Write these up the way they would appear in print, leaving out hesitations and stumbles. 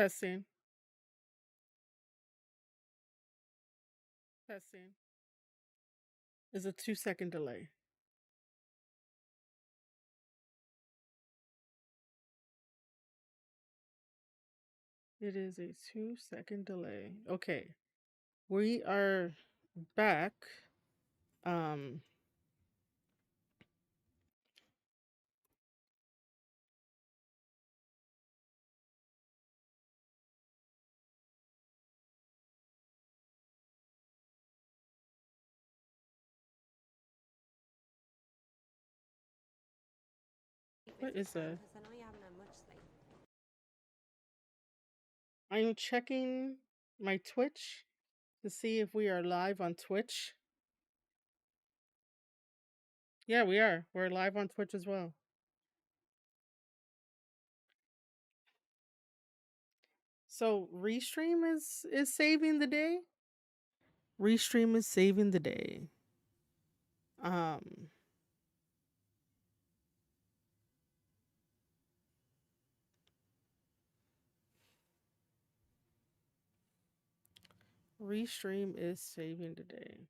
Testing. Testing. Is a 2-second delay. It is a 2-second delay. Okay. We are back. Um what is that? I am checking my Twitch to see if we are live on Twitch. Yeah, we are. We're live on Twitch as well. So Restream is saving the day. Restream is saving the day. Um Restream is saving the day.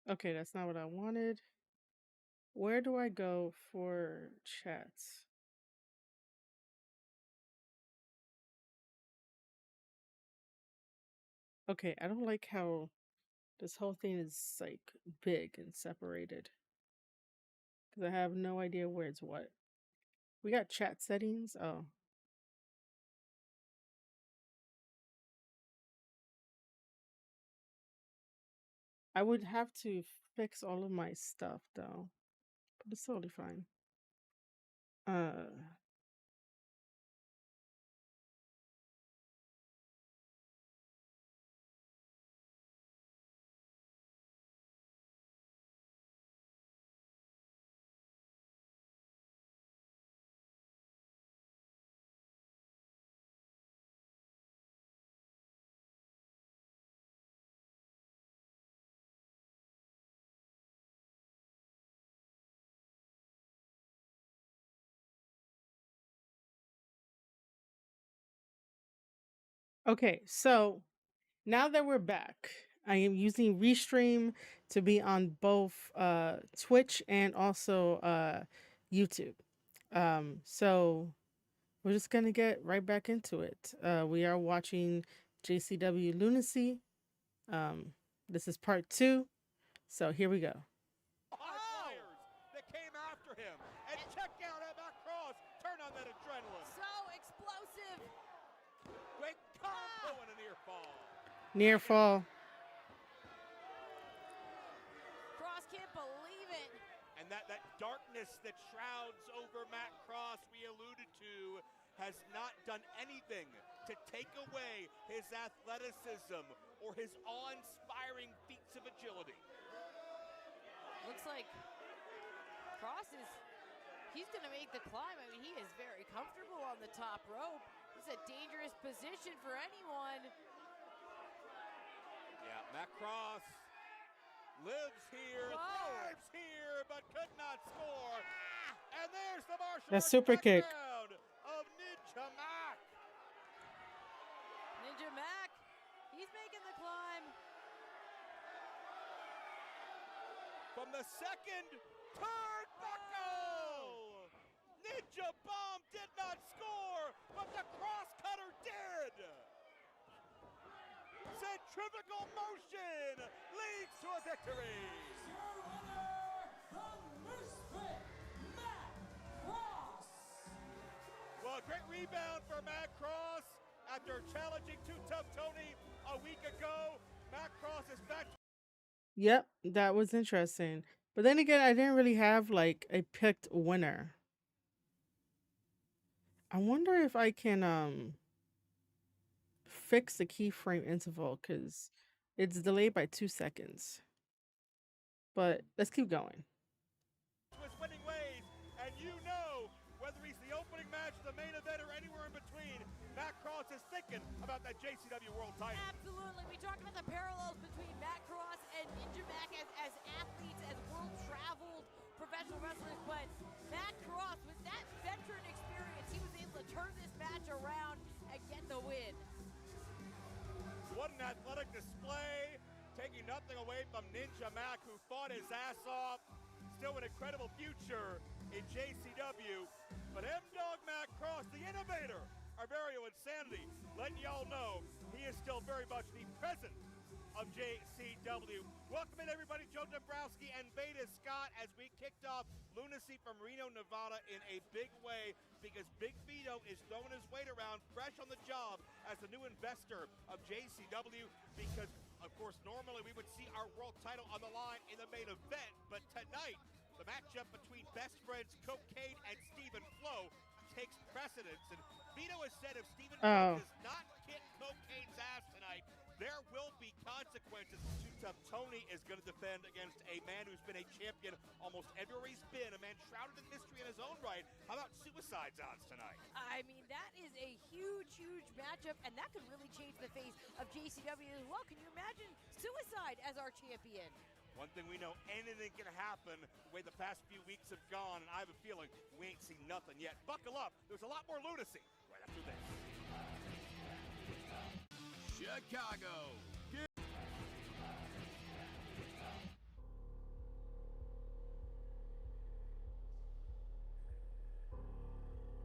Okay, that's not what I wanted. Where do I go for chats? Okay, I don't like how this whole thing is like big and separated. Because I have no idea where it's what. We got chat settings. Oh. I would have to fix all of my stuff though. But it's totally fine. Uh okay, so now that we're back, I am using Restream to be on both Twitch and also YouTube. So we're just gonna get right back into it. We are watching JCW Lunacy. This is part 2. So here we go. Flyers that came after him. And check out at that cross. Turn on that adrenaline. So explosive. Great combo and a near fall. Near fall. Cross can't believe it. And that darkness that shrouds over Matt Cross we alluded to has not done anything to take away his athleticism or his awe-inspiring feats of agility. Looks like Cross he's going to make the climb. I mean, he is very comfortable on the top rope. It's a dangerous position for anyone. Yeah, Matt Cross lives here, thrives here, but could not score. And there's the martial That arts super kick. background of Ninja Mac. Ninja Mac, he's making the climb. From the second turnbuckle! Ninja Bomb did not score, but the cross cutter did! Centrifugal motion leads to a victory! Your winner, the Misfit, Matt Cross! Well, a great rebound for Matt Cross after challenging Too Tough Tony a week ago. Matt Cross is back. Yep, that was interesting. But then again, I didn't really have like a picked winner. I wonder if I can fix the keyframe interval because it's delayed by 2 seconds. But let's keep going. His winning ways, and you know whether he's the opening match, the main event, or anywhere in between, Matt Cross is thinking about that JCW World title. Absolutely. We talked about the parallels between Matt Cross and Ninja Mac as athletes, as world-traveled professional wrestlers, but Matt Cross, with that veteran experience, he was able to turn this match around and get the win. What an athletic display, taking nothing away from Ninja Mac, who fought his ass off. Still an incredible future in JCW. But M-Dog Matt Cross, the innovator, our very own Insanity, letting y'all know he is still very much the president of JCW. Welcome in, everybody. Joe Dombrowski and Veda Scott as we kicked off Lunacy from Reno, Nevada in a big way, because Big Vito is throwing his weight around, fresh on the job as the new investor of JCW, because, of course, normally we would see our world title on the line in the main event, but tonight, the matchup between best friends Cocaine and Stephen Flo takes precedence, and Vito has said if Stephen Flo does not kick Cocaine's ass tonight, there will be consequences. Tough Tony is going to defend against a man who's been a champion almost everywhere he's been, a man shrouded in mystery in his own right. How about Suicide's odds tonight? I mean, that is a huge, huge matchup, and that could really change the face of JCW as well. Can you imagine Suicide as our champion? One thing we know, anything can happen the way the past few weeks have gone, and I have a feeling we ain't seen nothing yet. Buckle up. There's a lot more lunacy right after this. Chicago.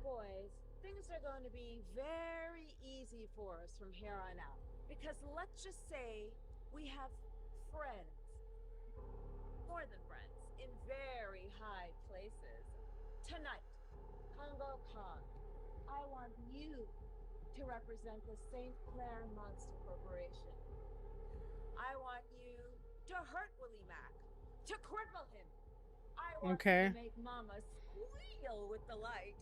Boys, things are going to be very easy for us from here on out. Because let's just say we have friends. More than friends. In very high places. Tonight, Congo Kong, I want you to represent the St. Clair Monster Corporation. I want you to hurt Willie Mack. To cripple him. I want you to make Mama squeal with delight.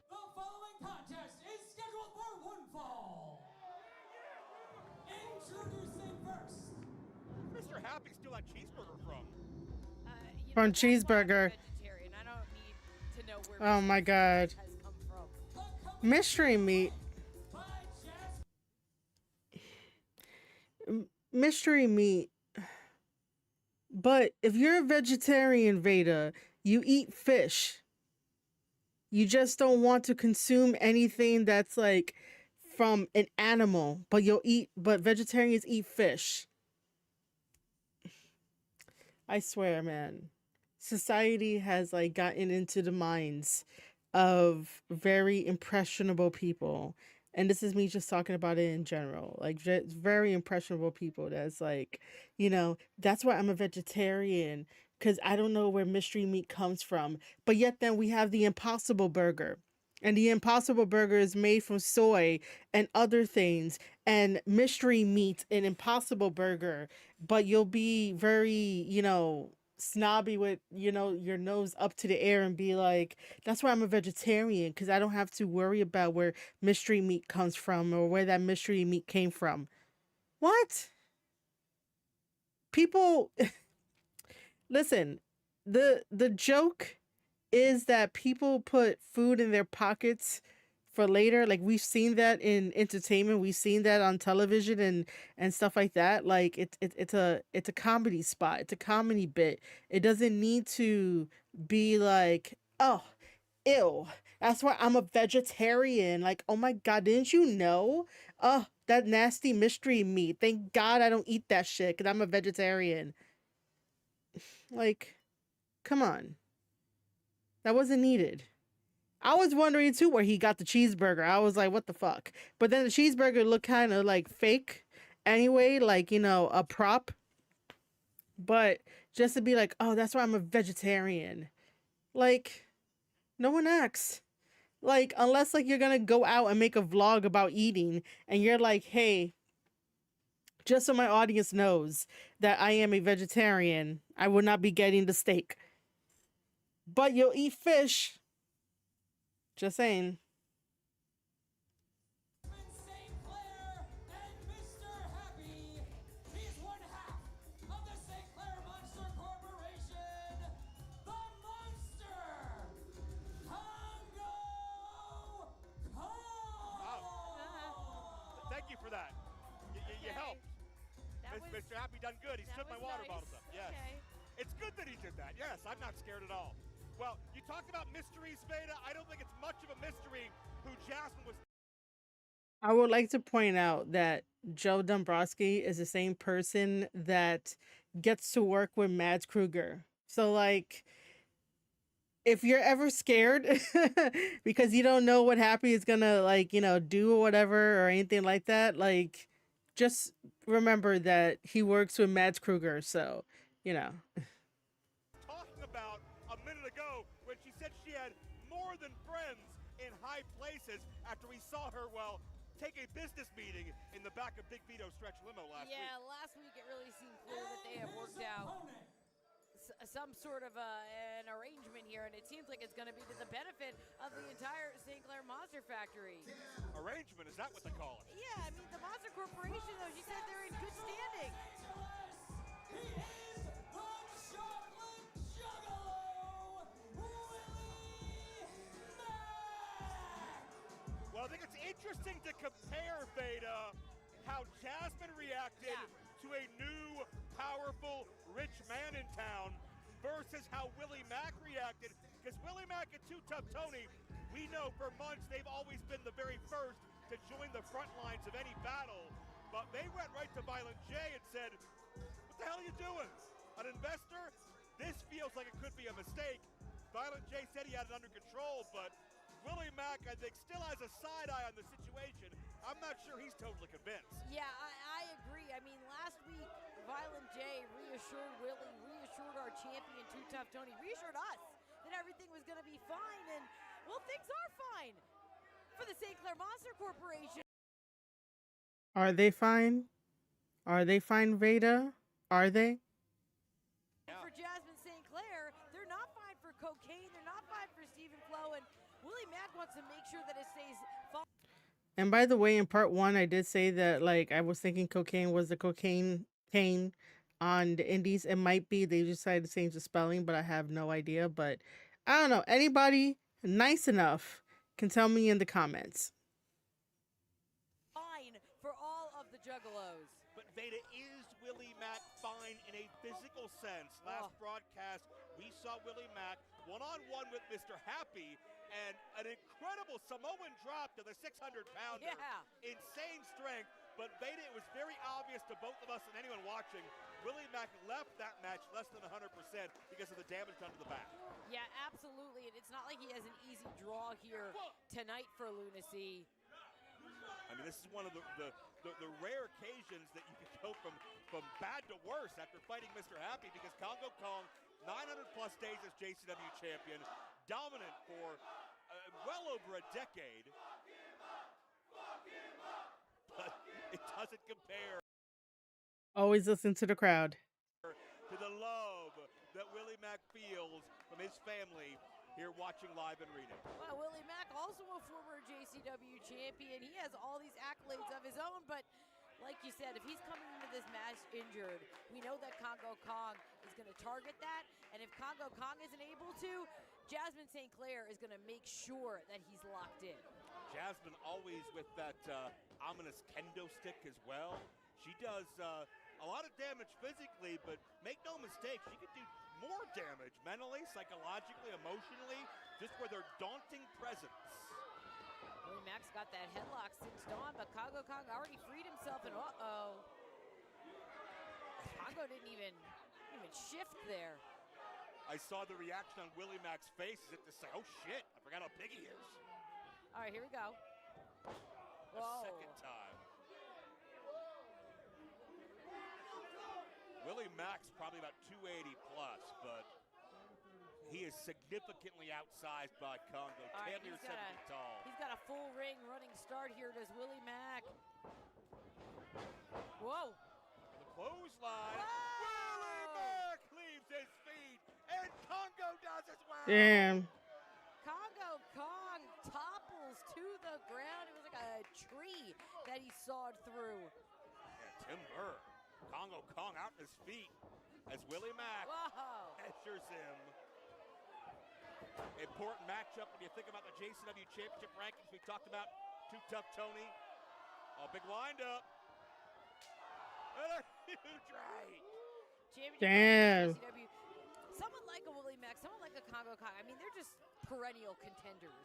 The following contest is scheduled for one fall. Introducing first. Mr. Happy still that cheeseburger from? From Cheeseburger. Vegetarian. I don't need to know where Oh my God. has come from. Mystery meat. By Mystery meat. But if you're a vegetarian, Veda, you eat fish. You just don't want to consume anything that's like from an animal, but but vegetarians eat fish. I swear, man. Society has like gotten into the minds of very impressionable people. And this is me just talking about it in general. Like very impressionable people that's like, that's why I'm a vegetarian, because I don't know where mystery meat comes from. But yet then we have the Impossible Burger. And the Impossible Burger is made from soy and other things, and mystery meat and Impossible Burger. But you'll be very, snobby with, your nose up to the air and be like, that's why I'm a vegetarian, because I don't have to worry about where mystery meat comes from or where that mystery meat came from. What? People, listen, the joke is that people put food in their pockets for later. Like, we've seen that in entertainment, we've seen that on television and stuff like that. Like, it's a comedy spot, it's a comedy bit. It doesn't need to be like, oh, ew, that's why I'm a vegetarian. Like, oh my God, didn't you know? Oh, that nasty mystery meat, thank God I don't eat that shit because I'm a vegetarian. Like, come on. That wasn't needed. I was wondering too where he got the cheeseburger. I was like, what the fuck? But then the cheeseburger looked kind of like fake anyway, like, a prop. But just to be like, oh, that's why I'm a vegetarian. Like, no one acts. Like, unless like you're gonna go out and make a vlog about eating and you're like, hey, just so my audience knows that I am a vegetarian, I will not be getting the steak. But you'll eat fish. Just saying. St. Clair and Mr. Happy. Yes, Mr. Happy done good. He stood my water nice. bottles up. Yes. Okay. It's good that he did that. Yes, I'm not scared at all. Well, you talked about mysteries, Veda. I don't think it's much of a mystery who Jasmine was. I would like to point out that Joe Dombrowski is the same person that gets to work with Mads Kruger. So, like, if you're ever scared because you don't know what Happy is gonna, like, do or whatever or anything like that, like, just remember that he works with Mads Kruger. So, you know. Talking about a minute ago when she said she had more than friends in high places after we saw her, well, take a business meeting in the back of Big Vito's stretch limo last week. Yeah, last week it really seemed clear that they have worked out some sort of an arrangement here, and it seems like it's going to be to the benefit of the entire St. Clair Monster Factory. Arrangement, is that what they call it? Yeah, I mean, the Monster Corporation, though, she said they're in good standing. He is the chocolate juggalo, Willie Mack! Well, I think it's interesting to compare, Veda, how Jasmine reacted to a new, powerful, rich man in town versus how Willie Mack reacted. Because Willie Mack and Two Tough Tony, we know for months they've always been the very first to join the front lines of any battle. But they went right to Violent J and said, what the hell are you doing? An investor? This feels like it could be a mistake. Violent J said he had it under control, but Willie Mack, I think, still has a side eye on the situation. I'm not sure he's totally convinced. Yeah, I agree. I mean, last week, Violent J reassured Willie, reassured our champion, Two Tough Tony, reassured us that everything was going to be fine, and, well, things are fine for the St. Clair Monster Corporation. Are they fine? Are they fine, Veda? Are they? For Jasmine St. Clair, they're not fine for cocaine, they're not fine for Stephen Flo, and Willie Mack wants to make sure that it stays fine. And by the way, in part one, I did say that, like, I was thinking cocaine was the cocaine cane on the indies. It might be. They decided to change the spelling, but I have no idea. But I don't know. Anybody nice enough can tell me in the comments. Fine for all of the juggalos. But Veda, is Willie Mack fine in a physical sense? Last broadcast, we saw Willie Mack one-on-one with Mr. Happy, and an incredible Samoan drop to the 600-pounder. Yeah. Insane strength, but Veda, it was very obvious to both of us and anyone watching, Willie Mack left that match less than 100% because of the damage done to the back. Yeah, absolutely, and it's not like he has an easy draw here tonight for Lunacy. I mean, this is one of the rare occasions that you can go from bad to worse after fighting Mr. Happy, because Congo Kong, 900-plus days as JCW champion, dominant for well over a decade. But it doesn't compare Always listen to the crowd. to the love that Willie Mack feels from his family here watching live and reading. Well, Willie Mack, also a former JCW champion. He has all these accolades of his own, but like you said, if he's coming into this match injured, we know that Congo Kong is going to target that, and if Congo Kong isn't able to, Jasmine St. Clair is going to make sure that he's locked in. Jasmine always with that ominous kendo stick as well. She does a lot of damage physically, but make no mistake, she could do more damage mentally, psychologically, emotionally, just with her daunting presence. Willie Mack's got that headlock cinched on, but Congo Kong already freed himself, and Congo didn't even shift there. I saw the reaction on Willie Mack's face as if to say, oh shit, I forgot how big he is. All right, here we go. A second time. Willie Mack's probably about 280 plus, but he is significantly outsized by Congo. All right, Damn near 7 feet tall. He's got a full ring running start here. Does Willie Mack? Whoa. The clothesline. Whoa! Willie Mack leaves his feet, and Congo does as well. Damn. Congo Kong topples to the ground. It was like a tree that he sawed through. Yeah, timber. Congo Kong out in his feet as Willie Mack measures him. Important matchup when you think about the JCW Championship rankings. We talked about Too Tough Tony. A big wind up. And a Huge right. Championship reign Damn. for JCW. Someone like a Willie Mack, someone like a Congo Kong. I mean, they're just perennial contenders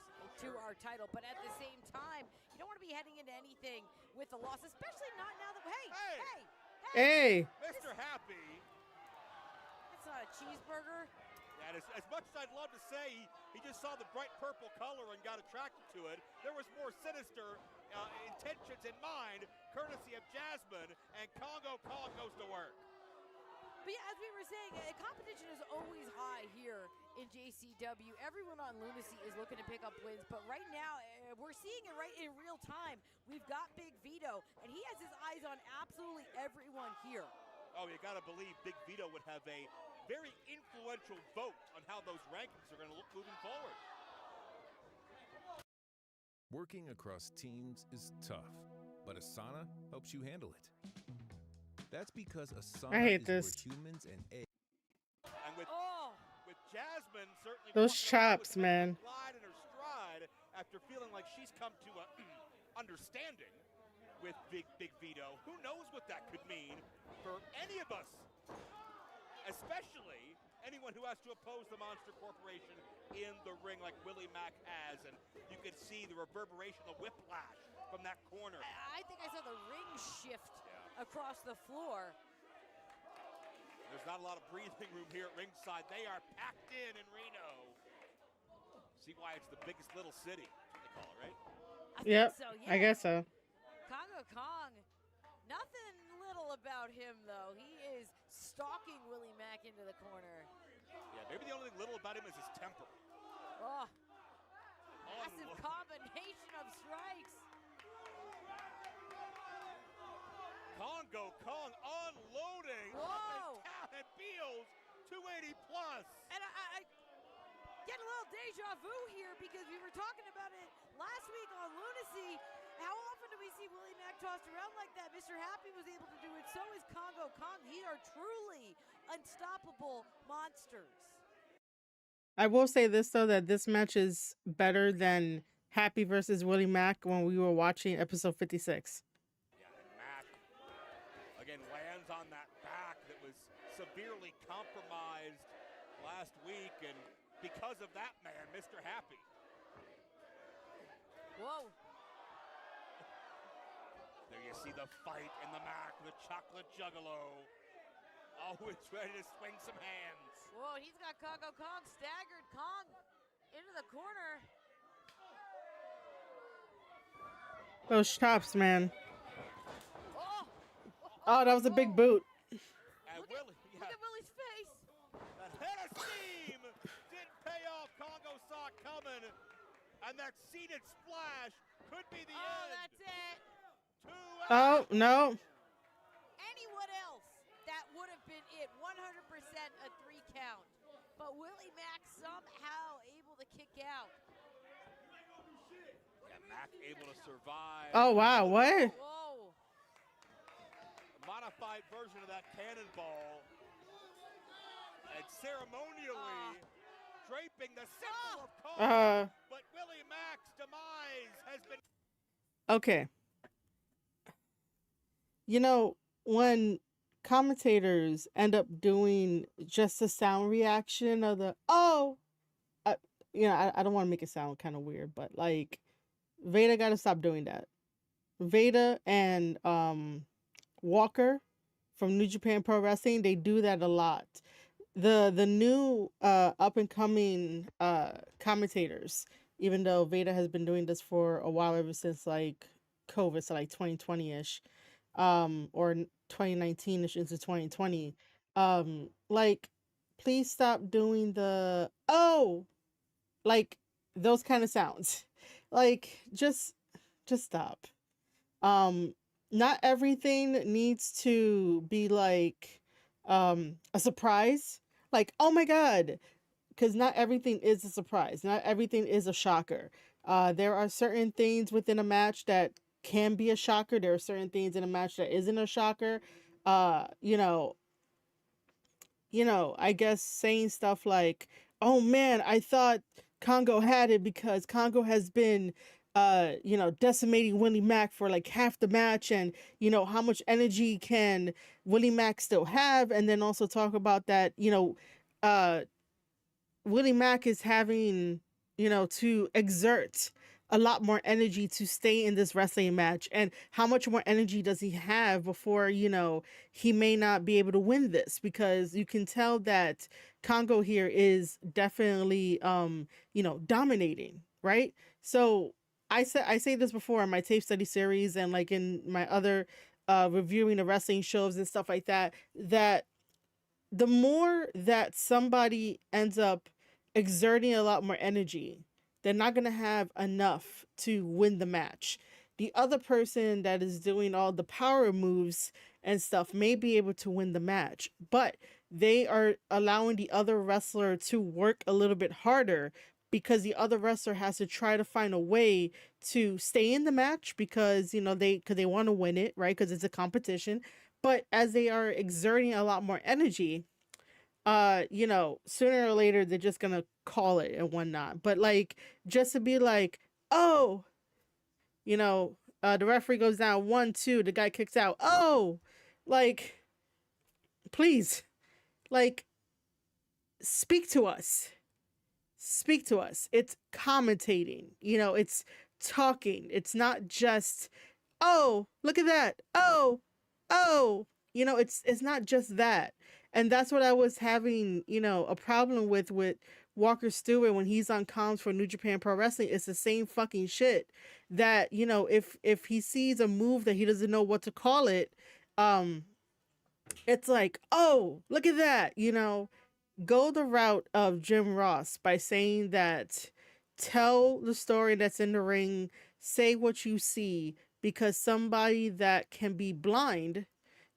to our title. But at the same time, you don't want to be heading into anything with a loss, especially not now that. Hey, Hey. hey, hey! Hey. Mr. Happy. That's not a cheeseburger. And as much as I'd love to say he just saw the bright purple color and got attracted to it, there was more sinister intentions in mind, courtesy of Jasmine, and Congo Kong goes to work. But yeah, as we were saying, competition is always high here in JCW. Everyone on Lunacy is looking to pick up wins, but right now, we're seeing it right in real time. We've got Big Vito, and he has his eyes on absolutely everyone here. Oh, you gotta believe Big Vito would have a very influential vote on how those rankings are gonna look moving forward. Working across teams is tough, but Asana helps you handle it. That's because Asana I hate is this. where humans and AI. And with Jasmine certainly Those walking chops, around with man. glide in her stride after feeling like she's come to a understanding with Big Vito. Who knows what that could mean for any of us, especially anyone who has to oppose the Monster Corporation in the ring like Willie Mack has. And you can see the reverberation, the whiplash from that corner. I think I saw the ring shift across the floor. There's not a lot of breathing room here at ringside. They are packed in Reno. See why it's the biggest little city, that's what they call it, right? I Yep. think so, yeah. I guess so. Congo Kong, nothing little about him, though. He is stalking Willie Mack into the corner. Yeah, maybe the only thing little about him is his temper. Oh, massive combination of strikes. Congo Kong unloading Whoa. up and down at Beals, 280 plus. And I get a little deja vu here because we were talking about it last week on Lunacy. How often do we see Willie Mack tossed around like that? Mr. Happy was able to do it. So is Congo Kong. These are truly unstoppable monsters. I will say this though, that this match is better than Happy versus Willie Mack when we were watching episode 56. Yeah, and Mack again lands on that back that was severely compromised last week, and because of that man, Mr. Happy. Whoa. There you see the fight in the Mack, the chocolate juggalo. Always ready to swing some hands. Whoa, he's got Congo Kong staggered. Kong into the corner. Those chops, man. Oh, Oh, that was a big boot. And look Willie, at Willie's face. that head of steam didn't pay off. Congo saw it coming, and that seated splash could be the end. That's it. 2 Oh, no. Anyone else, that would have been it. 100% a 3 count. But Willie Mack somehow able to kick out. Mack able to survive. Oh, wow. What? Whoa. Modified version of that cannonball. And ceremonially draping the symbol of Kong. But Willie Mack's demise has been. Okay. You know, when commentators end up doing just a sound reaction of the, I don't want to make it sound kind of weird, but like, Veda got to stop doing that. Veda and Walker from New Japan Pro Wrestling, they do that a lot. The new up and coming commentators, even though Veda has been doing this for a while, ever since like COVID, so like 2020-ish, or 2019-ish into 2020, like, please stop doing the like those kind of sounds. Like, just stop. Not everything needs to be like a surprise. Like, oh my god, because not everything is a surprise. Not everything is a shocker. There are certain things within a match that can be a shocker. There are certain things in a match that isn't a shocker. I guess saying stuff like, oh man, I thought Congo had it because Congo has been decimating Willie Mack for like half the match, and how much energy can Willie Mack still have, and then also talk about that, uh Willie Mack is having, to exert a lot more energy to stay in this wrestling match. And how much more energy does he have before, he may not be able to win this? Because you can tell that Congo here is definitely, dominating, right? So I say this before in my tape study series and like in my other reviewing the wrestling shows and stuff like that, that the more that somebody ends up exerting a lot more energy, they're not going to have enough to win the match. The other person that is doing all the power moves and stuff may be able to win the match, but they are allowing the other wrestler to work a little bit harder because the other wrestler has to try to find a way to stay in the match because they want to win it, right? Because it's a competition. But as they are exerting a lot more energy, sooner or later they're just gonna call it and whatnot. But like, just to be like, oh, the referee goes down 1-2, the guy kicks out. Oh, like, please, like, speak to us. Speak to us. It's commentating, it's talking. It's not just, oh, look at that. Oh, it's not just that. And that's what I was having, a problem with Walker Stewart when he's on comms for New Japan Pro Wrestling. It's the same fucking shit that, if he sees a move that he doesn't know what to call it, um, it's like, oh, look at that, go the route of Jim Ross by saying that, tell the story that's in the ring, say what you see, because somebody that can be blind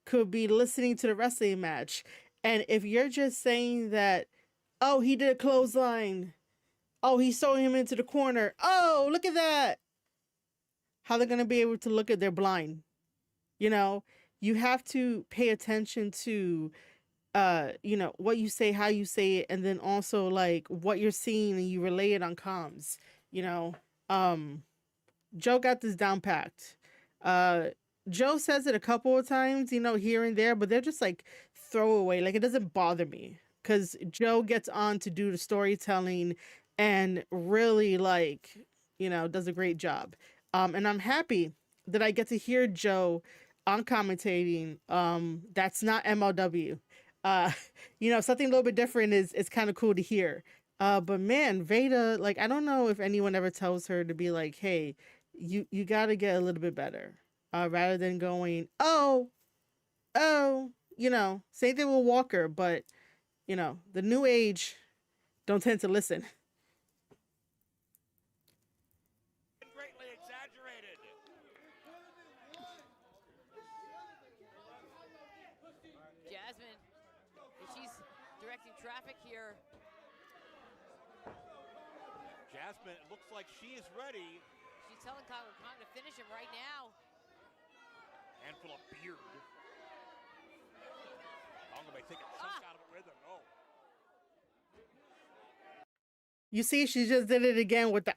could be listening to the wrestling match. And if you're just saying that, oh, he did a clothesline, oh, he's throwing him into the corner, oh, look at that, how they're going to be able to look at their blind? You have to pay attention to what you say, how you say it, and then also like what you're seeing and you relay it on comms. you know um Joe got this down packed. uh Joe says it a couple of times, here and there, but they're just like throwaway. Like, it doesn't bother me because Joe gets on to do the storytelling and really, like, does a great job. And I'm happy that I get to hear Joe on commentating. That's not MLW. Uh, something a little bit different is kind of cool to hear. But man, Veda, like, I don't know if anyone ever tells her to be like, hey, you got to get a little bit better, rather than going, oh, same thing with Walker, but the new age don't tend to listen. Greatly exaggerated. Jasmine, she's directing traffic here. Jasmine, it looks like she is ready. She's telling Congo to finish him right now. Handful of beard. Congo may take a chunk out of it with him. Oh. You see, she just did it again with the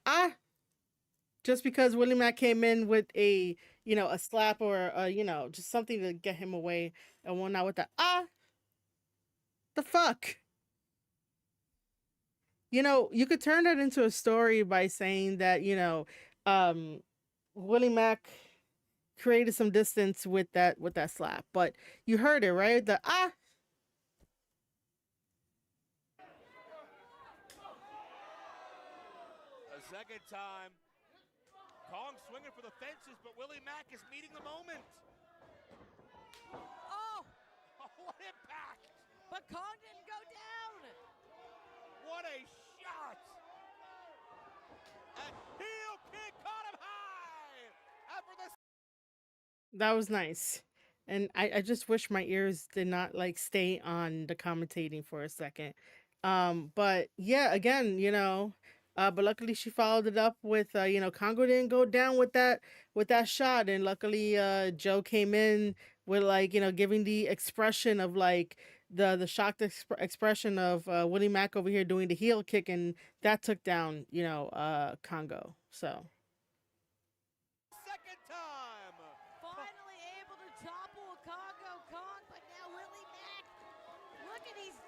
just because Willie Mack came in with a a slap or just something to get him away, and whatnot with the the fuck. You could turn that into a story by saying that, um, Willie Mack created some distance with that slap, but you heard it, right? The A second time. Kong swinging for the fences, but Willie Mack is meeting the moment. Oh! What impact! But Kong didn't go down! What a shot! And heel kick caught him high! After the That was nice. And I just wish my ears did not like stay on the commentating for a second. But yeah, again, but luckily she followed it up with Congo didn't go down with that shot, and luckily Joe came in with, like, giving the expression of like the shocked expression of Willie Mack over here doing the heel kick, and that took down Congo. So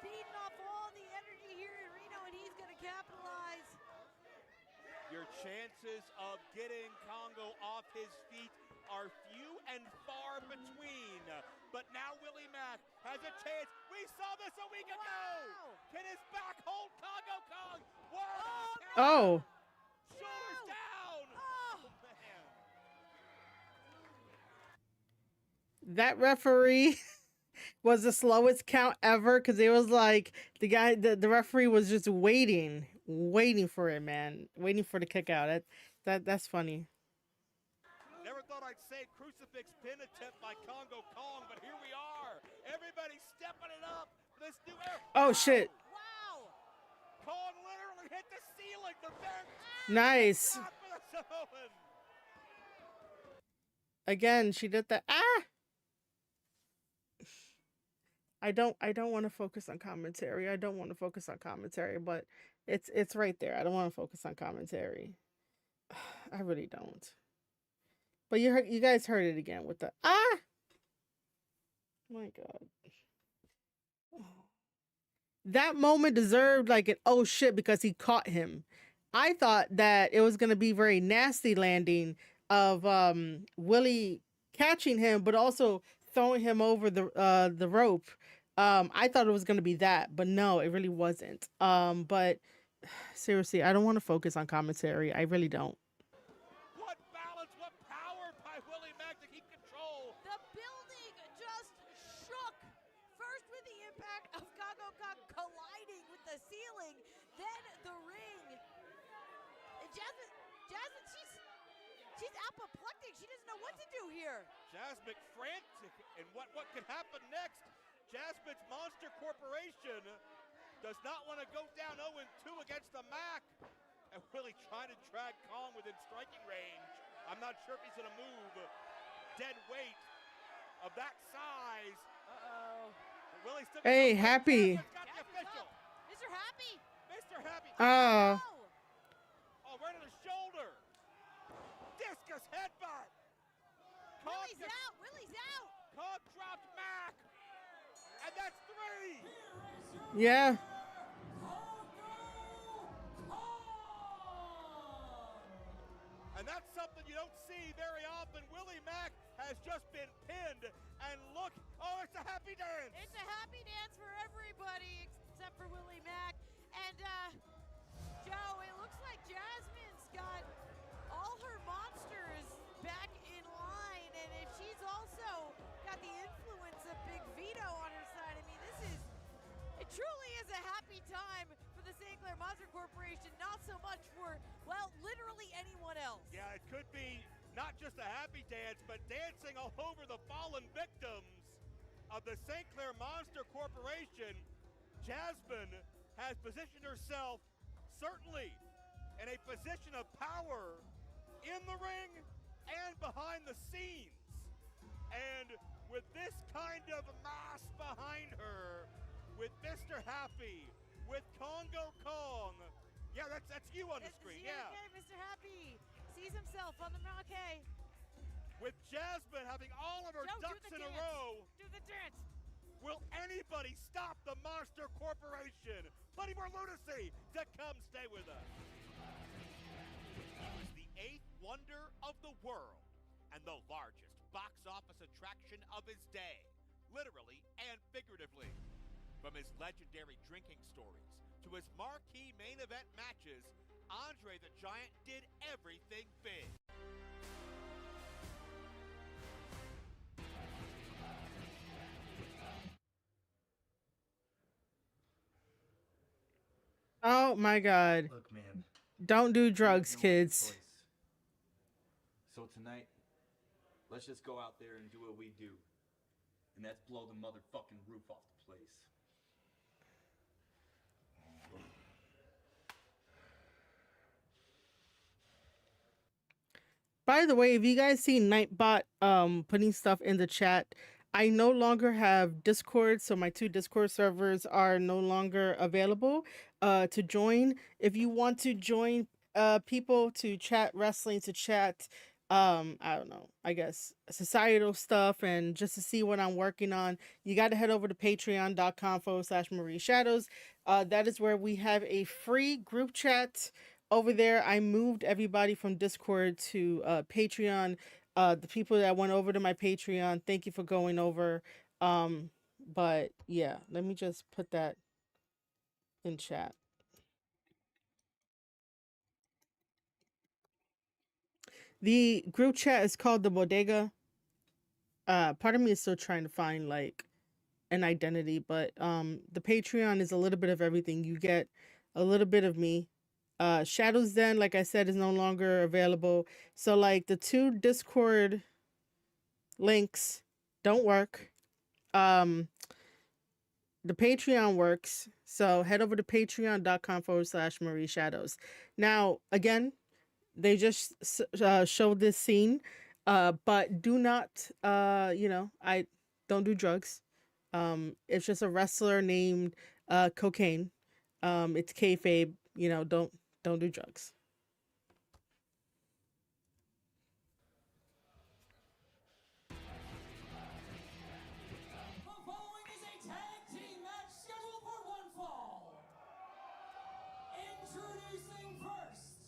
feeding off all the energy here in Reno, and he's going to capitalize. Your chances of getting Congo off his feet are few and far between. But now Willie Mack has a chance. We saw this a week ago. Wow. Can his back hold Congo Kong? What? Oh. Shoulders down. Oh. Man. That referee was the slowest count ever because it was like the referee was just waiting for it, man, waiting for the kick out. That's funny. Never thought I'd say crucifix pin attempt by Congo Kong, but here we are. Everybody stepping it up for this new era. Oh shit! Wow. Kong literally hit the ceiling. The vent. Nice. Not for the Samoan. Again, she did that. Ah. I don't want to focus on commentary. I don't want to focus on commentary, but it's right there. I don't want to focus on commentary. I really don't. But you guys heard it again with the ah. My God. That moment deserved like an oh shit because he caught him. I thought that it was gonna be very nasty landing of Willie catching him, but also throwing him over the rope. I thought it was gonna be that, but no, it really wasn't. But seriously, I don't want to focus on commentary. I really don't. What balance, what power by Willie Mack to keep control. The building just shook. First with the impact of Congo Kong colliding with the ceiling, then the ring. And Jasmine, she's apoplectic. She doesn't know what to do here. Jasmine frantic, and what could happen next? Jasmine's Monster Corporation does not want to go down 0-2 against the Mac. And Willie trying to drag Kong within striking range. I'm not sure if he's going to move. Dead weight of that size. Uh-oh. Willie's still Hey, Happy. Got the official. Mr. Happy. Mr. Happy. Oh. Oh, right on the shoulder. Discus headbutt. Willie's out. Willie's out. Kong dropped Mac. And that's 3. Yeah. And that's something you don't see very often. Willie Mack has just been pinned. And look, oh, it's a happy dance. It's a happy dance for everybody except for Willie Mack. And, Joe, it looks like Jasmine's got all her monsters back in line. And if she's also got the influence of Big Vito on her side, I mean, it truly is a happy time for the St. Clair Monster Corporation, not so much for, well, literally anyone else. Yeah, it could be not just a happy dance, but dancing all over the fallen victims of the St. Clair Monster Corporation. Jasmine has positioned herself certainly in a position of power in the ring and behind the scenes. And with this kind of mass behind her, with Mr. Happy, with Congo Kong, yeah, that's you on the screen, yeah. Okay, Mr. Happy sees himself on the okay. With Jasmine having all of her Joe, ducks in a row, do the dance. will anybody stop the Monster Corporation? Plenty more lunacy to come stay with us. He was the 8th wonder of the world and the largest box office attraction of his day, literally and figuratively. From his legendary drinking stories to his marquee main event matches, Andre the Giant did everything big. Oh my God. Look, man. Don't do we have drugs, no other kids. choice. So tonight, let's just go out there and do what we do. And that's blow the motherfucking roof off the place. By the way, if you guys see Nightbot putting stuff in the chat, I no longer have Discord, so my 2 Discord servers are no longer available to join. If you want to join people to chat wrestling, to chat I don't know, I guess societal stuff, and just to see what I'm working on, you got to head over to patreon.com/Marie Shadows. That is where we have a free group chat over there. I moved everybody from Discord to Patreon. The people that went over to my Patreon, thank you for going over. Um, but yeah, let me just put that in chat. The group chat is called the Bodega. Part of me is still trying to find like an identity, but the Patreon is a little bit of everything. You get a little bit of me. Shadows Den, like I said, is no longer available. So like the two Discord links don't work. Um the Patreon works. So head over to patreon.com/Marie Shadows. Now, again, they just showed this scene, but do not, I don't do drugs. It's just a wrestler named Cocaine. It's kayfabe. Don't do drugs. The following is a tag team match scheduled for one fall. Introducing first,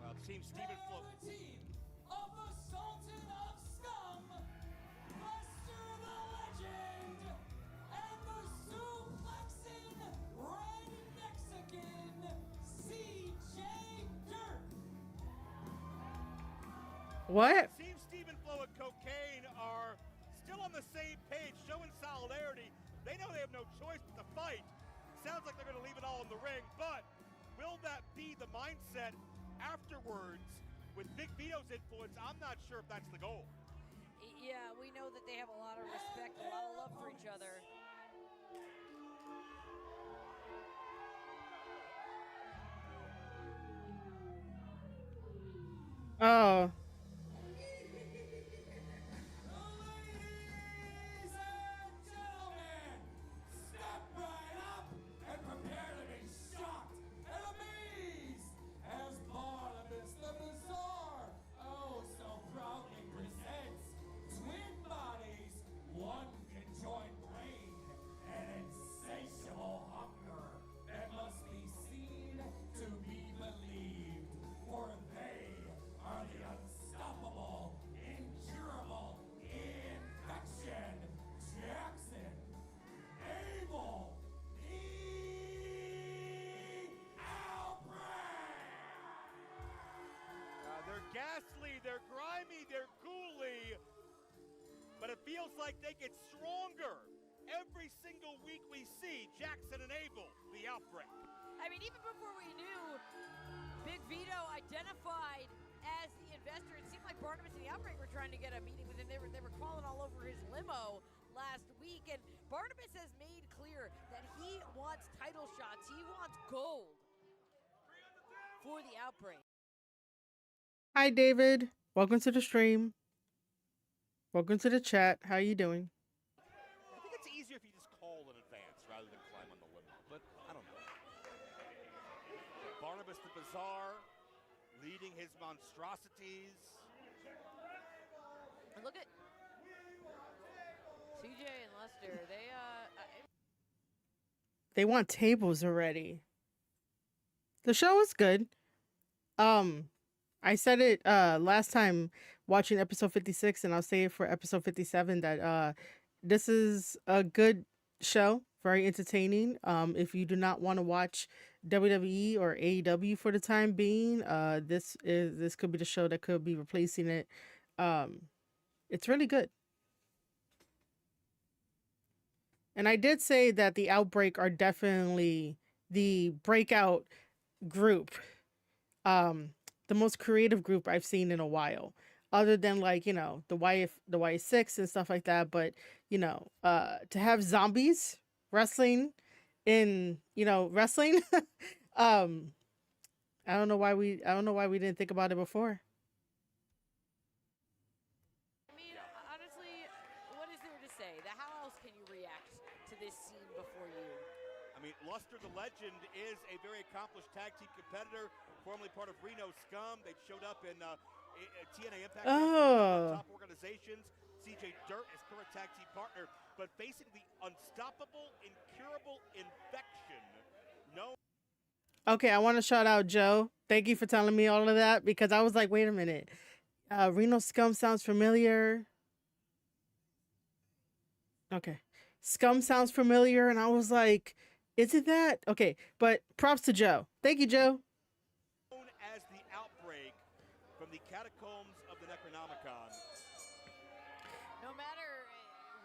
Well, Team they Stephen Flo. are the team of the Sultan of Scum, Buster the Legend, and the suplexing Red Mexican, CJ Dirt. What? Team Stephen Flo and Cocaine are still on the same page, showing solidarity. They know they have no choice but to fight. Sounds like they're going to leave it all in the ring, but will that be the mindset afterwards? With Big Vito's influence, I'm not sure if that's the goal. Yeah, we know that they have a lot of respect, a lot of love for each other. Oh, Ladies and gentlemen, step right up and prepare to be shocked and amazed as Barnabas the Bizarre oh so proudly presents twin bodies, one conjoined brain, and insatiable hunger that must be seen to be believed, for they are the unstoppable, incurable infection, Jackson, Abel, Outbreak! They're ghastly, they're grimy, they're ghouly, but it feels like they get stronger. Every single week we see Jackson and Abel, the Outbreak. I mean, even before we knew Big Vito identified as the investor, it seemed like Barnabas and the Outbreak were trying to get a meeting with him. They were crawling all over his limo last week, and Barnabas has made clear that he wants title shots. He wants gold for the Outbreak. hi David. Welcome to the stream. Welcome to the chat. How you doing? I think it's easier if you just call in advance rather than climb on the limo, but I don't know. Barnabas the Bizarre leading his monstrosities. And look at CJ and Lester. They want tables already. The show is good. Um, I said it last time watching episode 56, and I'll say it for episode 57 that this is a good show, very entertaining. If you do not want to watch WWE or AEW for the time being, this could be the show that could be replacing it. It's really good. And I did say that the Outbreak are definitely the breakout group, the most creative group I've seen in a while, other than like the Y6 and stuff like that. But to have zombies wrestling in wrestling, um, I don't know why we didn't think about it before. I mean, honestly, what is there to say? How else can you react to this scene before you? I I mean, Luster the Legend is a very accomplished tag team competitor, formerly part of Reno Scum. They showed up in TNA Impact Wrestling, Oh. top organizations. CJ Dirt is current tag team partner, but facing the unstoppable, incurable infection known. Okay, I want to shout out Joe. Thank you for telling me all of that because I was like, wait a minute. Reno Scum sounds familiar. Okay. Scum sounds familiar. And I was like, is it that? Okay. But props to Joe. Thank you, Joe. Known as the Outbreak from the catacombs of the Necronomicon. No matter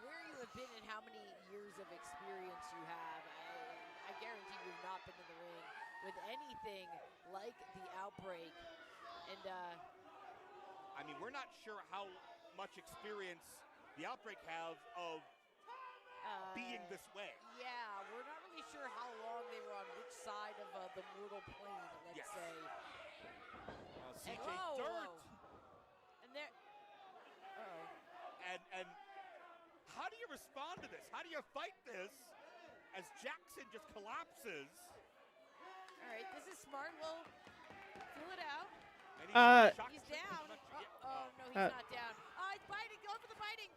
where you have been and how many years of experience you have, I guarantee you've not been in the ring with anything like the Outbreak. And I mean, we're not sure how much experience the Outbreak have of being this way. Yeah, we're not really sure how long they were on which side of the mortal plane, let's say. CJ whoa, Dirt. whoa. And there. And how do you respond to this? How do you fight this as Jackson just collapses? All right, this is smart. We'll feel it out. He's down. Oh, no, he's not down. He's biting. Go for the biting.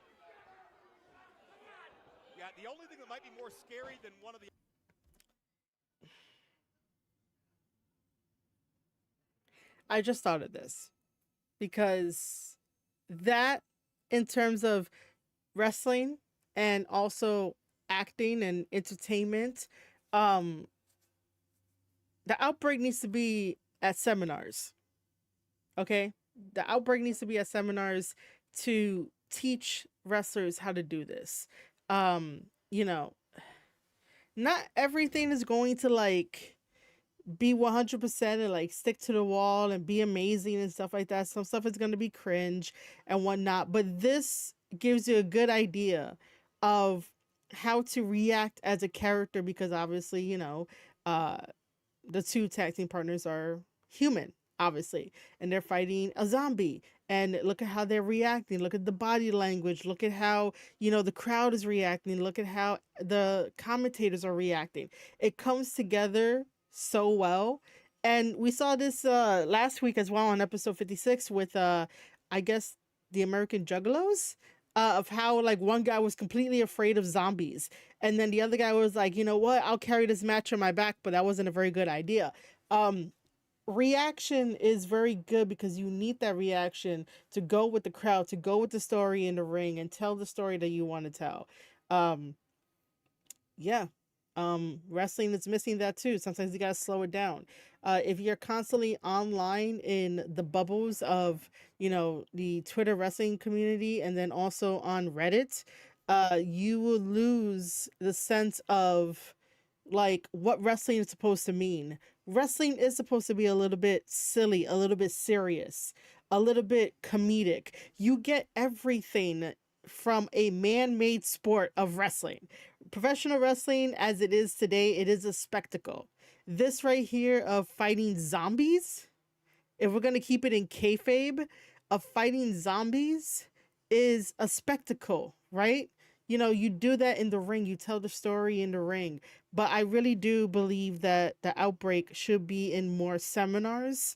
Yeah, the only thing that might be more scary than one of the... I just thought of this because that, in terms of wrestling and also acting and entertainment, the Outbreak needs to be at seminars. Okay? The Outbreak needs to be at seminars to teach wrestlers how to do this. You know, not everything is going to like be 100% and like stick to the wall and be amazing and stuff like that. Some stuff is going to be cringe and whatnot, but this gives you a good idea of how to react as a character because obviously, the two tag team partners are human, obviously, and they're fighting a zombie. And look at how they're reacting. Look at the body language. Look at how, the crowd is reacting. Look at how the commentators are reacting. It comes together so well. And we saw this last week as well on episode 56 with, I guess, the American Juggalos. Of how like one guy was completely afraid of zombies and then the other guy was like, you know what, I'll carry this match on my back, but that wasn't a very good idea. Reaction is very good because you need that reaction to go with the crowd, to go with the story in the ring and tell the story that you want to tell. Yeah. Wrestling is missing that too. Sometimes you gotta slow it down. If you're constantly online in the bubbles of, the Twitter wrestling community and then also on Reddit, you will lose the sense of like what wrestling is supposed to mean. Wrestling is supposed to be a little bit silly, a little bit serious, a little bit comedic. You get everything from a man-made sport of wrestling. Professional wrestling as it is today, it is a spectacle. This right here of fighting zombies, if we're going to keep it in kayfabe, of fighting zombies is a spectacle, right? You do that in the ring, you tell the story in the ring. But I really do believe that the Outbreak should be in more seminars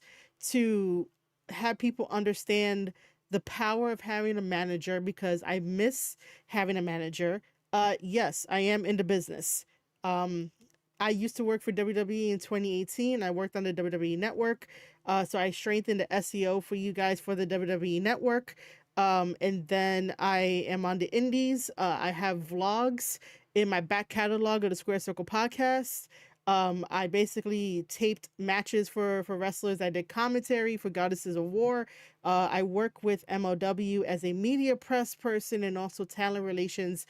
to have people understand the power of having a manager because I miss having a manager. Yes, I am in the business. I used to work for WWE in 2018. I worked on the WWE network. So I strengthened the SEO for you guys for the WWE network. And then I am on the indies. I have vlogs in my back catalog of the Square Circle podcast. I basically taped matches for wrestlers. I did commentary for Goddesses of War. I work with MLW as a media press person and also talent relations.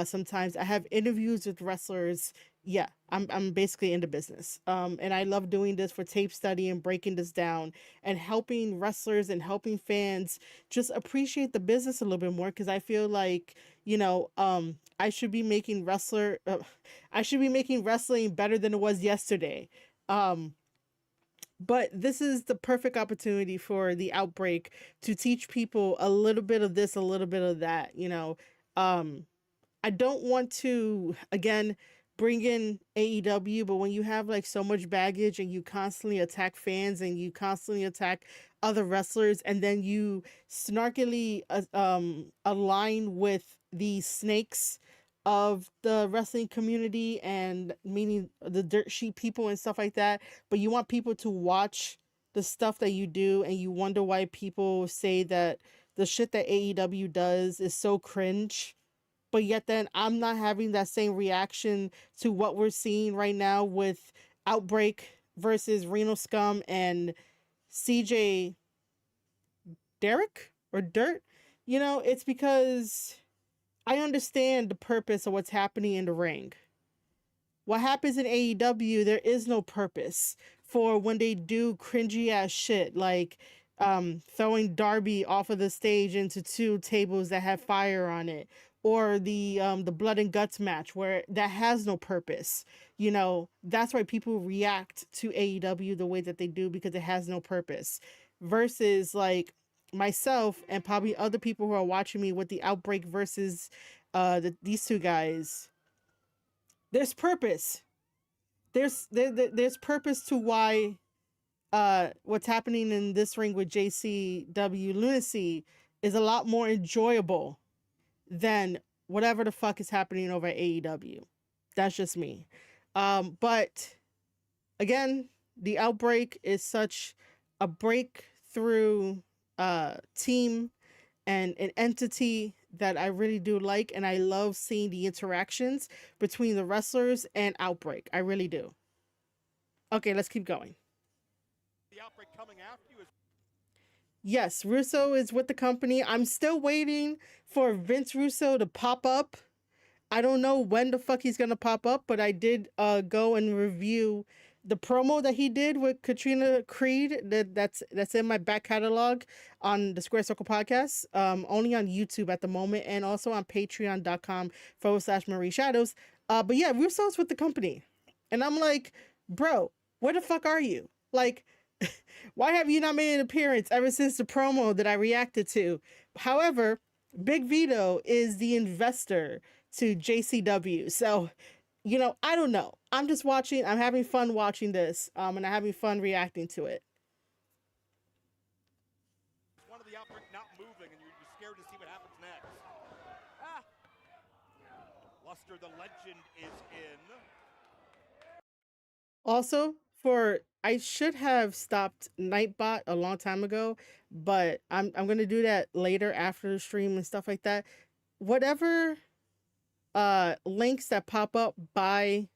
Sometimes I have interviews with wrestlers. Yeah, I'm basically into business. And I love doing this for tape study and breaking this down and helping wrestlers and helping fans just appreciate the business a little bit more because I feel like, I should be making wrestling better than it was yesterday. But this is the perfect opportunity for the Outbreak to teach people a little bit of this, a little bit of that, I don't want to, again, bring in AEW, but when you have like so much baggage and you constantly attack fans and you constantly attack other wrestlers, and then you snarkily align with the snakes of the wrestling community, and meaning the dirt sheet people and stuff like that, but you want people to watch the stuff that you do, and you wonder why people say that the shit that AEW does is so cringe, but yet then I'm not having that same reaction to what we're seeing right now with Outbreak versus Reno Scum and CJ Derek or Dirt. You know, it's because I understand the purpose of what's happening in the ring. What happens in AEW, there is no purpose for when they do cringy ass shit like throwing Darby off of the stage into two tables that have fire on it, or the blood and guts match where that has no purpose. You know, that's why people react to AEW the way that they do, because it has no purpose. Versus like myself and probably other people who are watching me with the Outbreak versus these two guys, there's purpose. There's purpose to why what's happening in this ring with JCW Lunacy is a lot more enjoyable than whatever the fuck is happening over at AEW. That's just me. But again, the Outbreak is such a breakthrough team and an entity that I really do like, and I love seeing the interactions between the wrestlers and Outbreak. I really do. Okay, let's keep going. The Outbreak coming after you is Yes, Russo is with the company. I'm still waiting for Vince Russo to pop up. I don't know when the fuck he's gonna pop up, but I did go and review the promo that he did with Katrina Creed. That's in my back catalog on the Square Circle podcast. Only on YouTube at the moment, and also on patreon.com/Marie Shadows. But yeah, Russo's with the company. And I'm like, bro, where the fuck are you? Like, why have you not made an appearance ever since the promo that I reacted to? However, Big Vito is the investor to JCW. So, you know, I don't know. I'm just watching. I'm having fun watching this, and I'm having fun reacting to it. one of the Outbreak not moving, and you're scared to see what happens next. Luster, the legend, is in. Also, I should have stopped Nightbot a long time ago, but I'm gonna do that later after the stream and stuff like that. Whatever links that pop up by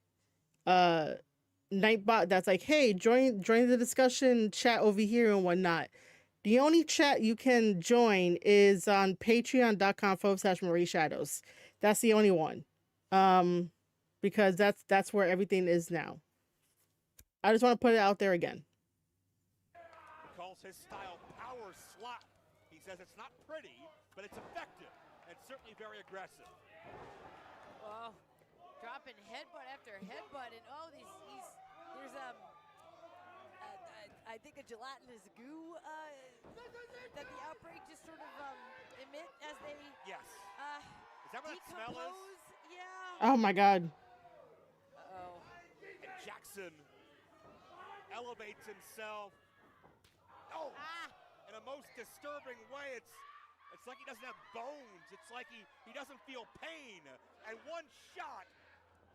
Nightbot that's like, hey, join the discussion chat over here and whatnot. The only chat you can join is on patreon.com/Marie Shadows. That's the only one. Because that's where everything is now. I just want to put it out there again. He calls his style power slap. He says it's not pretty, but it's effective and certainly very aggressive. Well, dropping headbutt after headbutt, and there's I think a gelatinous goo that the Outbreak just sort of emit as they Yes. Is that what that smell is? decompose. Yeah. Oh my god. Uh-oh. And Jackson elevates himself. Oh, in a most disturbing way. It's like he doesn't have bones. It's like he doesn't feel pain. And one shot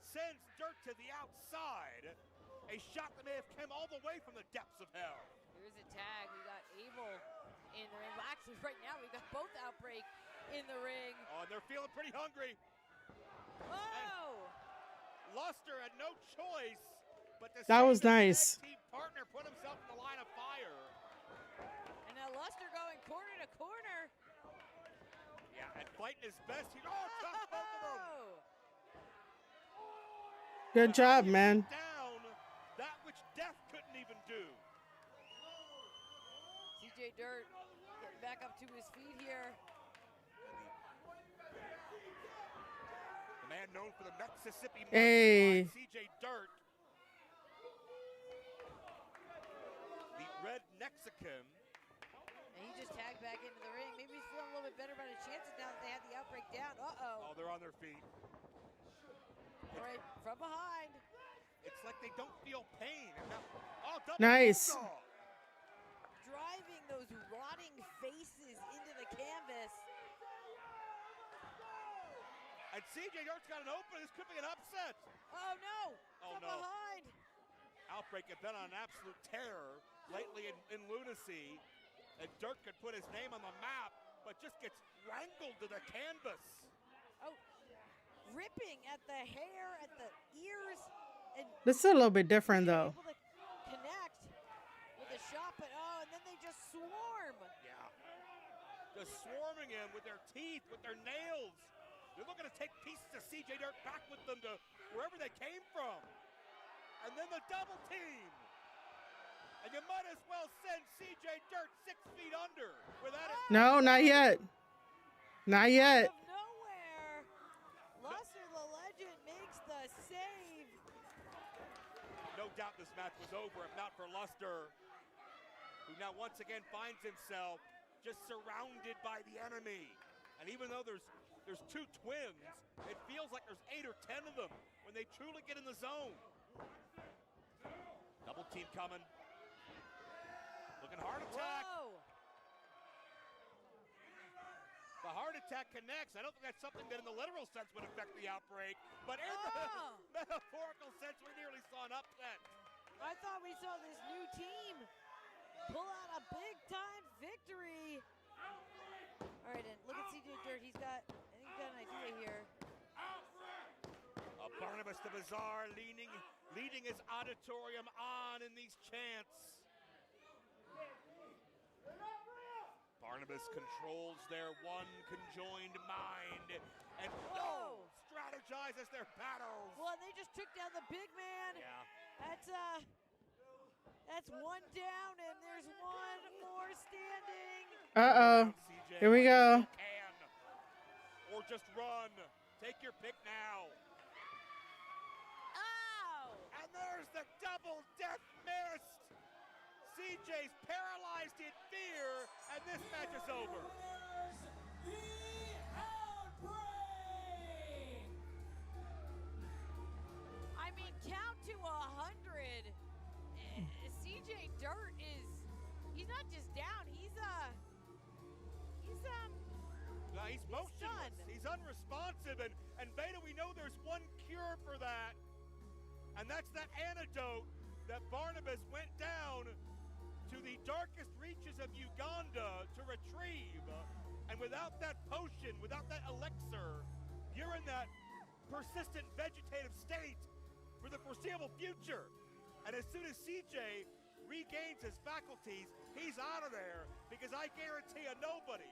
sends Dirt to the outside. A shot that may have come all the way from the depths of hell. Here's a tag. We got Abel in the ring. Well, actually, right now we got both Outbreak in the ring. Oh, and they're feeling pretty hungry. Oh! Luster had no choice but to That save was his nice. tag team partner, put himself in the line of fire. And now Luster going corner to corner. Yeah, and fighting his best. Chopped both of them. Oh! Good job, man. Down that which death couldn't even do. CJ Dirt getting back up to his feet here. The man known for the Mississippi Hey. CJ Dirt. The Red Mexican. And he just tagged back into the ring. Maybe he's feeling a little bit better about his chances now that they had the Outbreak down. Uh-oh. Oh, they're on their feet. All right, from behind. It's like they don't feel pain. And now, oh, double Nice. bulldog. Driving those rotting faces into the canvas. And CJ Dirt's got an open. This could be an upset. Oh no! Oh, from no. behind. Outbreak had been on an absolute tear lately in Lunacy. And Dirk could put his name on the map, but just gets wrangled to the canvas. Oh, ripping at the hair, at the ears, and This is a little bit different though. able to connect with a shot, but oh, and then they just swarm. Yeah. Just swarming him with their teeth, with their nails. They're looking to take pieces of CJ Dirt back with them to wherever they came from. And then the double team. And you might as well send CJ Dirt 6 feet under with that. No, not yet. Not yet. Out of nowhere, Luster the Legend makes the save. No doubt this match was over if not for Luster, who now once again finds himself just surrounded by the enemy. And even though there's two twins, it feels like there's 8 or 10 of them when they truly get in the zone. Double team coming. Looking heart attack. Whoa. The heart attack connects. I don't think that's something that in the literal sense would affect the outbreak, but in the Oh. metaphorical sense, we nearly saw an upset. I thought we saw this new team pull out a big-time victory. All right, and look at CJ Dirt. I think he's got an idea here. Barnabas the Bizarre leading his auditorium on in these chants. Barnabas controls their one conjoined mind and Whoa. strategizes their battles. Well, they just took down the big man. Yeah. That's one down, and there's one more standing. Uh-oh. CJ, Here we go. can. Or just run. Take your pick now. Ow! And there's the double death missed. CJ's paralyzed in fear, and this match is over. I mean, count to 100. CJ Dirt he's not just down, he's Now he's motionless. stunned. He's unresponsive, and Beta, we know there's one cure for that, and that's that antidote that Barnabas went down to the darkest reaches of Uganda to retrieve. And without that potion, without that elixir, you're in that persistent vegetative state for the foreseeable future. And as soon as CJ regains his faculties, he's out of there, because I guarantee you nobody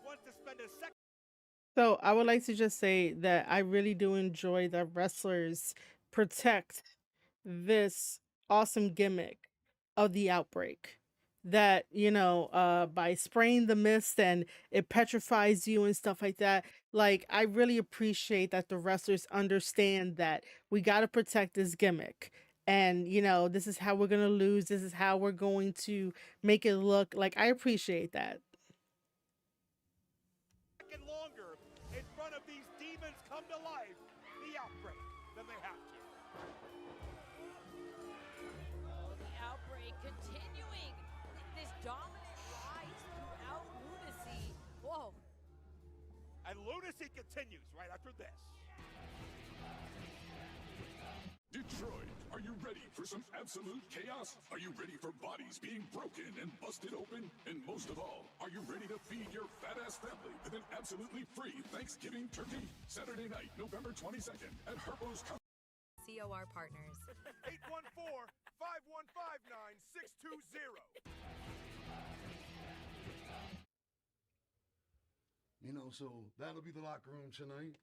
wants to spend a second. So I would like to just say that I really do enjoy that wrestlers protect this awesome gimmick of the outbreak. That, by spraying the mist and it petrifies you and stuff like that. Like, I really appreciate that the wrestlers understand that we got to protect this gimmick. And, this is how we're going to lose. This is how we're going to make it look like. I appreciate that. Longer in front of these demons come to life, the outbreak, than they have to. The outbreak continuing this dominant rise throughout Lunacy. Whoa. And Lunacy continues right after this. Detroit, are you ready for some absolute chaos? Are you ready for bodies being broken and busted open? And most of all, are you ready to feed your fat-ass family with an absolutely free Thanksgiving turkey? Saturday night, November 22nd at Herbo's COR Partners. 814-5159-620. So that'll be the locker room tonight.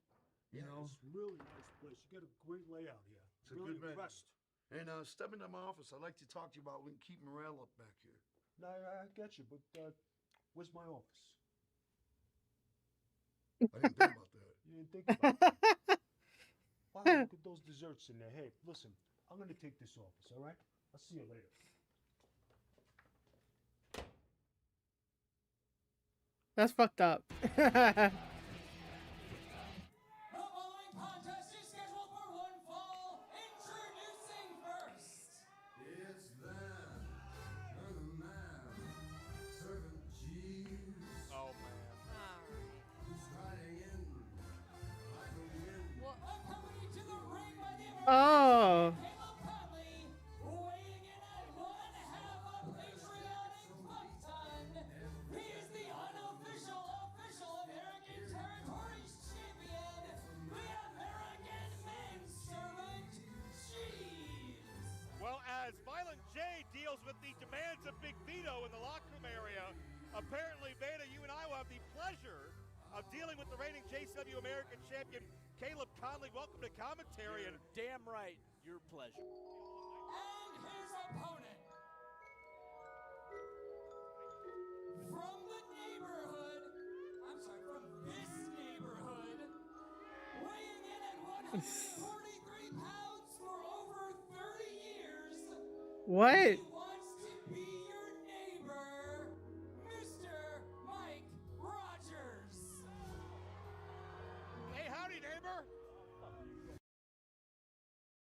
It's really nice place. You got a great layout here. It's a really good venue. impressed. And step into my office. I'd like to talk to you about we can keep morale up back here. No, I get you, but where's my office? I didn't think about that. You didn't think about that. Wow, look at those desserts in there. Hey, listen, I'm gonna take this office, all right? I'll see you later. That's fucked up. The following contest is scheduled with the demands of Big Vito in the locker room area. Apparently, Veda, you and I will have the pleasure of dealing with the reigning JCW American Champion, Caleb Conley. Welcome to commentary. And damn right, your pleasure. And his opponent, from the neighborhood, I'm sorry, from this neighborhood, weighing in at 143 pounds for over 30 years. What? He wants to be your neighbor, Mr. Mike Rogers. hey, howdy, neighbor.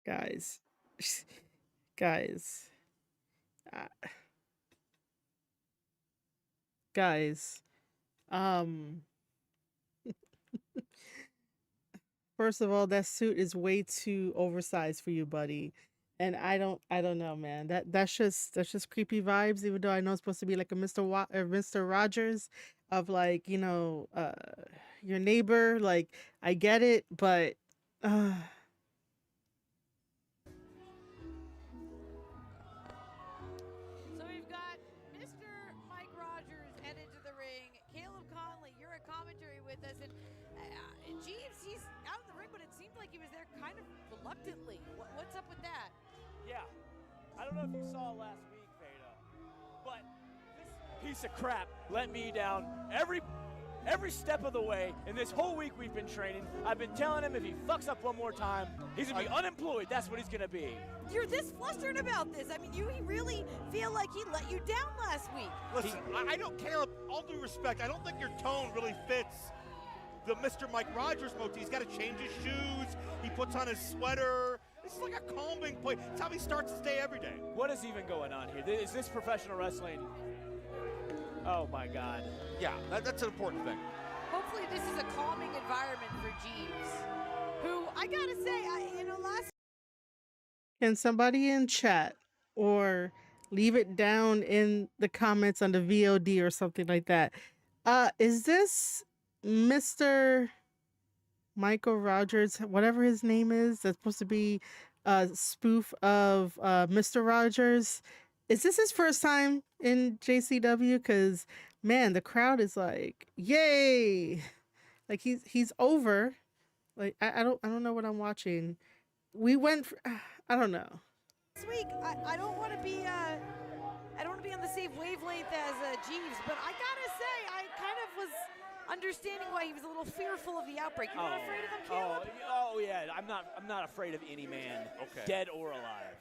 Guys. Guys. Guys. First of all, that suit is way too oversized for you, buddy. And I don't know, man. That's just creepy vibes, even though I know it's supposed to be like a Mr. Rogers of like, you know, your neighbor. Like, I get it, but So we've got Mr. Mike Rogers headed to the ring. Caleb Conley, you're a commentary with us. And Jeeves, he's out in the ring, but it seemed like he was there kind of reluctantly. What's up with that? Yeah, I don't know if you saw last week, Veda, but this piece of crap let me down every step of the way. And this whole week we've been training, I've been telling him if he fucks up one more time, he's gonna be unemployed. That's what he's gonna be. You're this flustered about this. I mean, you really feel like he let you down last week. Listen, I don't, Caleb, all due respect, I don't think your tone really fits the Mr. Mike Rogers motif. He's got to change his shoes. He puts on his sweater. It's like a calming point. It's how he starts his day every day. What is even going on here? Is this professional wrestling? Oh my God. Yeah, that's an important thing. Hopefully this is a calming environment for Jeeves, who I gotta say, last. can somebody in chat or leave it down in the comments on the VOD or something like that? Is this Mr. Michael Rogers, whatever his name is, that's supposed to be a spoof of Mr. Rogers? Is this his first time in JCW? Because man, the crowd is like, yay! Like he's over. Like I don't know what I'm watching. We went for, I don't know. This week, I don't want to be on the same wavelength as Jeeves, but I gotta say, I kind of was understanding why he was a little fearful of the outbreak. You not afraid of him, Caleb? Oh yeah, I'm not afraid of any man, dead or alive.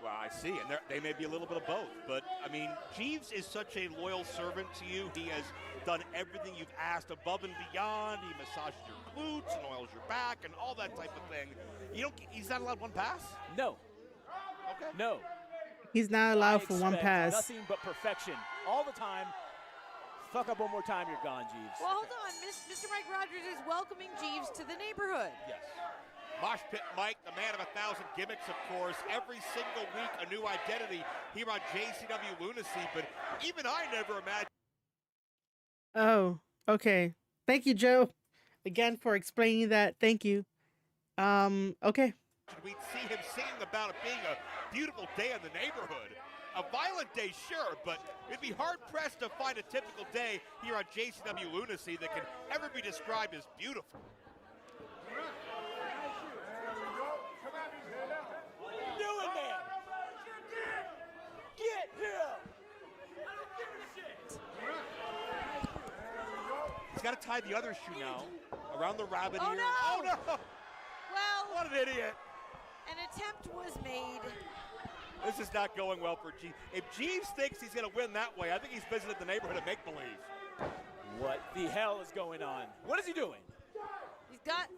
Well, I see, and they may be a little bit of both. But, I mean, Jeeves is such a loyal servant to you. He has done everything you've asked above and beyond. He massages your glutes and oils your back and all that type of thing. He's not allowed one pass? No. Okay. No. He's not allowed for one pass. Nothing but perfection all the time. Fuck up one more time, you're gone, Jeeves. Well, hold on. Mr. Mike Rogers is welcoming Jeeves to the neighborhood. Yes. Mosh Pit Mike, the man of 1,000 gimmicks, of course. Every single week, a new identity here on JCW Lunacy. But even I never imagined. Oh, okay. Thank you, Joe, again for explaining that. Thank you. Okay. We'd see him singing about it being a beautiful day in the neighborhood. A violent day, sure, but it'd be hard-pressed to find a typical day here on JCW Lunacy that can ever be described as beautiful. What are you doing, man? Get him! He's got to tie the other shoe now around the rabbit Oh, ear. no! Oh, no! Well, What an idiot. an attempt was made. This is not going well for Jeeves. If Jeeves thinks he's going to win that way, I think he's visited the neighborhood of make-believe. What the hell is going on? What is he doing? He's got him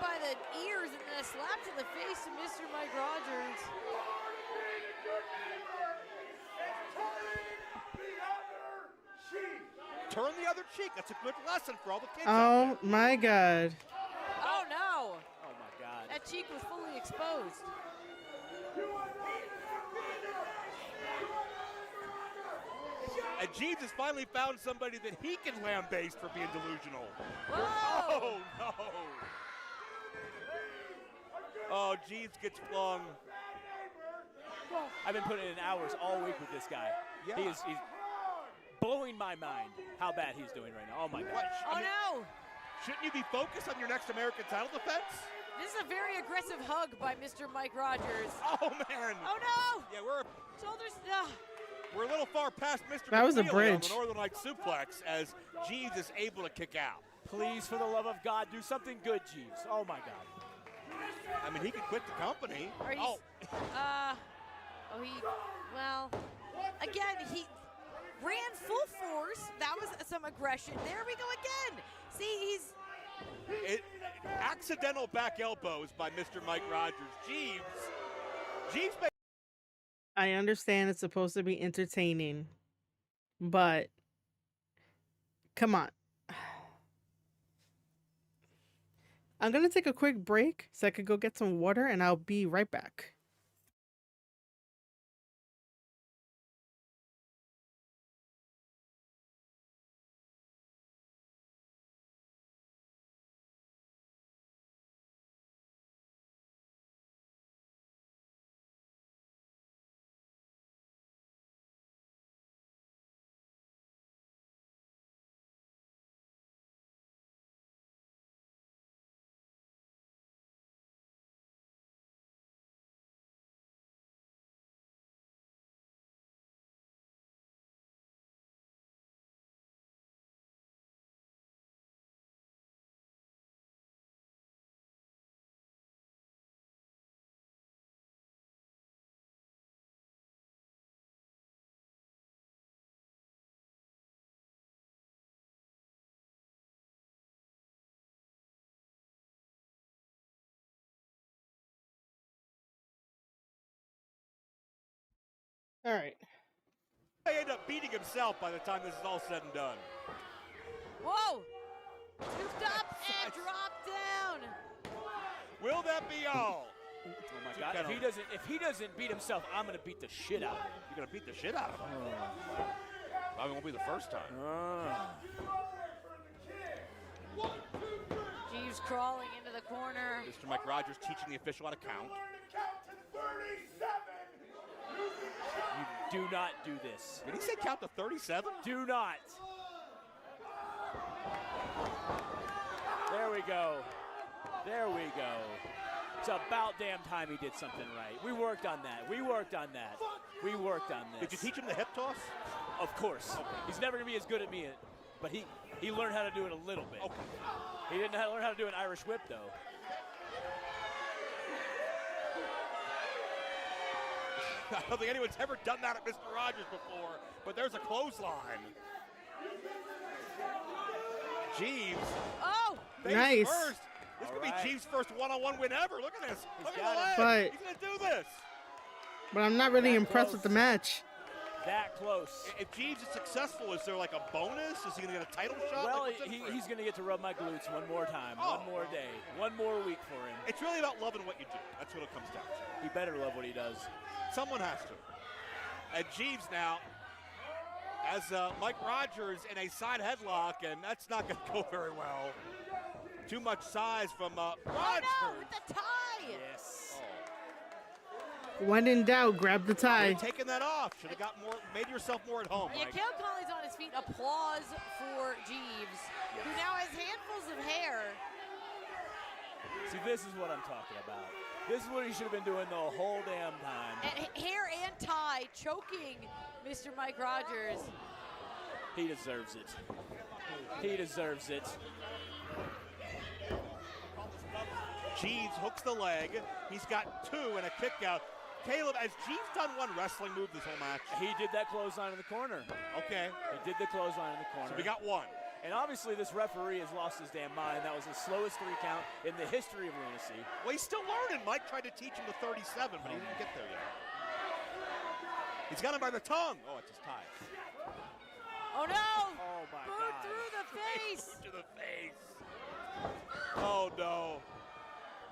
by the ears and then a slap to the face of Mr. Mike Rogers. Turn the other cheek. That's a good lesson for all the kids out Oh my God. Oh no! Oh my God. That cheek was fully exposed. And Jeeves has finally found somebody that he can lambaste for being delusional. Whoa! Oh, no. Oh, Jeeves gets flung. I've been putting in hours all week with this guy. Yeah. He's blowing my mind how bad he's doing right now. Oh my God. No! Shouldn't you be focused on your next American title defense? This is a very aggressive hug by Mr. Mike Rogers. Oh man! Oh no! Yeah, Shoulders. we're a little far past Mr. That was a McNeely bridge. on the Northern Light suplex as Jeeves is able to kick out. Please, for the love of God, do something good, Jeeves. Oh my God. I mean, he could quit the company. Well, again, he ran full force. That was some aggression. There we go again. See, Accidental back elbows by Mr. Mike Rogers. Jeeves I understand it's supposed to be entertaining, but come on. I'm going to take a quick break so I could go get some water, and I'll be right back. All right. may end up beating himself by the time this is all said and done. whoa! Scooped up and dropped down. Will that be all? Oh my God! If he doesn't beat himself, I'm gonna beat the shit out of him. You're gonna beat the shit out of him. Probably won't be the first time. Jeeves crawling into the corner. Mr. Mike Rogers teaching the official how to count. You do not do this. Did he say count to 37? Do not. There we go. There we go. It's about damn time he did something right. We worked on that. We worked on that. We worked on this. Did you teach him the hip toss? Of course. Okay. He's never going to be as good at me, but he learned how to do it a little bit. Okay. He didn't learn how to do an Irish whip, though. I don't think anyone's ever done that at Mr. Rogers before, but there's a clothesline. Jeeves. Oh! Nice. First. This could be Jeeves' first one-on-one win ever. Look at this. Look at the leg. But, he's going to do this. But I'm not really impressed with the match. That close. If Jeeves is successful, is there like a bonus? Is he going to get a title shot? Well, like, he's going to get to rub my glutes one more time, one more day, one more week for him. It's really about loving what you do. That's what it comes down to. He better love what he does. Someone has to. And Jeeves now has Mike Rogers in a side headlock, and that's not going to go very well. Too much size from Rogers. Oh no, with the tie! Yes. When in doubt, grab the tie. Taking that off. Should have got more, made yourself more at home, Yeah, Mike. Cale Conley's on his feet. Applause for Jeeves, who now has handfuls of hair. See, this is what I'm talking about. This is what he should have been doing the whole damn time. And hair and tie choking Mr. Mike Rogers. He deserves it. He deserves it. Jeeves hooks the leg. He's got two and a kick out. Caleb, has Jeeves done one wrestling move this whole match? He did that clothesline in the corner. Okay. He did the clothesline in the corner. So we got one. And obviously this referee has lost his damn mind. That was the slowest 3 count in the history of Lunacy. Well, he's still learning. Mike tried to teach him the 37, but he didn't get there yet. He's got him by the tongue. Oh, it's his tie. Oh no! Oh my Boot God. through the face! Boot to the face. Oh no.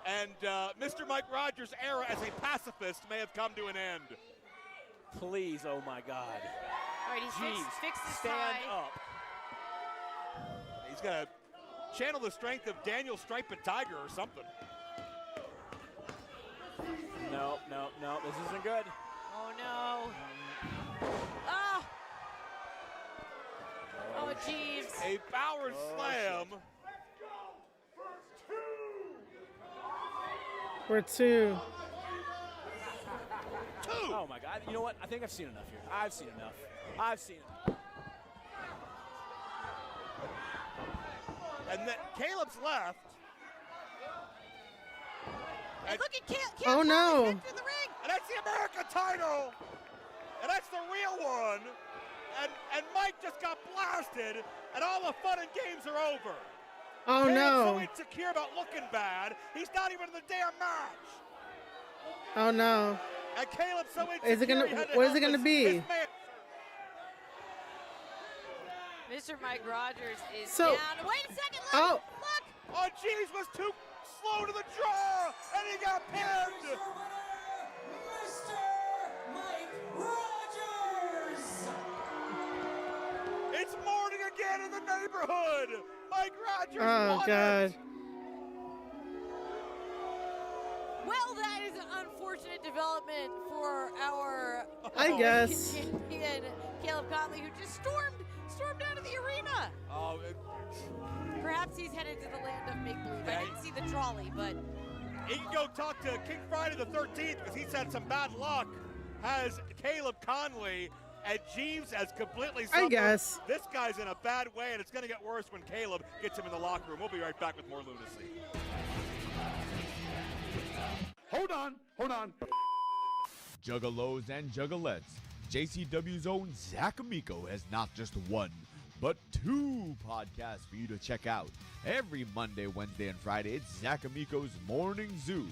And Mr. Mike Rogers' era as a pacifist may have come to an end. Please, oh my God. All right, he's fixed his stand tie. up. He's got to channel the strength of Daniel Striped Tiger or something. No, this isn't good. Oh no. Oh. Oh, Jeeves. A power slam. For two. Oh my God! You know what? I think I've seen enough here. I've seen enough. I've seen enough. And then Caleb's left. And look at Caleb. Oh no. In the ring. And that's the America title. And that's the real one. And Mike just got blasted. And all the fun and games are over. Oh Caleb's no. so insecure about looking bad. He's not even in the damn match. Oh no. And Caleb's so insecure. Is it gonna? he had to What is help it gonna his be? man. Mr. Mike Rogers is So- down. Wait a second. Look. Oh. Look. Oh, jeez, was too slow to the draw. And he got pinned. Here's your winner, Mr. Mike Rogers. It's morning again in the neighborhood. Mike Rogers Oh won God. it. Well, that is an unfortunate development for our I guess. champion, Caleb Conley, who just stormed out of the arena. Oh, Perhaps he's headed to the land of make-believe. Yeah, I didn't see the trolley, but he can go talk to King Friday the 13th because he's had some bad luck. Has Caleb Conley, and Jeeves has completely suffered. I guess. This guy's in a bad way, and it's going to get worse when Caleb gets him in the locker room. We'll be right back with more Lunacy. Hold on. Juggalos and juggalettes, JCW's own Zach Amico has not just one, but two podcasts for you to check out. Every Monday, Wednesday, and Friday, it's Zach Amico's Morning Zoo.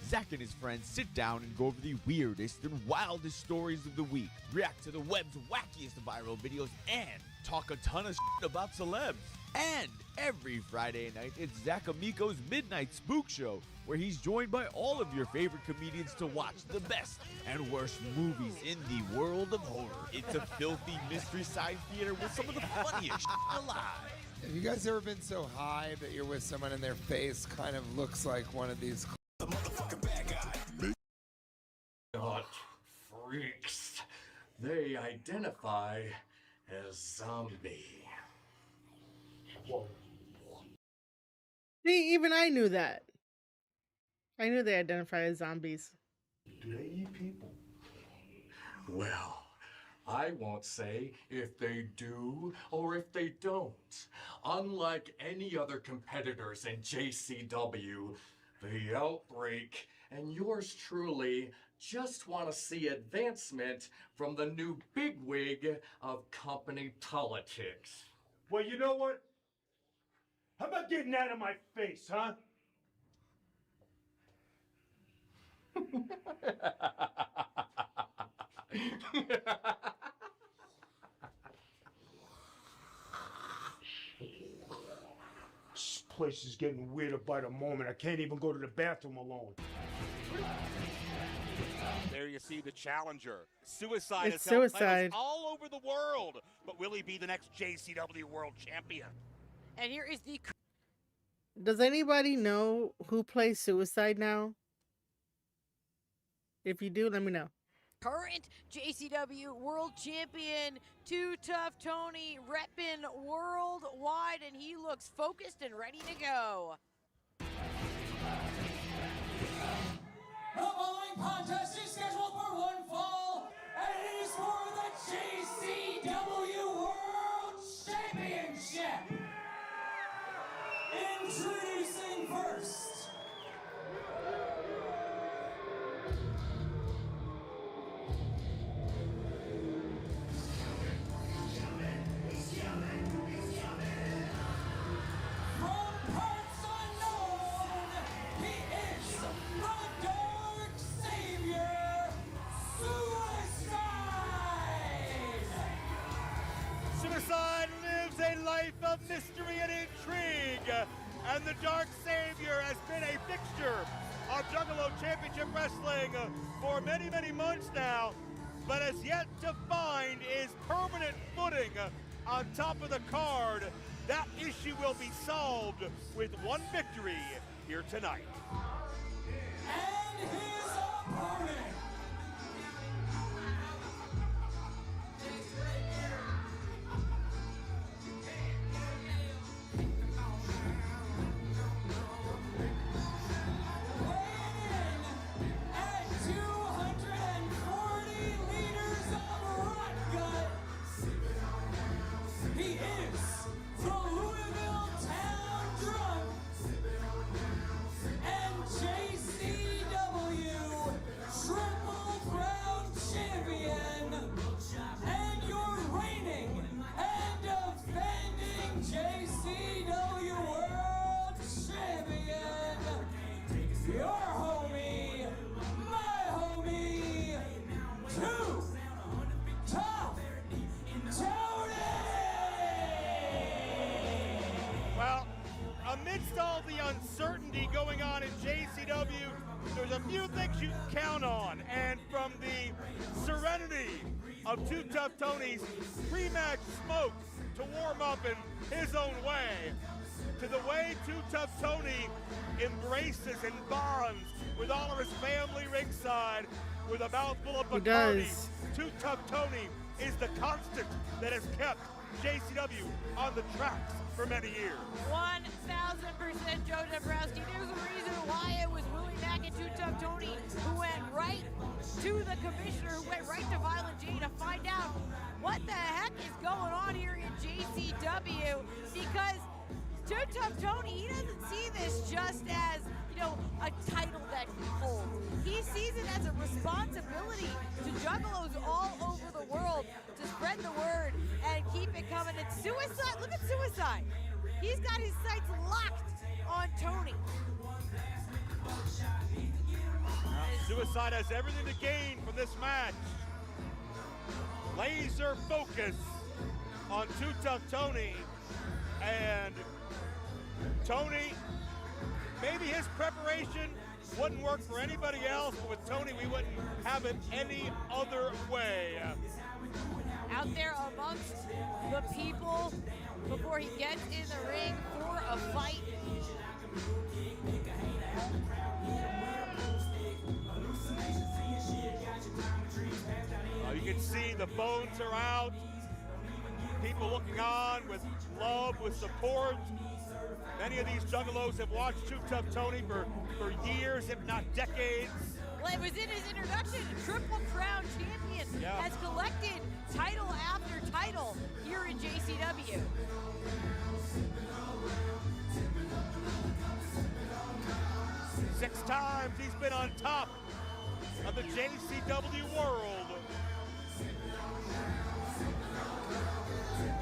Zach and his friends sit down and go over the weirdest and wildest stories of the week, react to the web's wackiest viral videos, and talk a ton of shit about celebs. And every Friday night, it's Zach Amico's Midnight Spook Show, where he's joined by all of your favorite comedians to watch the best and worst movies in the world of horror. It's a filthy mystery side theater with some of the funniest shit alive. Have you guys ever been so high that you're with someone and their face kind of looks like one of these? The motherfucking bad guy. Not freaks. They identify as zombie. Whoa. See, even I knew that. I knew they identify as zombies. Do they eat people? Well, I won't say if they do or if they don't. Unlike any other competitors in JCW, the Outbreak and yours truly just want to see advancement from the new bigwig of company politics. Well, you know what? How about getting out of my face, huh? This place is getting weirder by the moment. I can't even go to the bathroom alone. There you see the challenger. Suicide It's has held Suicide. titles all over the world. But will he be the next JCW World Champion? and here is the Does anybody know who plays Suicide now? If you do, let me know. current JCW World Champion, Too Tough Tony, reppin' worldwide, and he looks focused and ready to go. The following contest is scheduled for one fall, and it is for the JCW World Championship. Introducing first, from parts unknown, he is the Dark Savior, Suicide! Suicide lives a life of mystery and intrigue. And the Dark Savior has been a fixture of Juggalo Championship Wrestling for many, many months now, but has yet to find his permanent footing on top of the card. That issue will be solved with one victory here tonight. And his opponent, few things you can count on, and from the serenity of Too Tough Tony's pre-match smoke to warm up in his own way, to the way Too Tough Tony embraces and bonds with all of his family ringside with a mouthful of Bacardi. Too Tough Tony is the constant that has kept JCW on the tracks for many years. 1000% Joe Dombrowski. There's a reason why it was Willie Mack and Too Tough Tony who went right to the commissioner, who went right to Violent J to find out what the heck is going on here in JCW, because Too Tough Tony, he doesn't see this just as, you know, a title that he holds. He sees it as a responsibility to juggalos all over the world to spread the word and keep it coming. And Suicide, look at Suicide. He's got his sights locked on Tony. Suicide has everything to gain from this match. Laser focus on Too Tough Tony, and Tony, maybe his preparation wouldn't work for anybody else, but with Tony, we wouldn't have it any other way. Out there amongst the people before he gets in the ring for a fight. You can see the bones are out. People looking on with love, with support. Many of these juggalos have watched Too Tough Tony for years, if not decades. Well, it was in his introduction. Triple Crown champion has collected title after title here in JCW. Six times he's been on top of the JCW world.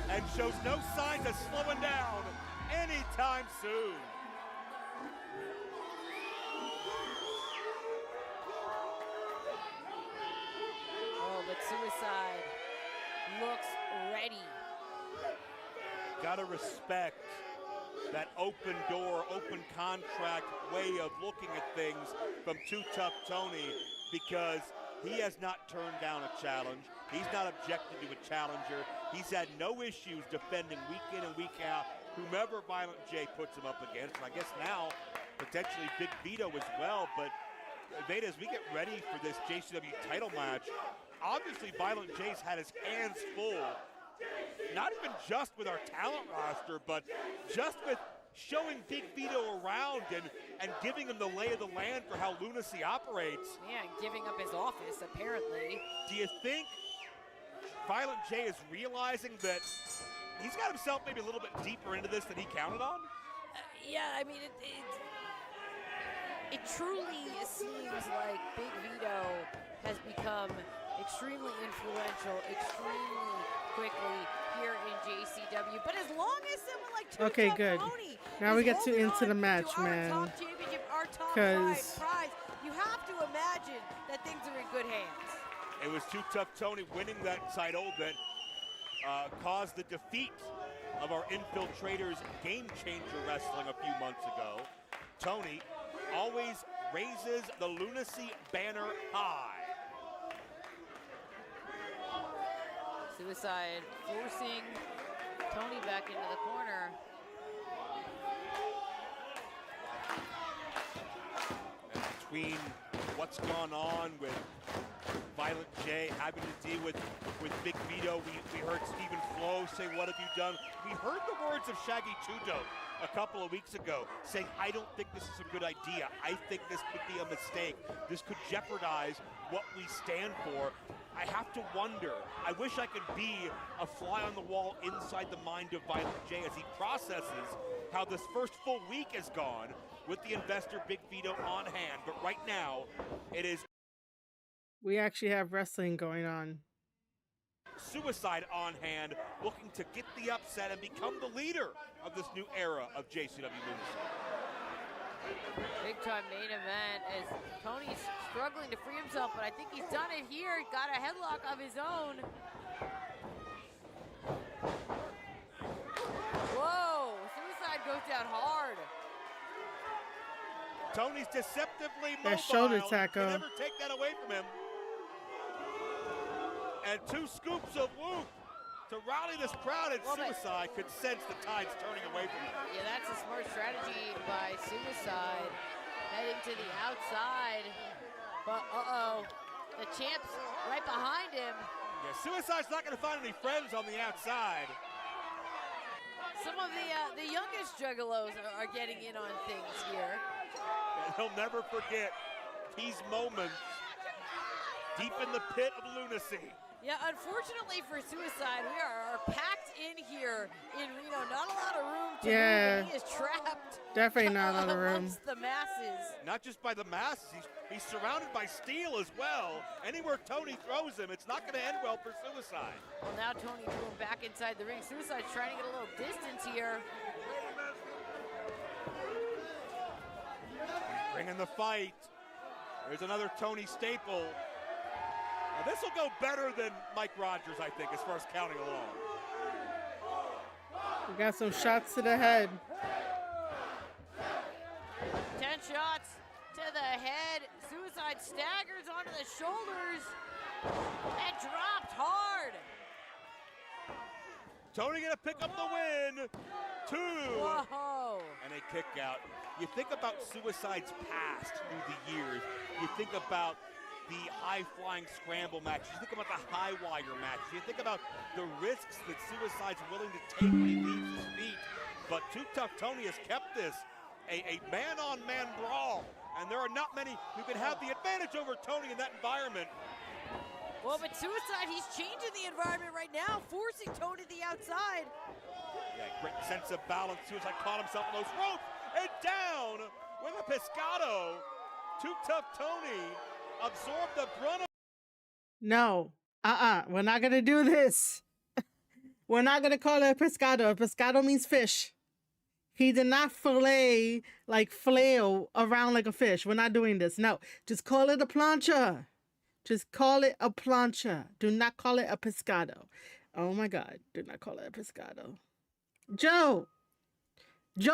And shows no signs of slowing down anytime soon. Oh, but Suicide looks ready. Gotta respect that open door, open contract way of looking at things from Too Tough Tony, because he has not turned down a challenge. He's not objected to a challenger. He's had no issues defending week in and week out whomever Violent J puts him up against. And I guess now, potentially Big Vito as well. But Veda, as we get ready for this JCW title match, obviously Violent J's had his hands full. Not even just with our talent roster, but just with showing Big Vito around and giving him the lay of the land for how Lunacy operates. Yeah, and giving up his office, apparently. Do you think Violent J is realizing that he's got himself maybe a little bit deeper into this than he counted on? Yeah, I mean, it truly seems like Big Vito has become extremely influential, extremely quickly here in JCW. But as long as someone like Too Tough Tony now we get into the match, man. Our top championship, our top prize, you have to imagine that things are in good hands. It was Too Tough Tony winning that title that caused the defeat of our Infiltrators Game Changer Wrestling a few months ago. Tony always raises the Lunacy banner high. Suicide forcing Tony back into the corner. And between what's gone on with Violent J having to deal with Big Vito, we heard Stephen Flo say, "What have you done?" We heard the words of Shaggy Tudo a couple of weeks ago saying, "I don't think this is a good idea. I think this could be a mistake. This could jeopardize what we stand for." I have to wonder, I wish I could be a fly on the wall inside the mind of Violent J as he processes how this first full week has gone with the investor Big Vito on hand. But right now, it is we actually have wrestling going on. Suicide on hand, looking to get the upset and become the leader of this new era of JCW Lunacy. Big time main event as Tony's struggling to free himself, but I think he's done it here. Got a headlock of his own. Whoa, Suicide goes down hard. Tony's deceptively That mobile. shoulder You tackle. can never take that away from him. And 2 scoops of whoop to rally this crowd, and Suicide could sense the tides turning away from him. Yeah, that's a smart strategy by Suicide. Heading to the outside. But, the champ's right behind him. Yeah, Suicide's not going to find any friends on the outside. Some of the youngest juggalos are getting in on things here. And he'll never forget these moments deep in the pit of lunacy. Yeah, unfortunately for Suicide, we are packed in here in Reno. Not a lot of room to move, and he is trapped. Definitely not a lot of room. Amongst the masses. Not just by the masses, he's surrounded by steel as well. Anywhere Tony throws him, it's not going to end well for Suicide. Well, now Tony threw him back inside the ring. Suicide's trying to get a little distance here. Bringing the fight. There's another Tony staple. Now, this will go better than Mike Rogers, I think, as far as counting along. We got some shots to the head. 10 shots to the head. Suicide staggers onto the shoulders and dropped hard. Tony gonna pick up the win. 2. Whoa. And a kick out. You think about Suicide's past through the years. You think about the high-flying scramble matches. You think about the high-wire matches. You think about the risks that Suicide's willing to take when he leaves his feet. But Too Tough Tony has kept this a man-on-man brawl. And there are not many who can have the advantage over Tony in that environment. Well, but Suicide, he's changing the environment right now, forcing Tony to the outside. Yeah, great sense of balance. Suicide caught himself on those ropes and down with a pescado. Too Tough Tony absorbed the brunt of. No. We're not going to do this. We're not going to call it a pescado. Pescado means fish. He did not fillet, like flail around like a fish. We're not doing this. No. Just call it a plancha. Just call it a plancha. Do not call it a pescado. Oh my God. Do not call it a pescado. Joe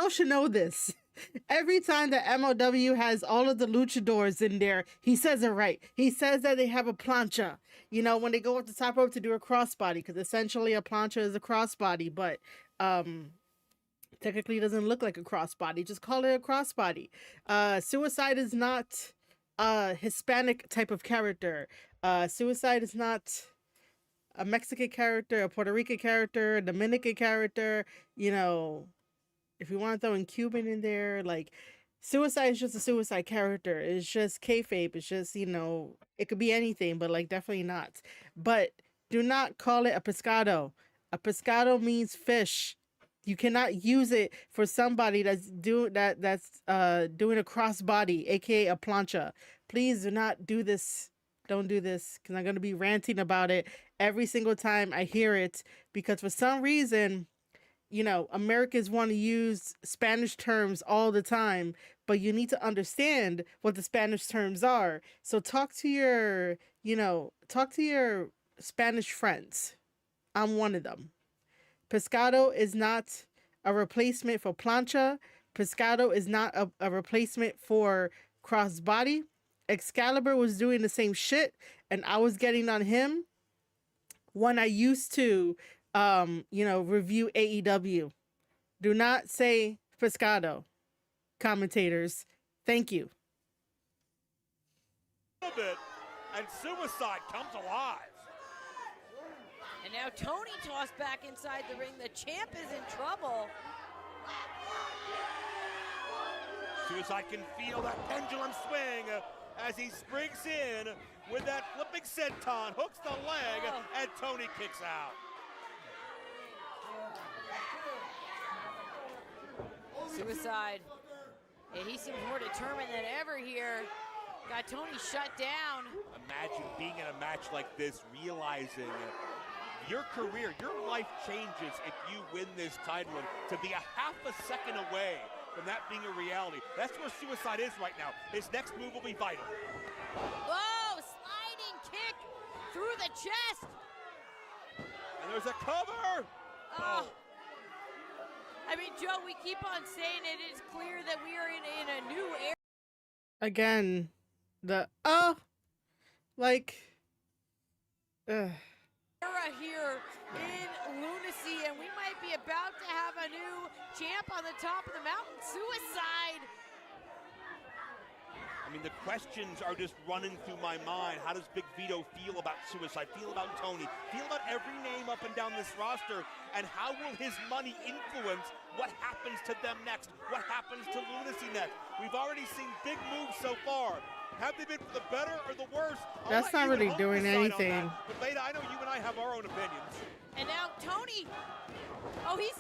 should know this. Every time the MLW has all of the luchadors in there, he says it right. He says that they have a plancha. You know, when they go up the top rope to do a crossbody, because essentially a plancha is a crossbody, but technically it doesn't look like a crossbody. Just call it a crossbody. Suicide is not a Hispanic type of character. Suicide is not a Mexican character, a Puerto Rican character, a Dominican character. You know, if you want to throw in Cuban in there, like, Suicide is just a Suicide character. It's just kayfabe. It's just, you know, it could be anything, but like definitely not. But do not call it a pescado. A pescado means fish. You cannot use it for somebody that's doing a crossbody, aka a plancha. Please do not do this. Don't do this, because I'm going to be ranting about it every single time I hear it, because for some reason, you know, Americans want to use Spanish terms all the time, but you need to understand what the Spanish terms are. So talk to your Spanish friends. I'm one of them. Pescado is not a replacement for plancha. Pescado is not a replacement for crossbody. Excalibur was doing the same shit, and I was getting on him when I used to, review AEW. Do not say pescado, commentators. Thank you. A bit, and Suicide comes alive. And now Tony tossed back inside the ring. The champ is in trouble. Suicide can feel that pendulum swing as he springs in with that flipping senton, hooks the leg, and Tony kicks out. Suicide. Yeah, he seems more determined than ever here. Got Tony shut down. Imagine being in a match like this, realizing your career, your life changes if you win this title. And to be a half a second away from that being a reality, that's where Suicide is right now. His next move will be vital. Whoa, sliding kick through the chest. And there's a cover. Oh. I mean, Joe, we keep on saying it is clear that we are in a new era. Again, like, ugh. Era here in Lunacy, and we might be about to have a new champ on the top of the mountain. Suicide. I mean, the questions are just running through my mind. How does Big Vito feel about Suicide, feel about Tony, feel about every name up and down this roster, and how will his money influence what happens to them next, what happens to Lunacy next? We've already seen big moves so far. Have they been for the better or the worse? That's not really doing anything. But Veda, I know you and I have our own opinions. And now Tony. Oh, he's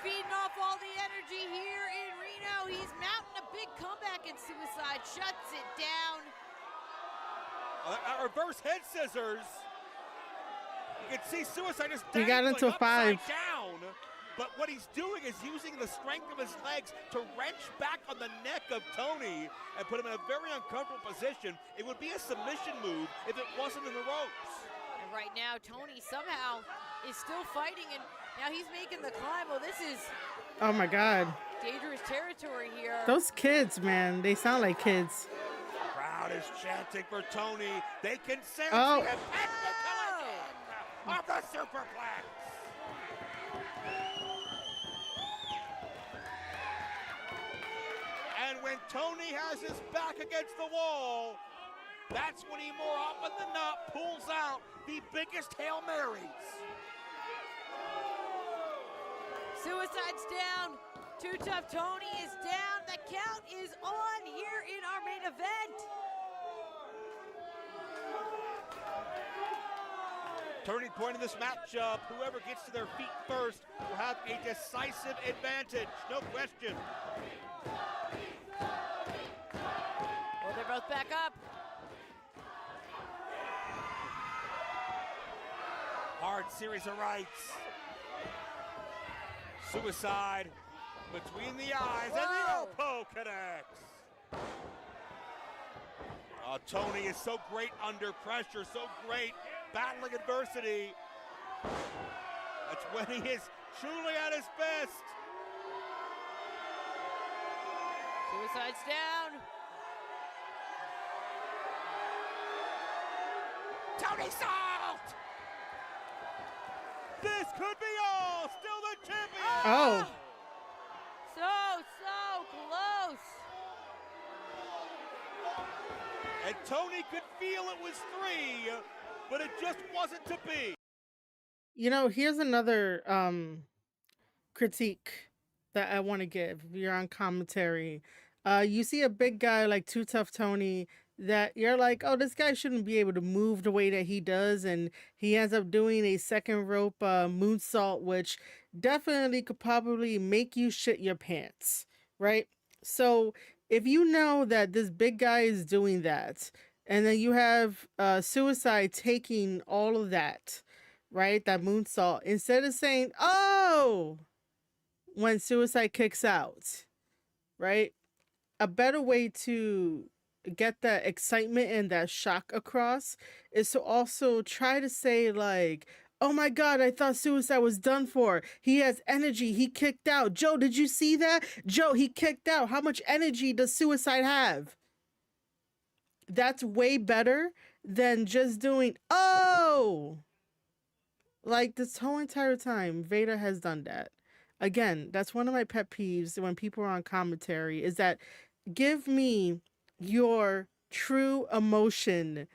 feeding off all the energy here in Reno. He's mounting a big comeback, and Suicide shuts it down. Reverse head scissors. You can see Suicide just he got into a 5. Down. But what he's doing is using the strength of his legs to wrench back on the neck of Tony and put him in a very uncomfortable position. It would be a submission move if it wasn't in the ropes. And right now, Tony somehow is still fighting, and now he's making the climb. Well, this is Oh my God. dangerous territory here. Those kids, man, they sound like kids. Crowd is chanting for Tony. They can sense Oh. the technical of the superplex. And when Tony has his back against the wall, that's when he more often than not pulls out the biggest Hail Marys. Suicide's down. Too Tough Tony is down. The count is on here in our main event. Turning point in this matchup, whoever gets to their feet first will have a decisive advantage, no question. Well, they're both back up. Hard series of rights. Suicide between the eyes, and the elbow connects. Tony is so great under pressure, so great battling adversity. That's when he is truly at his best. Suicide's down. Tony Salt! This could be all. Still the champion. Oh. So close. And Tony could feel it was 3, but it just wasn't to be. You know, here's another critique that I want to give. You're on commentary. You see a big guy like Too Tough Tony that you're like, oh, this guy shouldn't be able to move the way that he does, and he ends up doing a second rope moonsault, which definitely could probably make you shit your pants, right? So if you know that this big guy is doing that, and then you have Suicide taking all of that, right, that moonsault, instead of saying, oh, when Suicide kicks out, right, a better way to get that excitement and that shock across is to also try to say like, oh my God, I thought Suicide was done for. He has energy. He kicked out. Joe, did you see that? Joe, he kicked out. How much energy does Suicide have? That's way better than just doing, oh, like this whole entire time, Vader has done that. Again, that's one of my pet peeves when people are on commentary is that give me your true emotion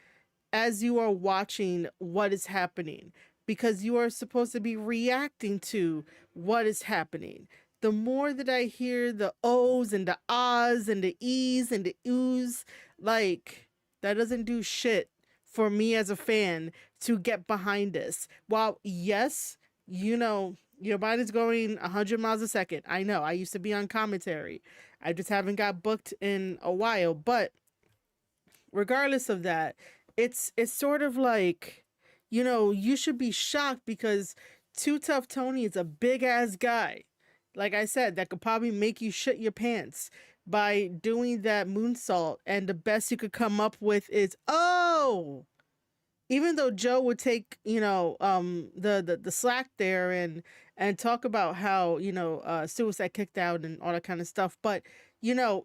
as you are watching what is happening, because you are supposed to be reacting to what is happening. The more that I hear the O's and the ahs and the E's and the oohs, like, that doesn't do shit for me as a fan to get behind this. While, yes, you know, your mind is going 100 miles a second. I know. I used to be on commentary. I just haven't got booked in a while. But regardless of that, it's sort of like, you know, you should be shocked because Too Tough Tony is a big ass guy. Like I said, that could probably make you shit your pants by doing that moonsault. And the best you could come up with is, oh, even though Joe would take, you know, the slack there and talk about how, you know, Suicide kicked out and all that kind of stuff. But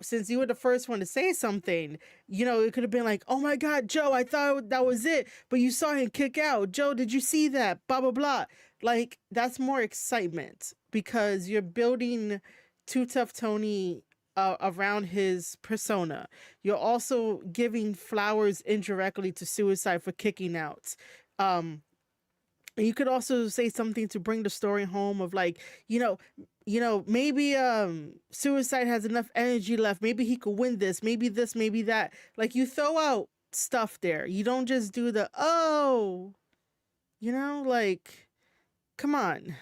since you were the first one to say something, it could have been like, oh my God, Joe, I thought that was it, but you saw him kick out. Joe, did you see that? Blah, blah, blah. Like, that's more excitement because you're building Too Tough Tony around his persona. You're also giving flowers indirectly to Suicide for kicking out. And you could also say something to bring the story home of like, maybe Suicide has enough energy left. Maybe he could win this, maybe that. Like, you throw out stuff there. You don't just do the like, come on.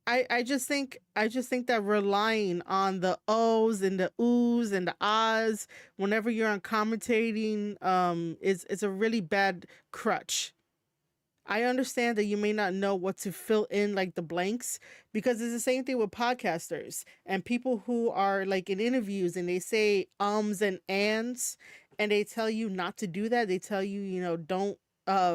I just think that relying on the ohs and the oohs and the ahs whenever you're on commentating is a really bad crutch. I understand that you may not know what to fill in like the blanks, because it's the same thing with podcasters and people who are like in interviews and they say ums and ands and they tell you not to do that. They tell you, don't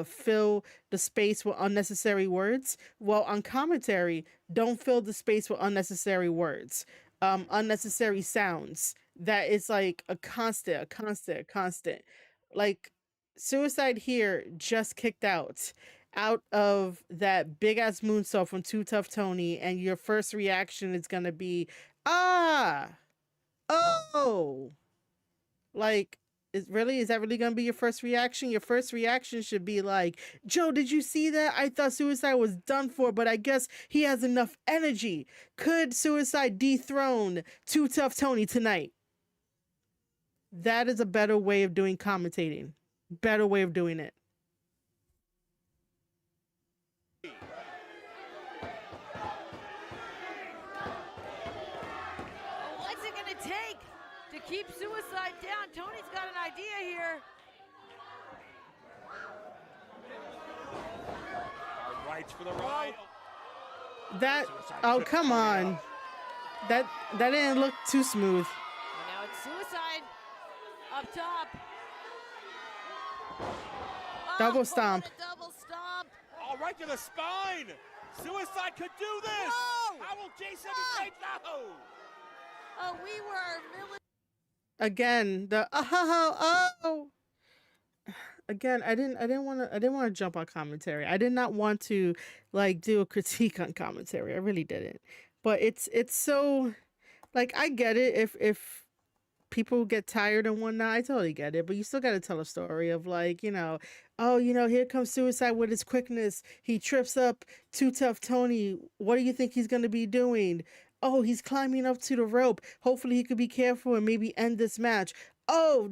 fill the space with unnecessary words. Well, on commentary, don't fill the space with unnecessary words, unnecessary sounds. That is like a constant. Like, Suicide here just kicked out of that big ass moonsault from Too Tough Tony, and your first reaction is gonna be, ah, oh, like, is that really gonna be your first reaction? Your first reaction should be like, Joe, did you see that? I thought Suicide was done for, but I guess he has enough energy. Could Suicide dethrone Too Tough Tony tonight? That is a better way of doing commentating. Better way of doing it. What's it gonna take to keep Suicide down? Tony's got an idea here. Rights for the ride. Come on. That didn't look too smooth. And now it's Suicide up top. Double stomp. Double stomp. Oh, right to the spine. Suicide could do this. Whoa! How will JCW say no? Oh, we were Again, the again, I didn't want to jump on commentary. I did not want to like do a critique on commentary. I really didn't. But it's so, like, I get it if people get tired and whatnot. I totally get it. But you still got to tell a story of like, here comes Suicide with his quickness. He trips up Too Tough Tony. What do you think he's going to be doing? Oh, he's climbing up to the rope. Hopefully he could be careful and maybe end this match. Oh,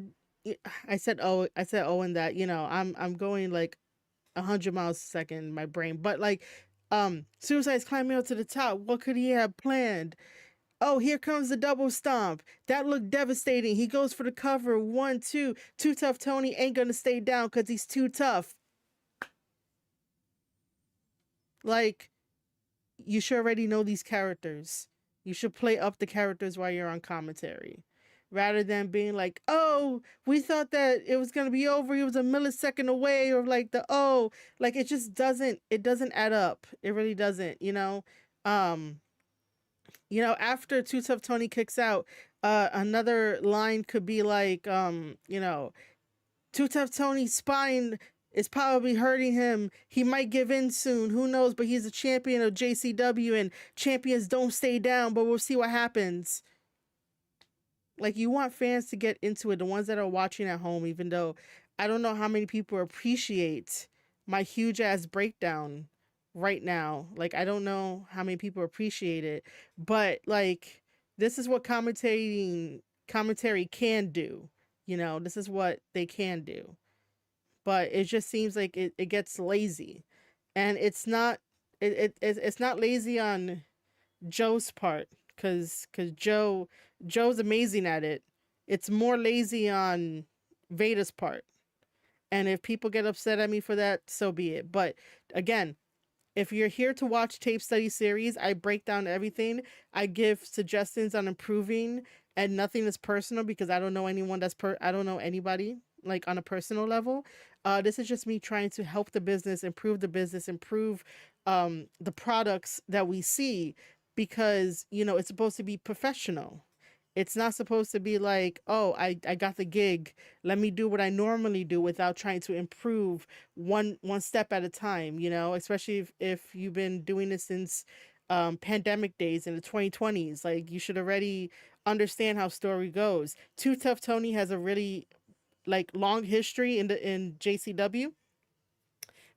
I said in that, I'm going like 100 miles a second in my brain. But like, Suicide's climbing up to the top. What could he have planned? Oh, here comes the double stomp. That looked devastating. He goes for the cover. 1, 2. Too Tough Tony ain't gonna stay down because he's too tough. Like, you should already know these characters. You should play up the characters while you're on commentary. Rather than being like, oh, we thought that it was going to be over. He was a millisecond away, or like like it just doesn't add up. It really doesn't, after Too Tough Tony kicks out, another line could be like, Too Tough Tony's spine is probably hurting him. He might give in soon. Who knows? But he's a champion of JCW and champions don't stay down, but we'll see what happens. Like, you want fans to get into it, the ones that are watching at home, even though I don't know how many people appreciate my huge ass breakdown right now. Like, I don't know how many people appreciate it, but like, this is what commentary can do. This is what they can do. But it just seems like it gets lazy, and it's not lazy on Joe's part, because Joe's amazing at it. It's more lazy on Veda's part, and if people get upset at me for that, so be it. But again, if you're here to watch Tape Study Series, I break down everything. I give suggestions on improving, and nothing is personal because I don't know anyone I don't know anybody like on a personal level. This is just me trying to help the business, improve the products that we see, because it's supposed to be professional, It's not supposed to be like, oh, I got the gig. Let me do what I normally do without trying to improve one step at a time, you know, especially if you've been doing this since pandemic days in the 2020s. Like, you should already understand how story goes. Too Tough Tony has a really like long history in JCW.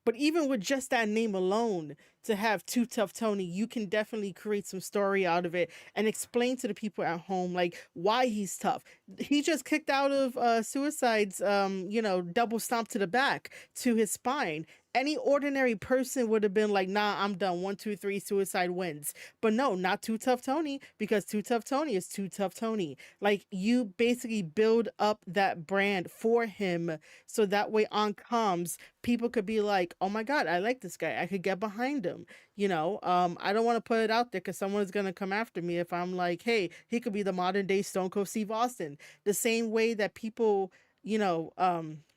But even with just that name alone, to have Too Tough Tony, you can definitely create some story out of it and explain to the people at home like why he's tough. He just kicked out of Suicide's double stomp to the back to his spine. Any ordinary person would have been like, nah, I'm done. 1, 2, 3, Suicide wins. But no, not Too Tough Tony, because Too Tough Tony is Too Tough Tony. Like, you basically build up that brand for him so that way on comms, people could be like, oh my God, I like this guy. I could get behind him. I don't want to put it out there because someone's going to come after me if I'm like, hey, he could be the modern day Stone Cold Steve Austin. The same way that people,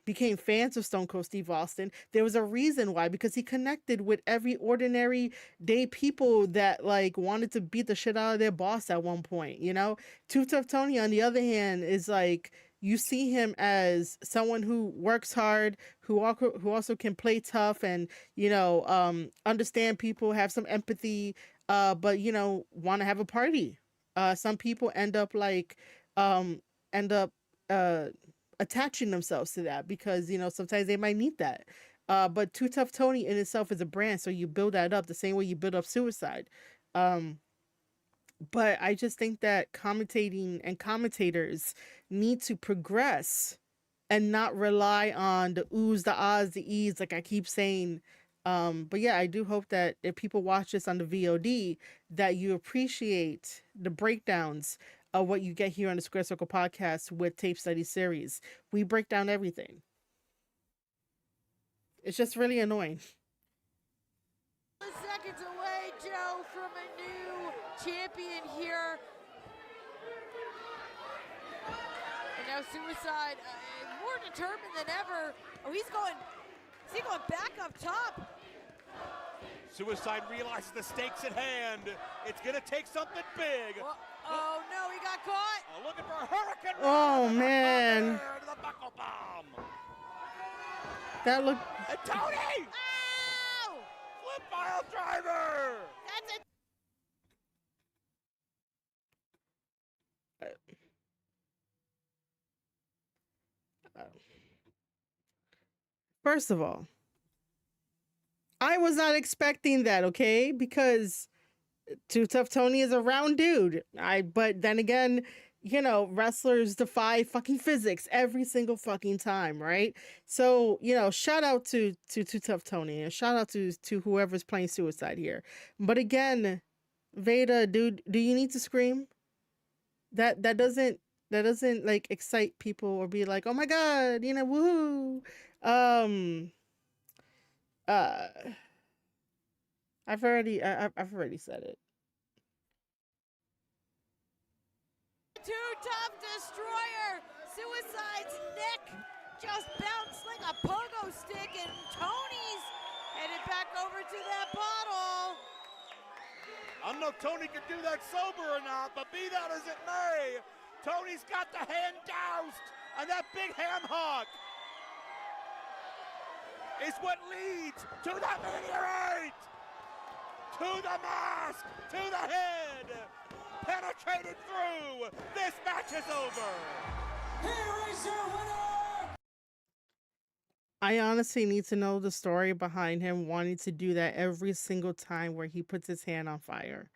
became fans of Stone Cold Steve Austin. There was a reason why, because he connected with every ordinary day people that like wanted to beat the shit out of their boss at one point, you know? Too Tough Tony, on the other hand, is like, you see him as someone who works hard, who also can play tough and, understand people, have some empathy, but, want to have a party. Some people end up, uh, attaching themselves to that because, sometimes they might need that. But Too Tough Tony in itself is a brand, so you build that up the same way you build up Suicide. But I just think that commentating and commentators need to progress and not rely on the oohs, the ahs, the e's, like I keep saying. But yeah, I do hope that if people watch this on the VOD, that you appreciate the breakdowns of what you get here on the Square Circle podcast with Tape Study Series. We break down everything. It's just really annoying. Seconds away, Joe, from a new champion here. And now Suicide more determined than ever. Oh, is he going back up top? Suicide realizes the stakes at hand. It's gonna take something big. Oh no, he got caught. Looking for a hurricane. Oh man. The buckle bomb. That looked. And Tony! Ow! Flip pile driver! That's it. First of all, I was not expecting that, okay? Because Too Tough Tony is a round dude. But then again, wrestlers defy fucking physics every single fucking time, right? So, shout out to Too Tough Tony and shout out to whoever's playing Suicide here. But again, Veda, dude, do you need to scream? That doesn't like excite people or be like, oh my God, woohoo. I've already said it. Too Tough Destroyer. Suicide's neck just bounced like a pogo stick, and Tony's headed back over to that bottle. I don't know if Tony can do that sober or not, but be that as it may, Tony's got the hand doused, and that big ham hock is what leads to the meteorite, to the mask, to the head, penetrated through. This match is over. Here is your winner. I honestly need to know the story behind him wanting to do that every single time where he puts his hand on fire.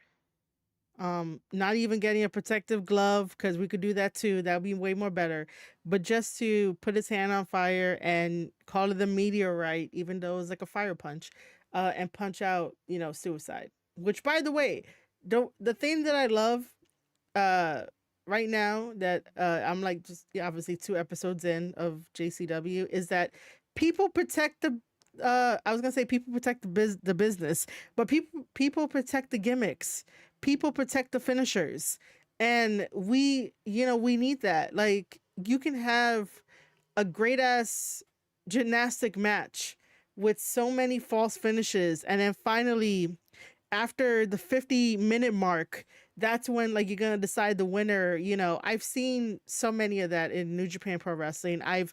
Not even getting a protective glove, because we could do that too. That would be way more better. But just to put his hand on fire and call it the meteorite, even though it's like a fire punch, and punch out, Suicide. Which, by the way, the thing that I love right now that I'm like just obviously 2 episodes in of JCW is that people protect the I was gonna say people protect the business, but people protect the gimmicks. People protect the finishers, and we need that. Like, you can have a great ass gymnastic match with so many false finishes, and then finally, after the 50-minute mark, that's when like you're gonna decide the winner. You know, I've seen so many of that in New Japan Pro Wrestling. I've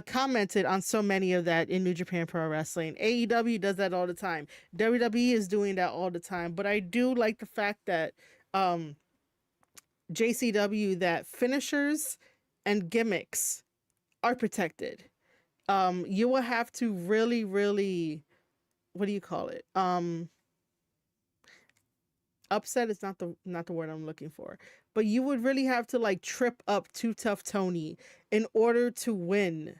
commented on so many of that in New Japan Pro Wrestling. AEW does that all the time. WWE is doing that all the time. But I do like the fact that um, JCW, that finishers and gimmicks are protected. You will have to really, really, what do you call it? Upset is not the word I'm looking for, but you would really have to like trip up Too Tough Tony in order to win,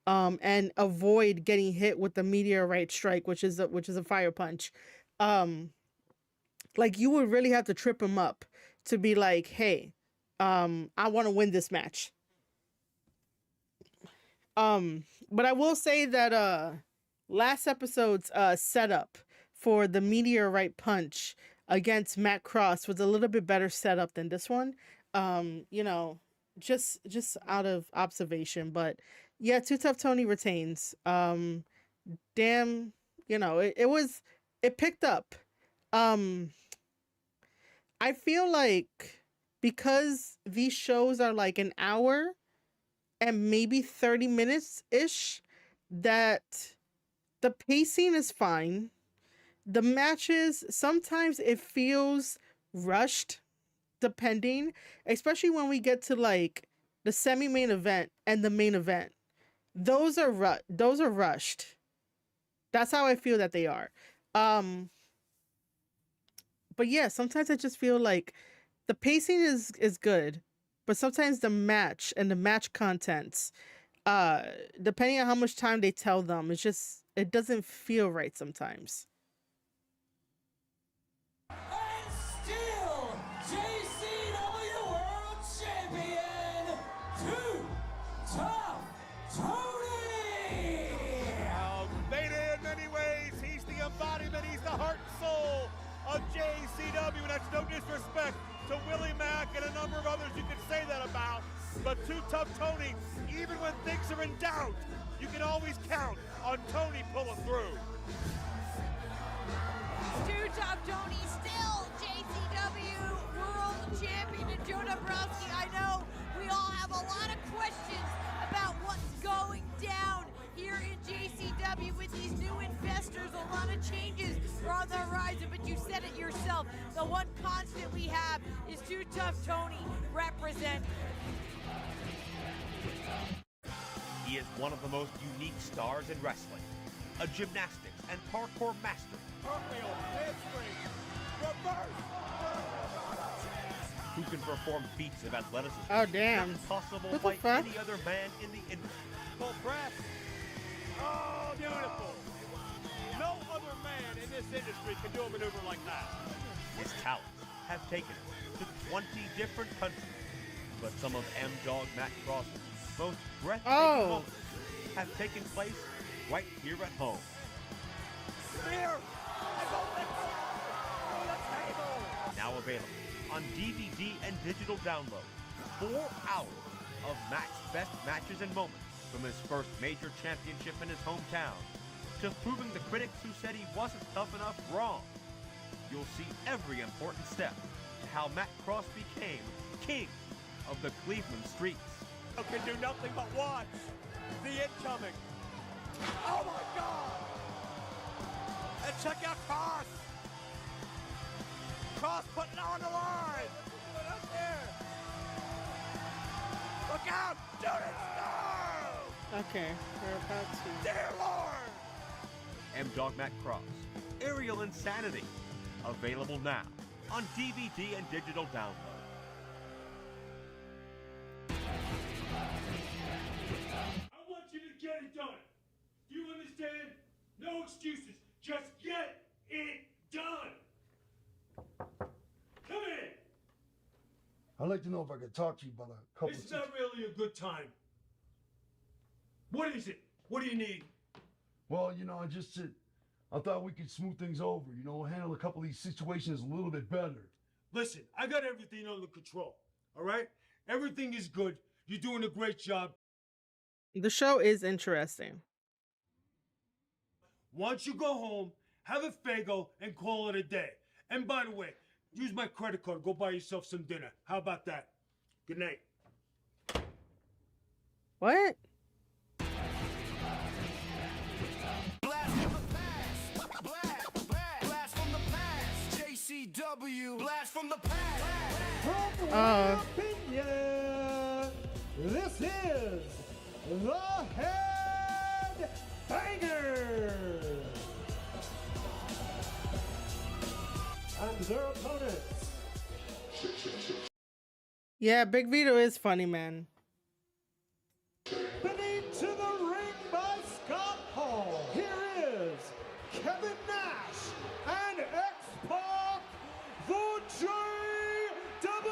and avoid getting hit with the meteorite strike, which is a fire punch. Um, like you would really have to trip him up to be like, hey, I want to win this match. But I will say that last episode's setup for the meteorite punch against Matt Cross was a little bit better setup than this one. You know, just out of observation, but yeah, Too Tough Tony retains. Damn, you know, it picked up. Um, I feel like because these shows are like an hour and maybe 30 minutes ish, that the pacing is fine. The matches, sometimes it feels rushed, depending, especially when we get to like the semi-main event and the main event. Those are rushed. That's how I feel that they are. Um but yeah, sometimes I just feel like the pacing is good, but sometimes the match and the match contents, uh depending on how much time they tell them, it doesn't feel right sometimes. And still, JCW World Champion, Too Tough Tony! Beta in many ways, he's the embodiment, he's the heart and soul of JCW, and that's no disrespect to Willie Mack and a number of others you could say that about, but Too Tough Tony, even when things are in doubt, you can always count on Tony pulling through. Too Tough Tony, still JCW World Champion, and Joe Dombrowski. I know we all have a lot of questions about what's going down here in JCW with these new investors. A lot of changes are on the horizon, but you said it yourself. The one constant we have is Too Tough Tony represent. He is one of the most unique stars in wrestling, a gymnastics and parkour master. Cartwheel, handspring, reverse. Who can perform feats of athleticism Oh damn. not possible What the by fuck? any other man in the industry. Full press. Oh, beautiful. No other man in this industry can do a maneuver like that. His talents have taken him to 20 different countries, but some of M-Dog Matt Cross's most breathtaking moments have taken place right here at home. Spear. Now available on DVD and digital download. 4 hours of Matt's best matches and moments from his first major championship in his hometown to proving the critics who said he wasn't tough enough wrong. You'll see every important step to how Matt Cross became king of the Cleveland streets. Can do nothing but watch the incoming. Oh my God! And check out Cross. Cross putting it on the line. Look up there. Look out! Dude, no! Okay, we're about to. Dear Lord! M-Dog Matt Cross, Aerial Insanity. Available now on DVD and digital download. I want you to get it done. Do you understand? No excuses. Just get it done. Come in. I'd like to know if I could talk to you about a couple It's not really a good time. What is it? What do you need? Well, you know, I thought we could smooth things over, you know, handle a couple of these situations a little bit better. Listen, I got everything under control, all right? Everything is good. You're doing a great job. The show is interesting. Once you go home, have a Fago and call it a day. And by the way, Use my credit card. Go buy yourself some dinner. How about that? Good night. What? Blast from the past. Blast from the past. JCW. Blast from the past. Oh. Opinion. This is the Head Banger. And their opponents. Yeah, Big Vito is funny, man. Beneath to the ring by Scott Hall. Here is Kevin Nash and X-Pac, the JWO.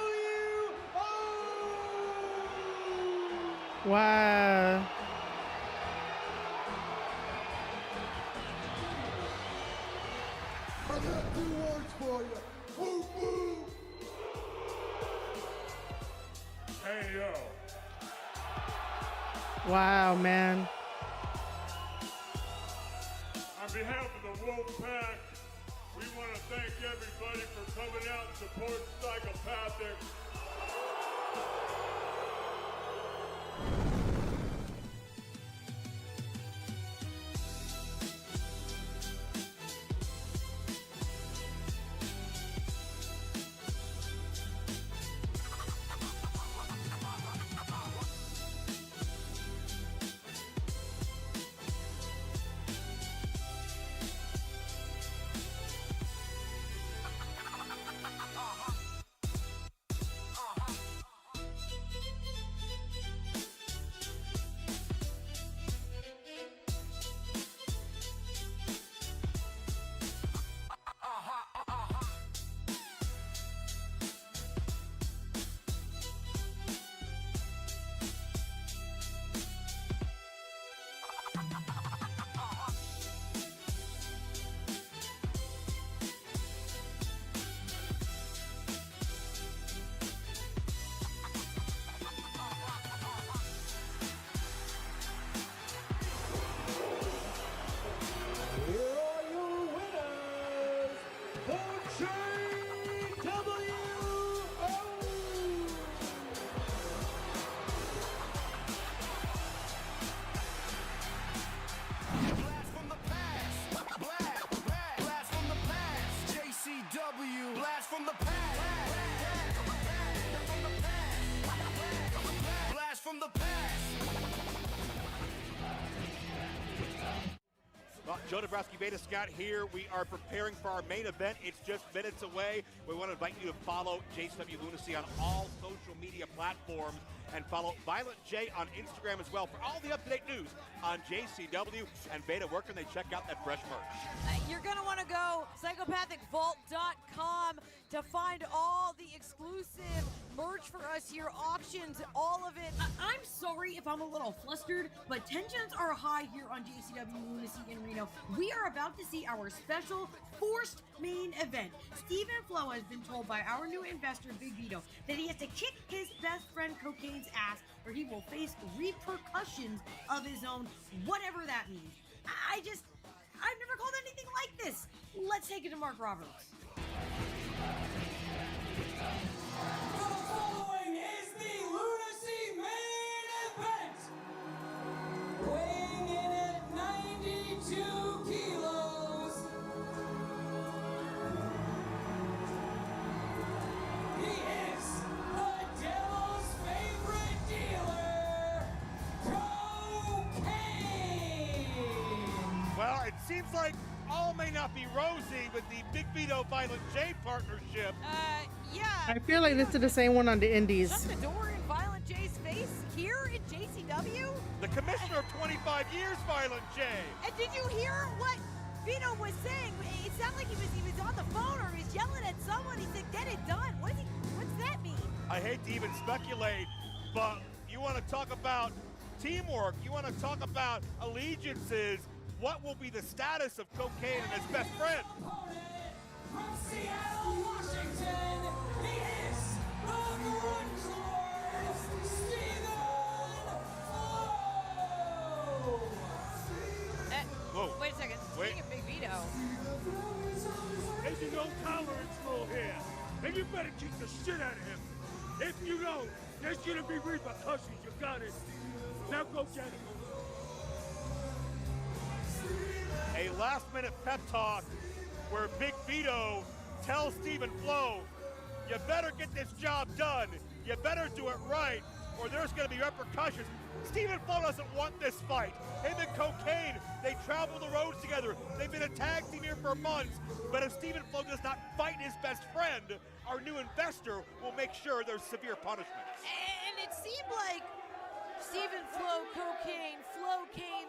Wow. I got 2 words for you. Woo woo. Hey, yo. Wow, man. On behalf of the Wolf Pack, we want to thank everybody for coming out and supporting Psychopathic. Here are your winners, the JWO. Blast from the past. Blast from the past. JCW. Blast from the past. Blast from the past. Well, Joe Dabrowski, Beta Scott here. We are preparing for our main event. It's just minutes away. We want to invite you to follow JCW Lunacy on all social media platforms and follow Violent J on Instagram as well for all the up-to-date news on JCW. And Beta, where can they check out that fresh merch? You're going to want to go psychopathicvault.com to find all the exclusive merch for us here, auctions, all of it. I'm sorry if I'm a little flustered, but tensions are high here on JCW Lunacy in Reno. We are about to see our special forced main event. Stephen Flo has been told by our new investor, Big Vito, that he has to kick his best friend Cocaine's ass or he will face repercussions of his own, whatever that means. I've never called anything like this. Let's take it to Mark Roberts. The following is the Lunacy main event. Weighing in at 92 kilos. He is the devil's favorite dealer, Cocaine. Well, it seems like all may not be rosy with the Big Vito Violent J partnership. Yeah. I feel like this is the same one on the Indies. Shut the door in Violent J's face here in JCW? The commissioner of 25 years, Violent J. And did you hear what Vito was saying? It sounded like he was on the phone or he was yelling at someone. He said, "Get it done." What's that mean? I hate to even speculate, but you want to talk about teamwork, you want to talk about allegiances, what will be the status of Cocaine and his best friend? From Seattle, Washington, he is the Grunt Lord, Stephen Flo. Whoa. Wait a second. Wait. Speaking of Big Vito. There's no tolerance rule here. you better kick the shit out of him. If you don't, there's gonna be repercussions, you got it. Now go get him. A last-minute pep talk where Big Vito tells Stephen Flo, you better get this job done. You better do it right, or there's going to be repercussions. Stephen Flo doesn't want this fight. Him and Cocaine, they travel the roads together. They've been a tag team here for months. But if Stephen Flo does not fight his best friend, our new investor will make sure there's severe punishments. And it seemed like Stephen Flo, Cocaine,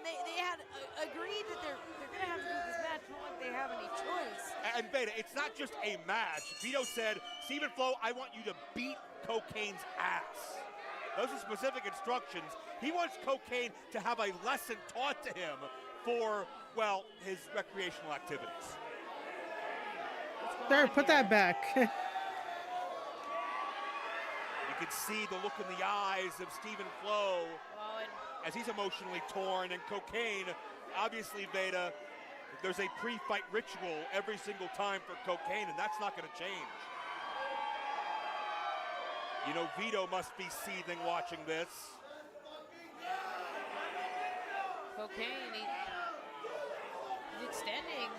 they had agreed that they're going to have to do this match. Not like they have any choice. And Beta, it's not just a match. Vito said, Stephen Flo, I want you to beat Cocaine's ass. Those are specific instructions. He wants Cocaine to have a lesson taught to him for, well, his recreational activities. There, put that back. You can see the look in the eyes of Stephen Flo as he's emotionally torn, and Cocaine, obviously, Veda, there's a pre-fight ritual every single time for Cocaine, and that's not going to change. You know, Vito must be seething watching this. Cocaine, he's extending.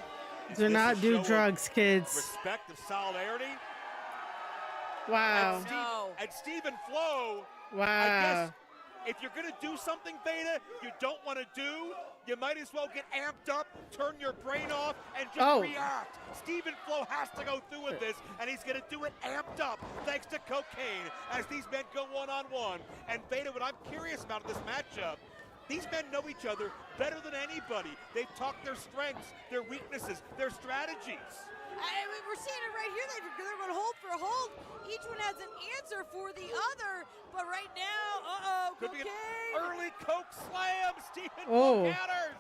Do not do drugs, kids. Respect of solidarity. Wow. And Stephen Flo, Wow. I guess if you're going to do something, Beta, you don't want to do, you might as well get amped up, turn your brain off, and just react. Stephen Flo has to go through with this, and he's going to do it amped up thanks to Cocaine as these men go one-on-one. And Beta, what I'm curious about in this matchup, these men know each other better than anybody. They've talked their strengths, their weaknesses, their strategies. We're seeing it right here. They're going hold for hold. Each one has an answer for the other. But right now, Could be Cocaine. an early Coke slam. Stephen Oh. Flo counters.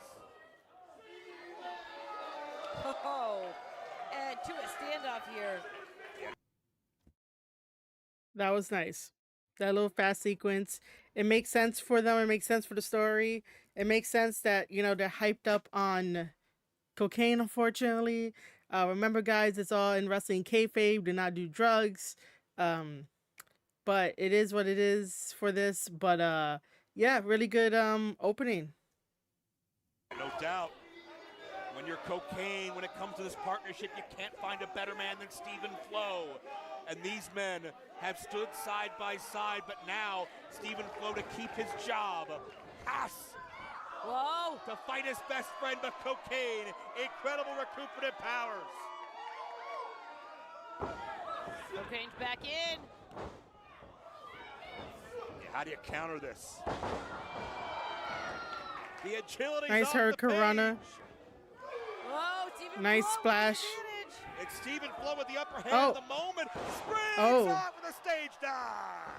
And to a standoff here. That was nice. That little fast sequence. It makes sense for them. It makes sense for the story. It makes sense that, you know, they're hyped up on Cocaine, unfortunately. Remember, guys, it's all in wrestling kayfabe. Do not do drugs. But it is what it is for this. But, yeah, really good opening. No doubt. When you're Cocaine, when it comes to this partnership, you can't find a better man than Stephen Flo. And these men have stood side by side, but now Stephen Flo, to keep his job, has to fight his best friend, but Cocaine, incredible recuperative powers. Cocaine's back in. How do you counter this? The agility. Nice hurricanrana. Nice splash. It's Stephen Flo with the upper hand at the moment. Springs off of the stage dive.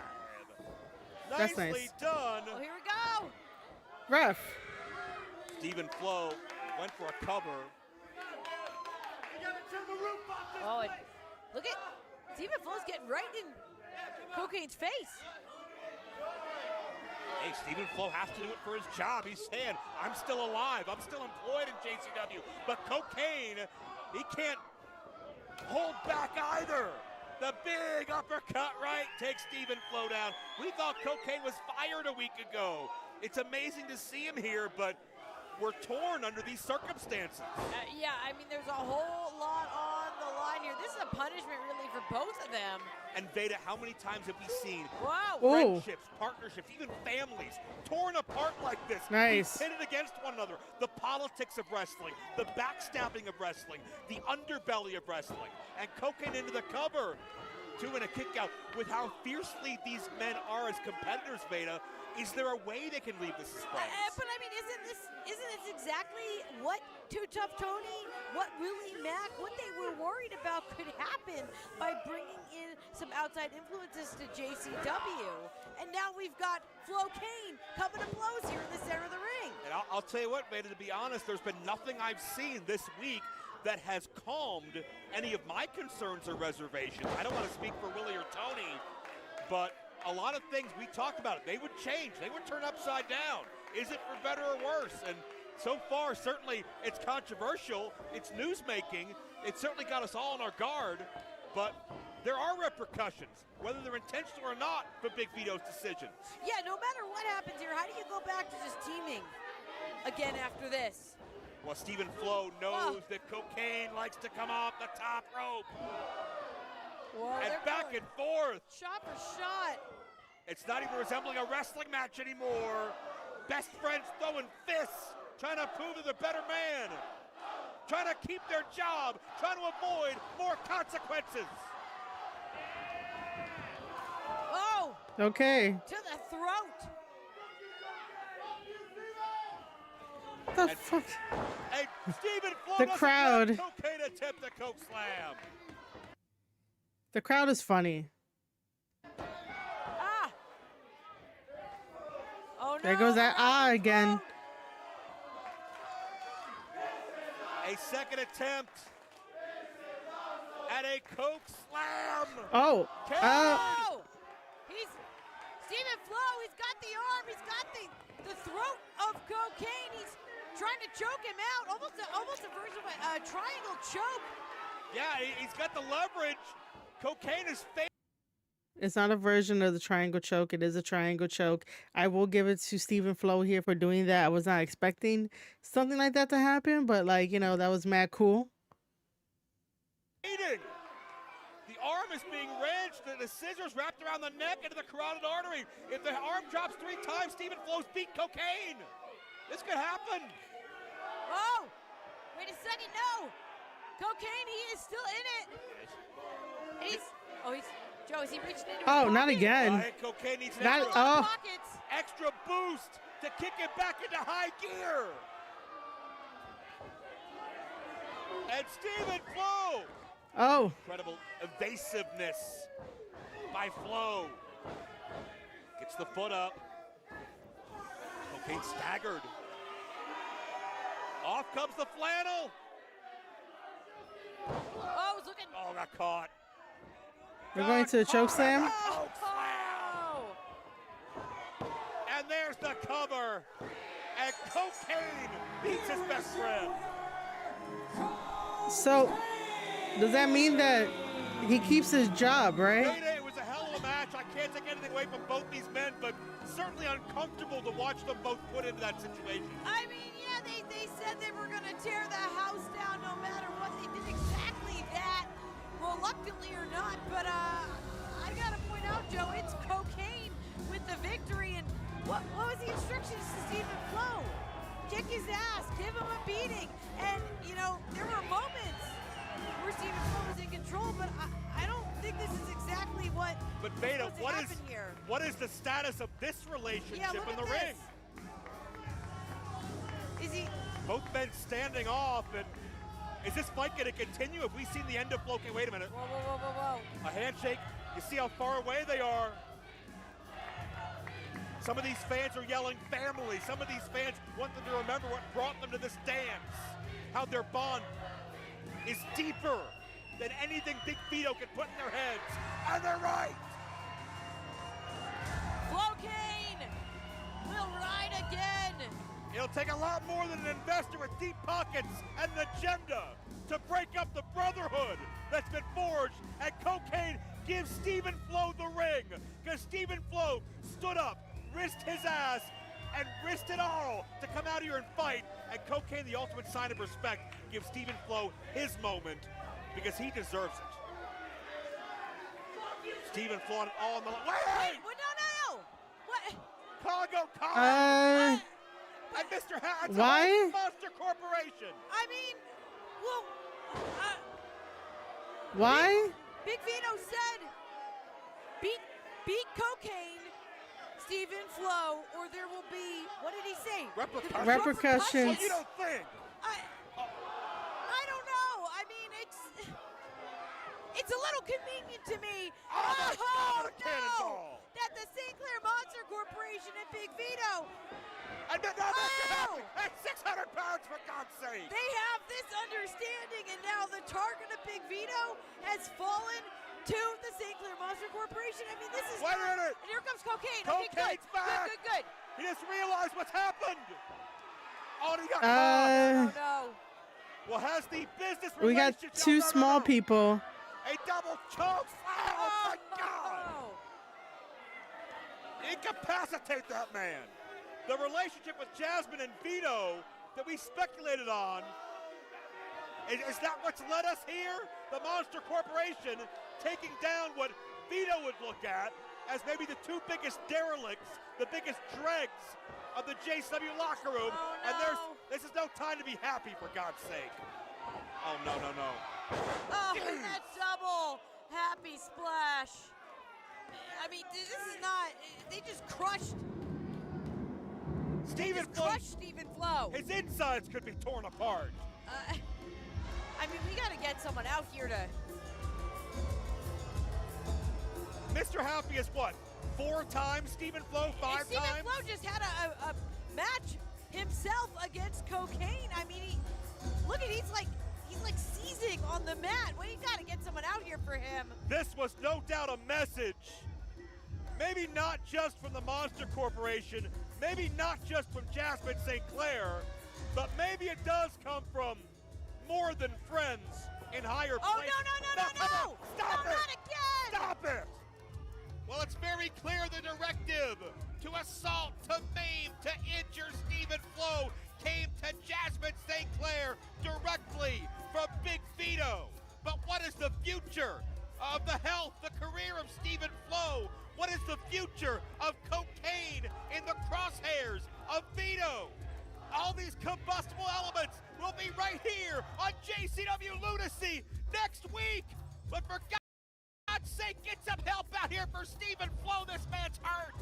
That's Nicely nice. done. Oh, here we go. Ref. Stephen Flo went for a cover. Oh, and look at Stephen Flo's getting right in Cocaine's face. Hey, Stephen Flo has to do it for his job. He's saying, I'm still alive. I'm still employed in JCW. But Cocaine, he can't hold back either. The big uppercut right takes Stephen Flo down. We thought Cocaine was fired a week ago. It's amazing to see him here, but we're torn under these circumstances. Yeah, I mean, there's a whole lot on the line here. This is a punishment, really, for both of them. And Veda, how many times have we seen friendships, partnerships, even families torn apart like this? Nice. Pitted against one another. The politics of wrestling, the backstabbing of wrestling, the underbelly of wrestling. And Cocaine into the cover. 2 and a kick out. With how fiercely these men are as competitors, Veda, is there a way they can leave this as friends? But I mean, isn't this exactly what Too Tough Tony, what Willie Mack, what they were worried about could happen by bringing in some outside influences to JCW? And now we've got Flo Kane coming to blows here in the center of the ring. And I'll tell you what, Veda, to be honest, there's been nothing I've seen this week that has calmed any of my concerns or reservations. I don't want to speak for Willie or Tony, but a lot of things we talked about, they would change. They would turn upside down. Is it for better or worse? And so far, certainly, it's controversial. It's news-making. It certainly got us all on our guard. But there are repercussions, whether they're intentional or not, for Big Vito's decisions. Yeah, no matter what happens here, how do you go back to just teaming again after this? Well, Stephen Flo knows that Cocaine likes to come off the top rope. Whoa, and back and forth. Shot for shot. It's not even resembling a wrestling match anymore. Best friends throwing fists, trying to prove they're the better man. Trying to keep their job, trying to avoid more consequences. Oh! Okay. To the throat. What the fuck? And Stephen Flo The doesn't crowd. let Cocaine attempt the Coke Slam. The crowd is funny. Ah! Oh no! There goes that again. A second attempt at a Coke Slam. Oh. Oh! He's Stephen Flo. He's got the arm. He's got the throat of Cocaine. He's trying to choke him out. Almost a version of a triangle choke. Yeah, he's got the leverage. Cocaine is It's not a version of the triangle choke. It is a triangle choke. I will give it to Stephen Flo here for doing that. I was not expecting something like that to happen, but like, you know, that was mad cool. fading. The arm is being wrenched. The scissors wrapped around the neck into the carotid artery. If the arm drops 3 times, Stephen Flo's beat Cocaine. This could happen. Oh! Wait a second, no! Cocaine, he is still in it. Joe, is he reaching into his Oh, not pocket? again. Cocaine needs an Not, extra, oh. extra boost to kick it back into high gear. And Stephen Flo. Oh. Incredible evasiveness by Flo. Gets the foot up. Cocaine staggered. Off comes the flannel. Oh, he's looking. Oh, got caught. We're going to the choke slam. Choke slam. And there's the cover. And Cocaine beats his best friend. So, does that mean that he keeps his job, right? It was a hell of a match. I can't take anything away from both these men, but certainly uncomfortable to watch them both put into that situation. I mean, yeah, they said they were going to tear the house down no matter what. They did exactly that, reluctantly or not. But I got to point out, Joe, it's Cocaine with the victory. And what was the instructions to Stephen Flo? Kick his ass, give him a beating. And, you know, there were moments where Stephen Flo was in control, but I don't think this is exactly what But Beta, here. what is the status of this relationship in the ring? Is he? Both men standing off, and is this fight going to continue? Have we seen the end of Flo? Okay, wait a minute. Whoa. A handshake. You see how far away they are. Some of these fans are yelling family. Some of these fans want them to remember what brought them to this dance. How their bond is deeper than anything Big Vito can put in their heads. And they're right. Cocaine will ride again. It'll take a lot more than an investor with deep pockets and an agenda to break up the brotherhood that's been forged. And Cocaine gives Stephen Flo the ring, because Stephen Flo stood up, risked his ass, and risked it all to come out here and fight. And Cocaine, the ultimate sign of respect, gives Stephen Flo his moment, because he deserves it. Stephen Flo all on the line. Wait! No. What? Congo, and Mr. Hatch, why? Monster Corporation. I mean, well, Why? Big Vito said, beat Cocaine, Stephen Flo, or there will be, what did he say? Repercussions. What you don't think? I don't know. I mean, it's a little convenient to me. Oh, no! That the St. Clair Monster Corporation and Big Vito. And now that's 600 pounds, for God's sake. They have this understanding, and now the target of Big Vito has fallen to the St. Clair Monster Corporation. I mean, this is. Wait a minute. And here comes Cocaine. Cocaine's Okay, back. Good. He just realized what's happened. Oh, he got Oh, caught. no. Well, has the business We got relationship? two small people. A double choke. Oh my God! Incapacitate that man. The relationship with Jasmine and Vito that we speculated on, is that what's led us here? The Monster Corporation taking down what Vito would look at as maybe the two biggest derelicts, the biggest dregs of the JCW locker room. Oh, no. And this is no time to be happy, for God's sake. Oh, no, no, no. Oh, and that double happy splash. I mean, this is not, they just crushed. Stephen Flo. His insides could be torn apart. I mean, we got to get someone out here to. Mr. Happy is what? 4 times Stephen Flo, 5 times? Stephen Flo just had a match himself against Cocaine. I mean, he's like seizing on the mat. Well, you got to get someone out here for him. This was no doubt a message. Maybe not just from the Monster Corporation, maybe not just from Jasmine St. Clair, but maybe it does come from more than friends in higher places. No! Stop it! Not again! Stop it! Well, it's very clear the directive to assault, to maim, to injure Stephen Flo came to Jasmine St. Clair directly from Big Vito. But what is the future of the health, the career of Stephen Flo? What is the future of Cocaine in the crosshairs of Vito? All these combustible elements will be right here on JCW Lunacy next week. But for God's sake, get some help out here for Stephen Flo. This man's hurt.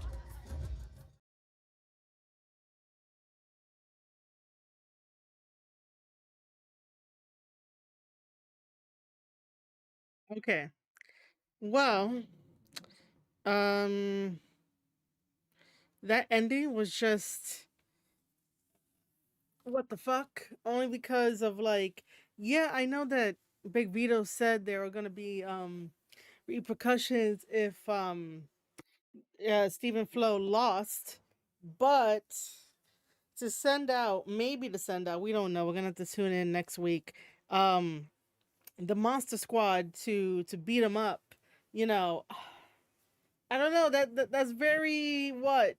Okay. Well, um, that ending was just what the fuck? Only because of like, yeah, I know that Big Vito said there were gonna be repercussions if Stephen Flo lost, but maybe to send out, we don't know. We're gonna have to tune in next week. The Monster Squad to beat him up. You know, I don't know. That's very what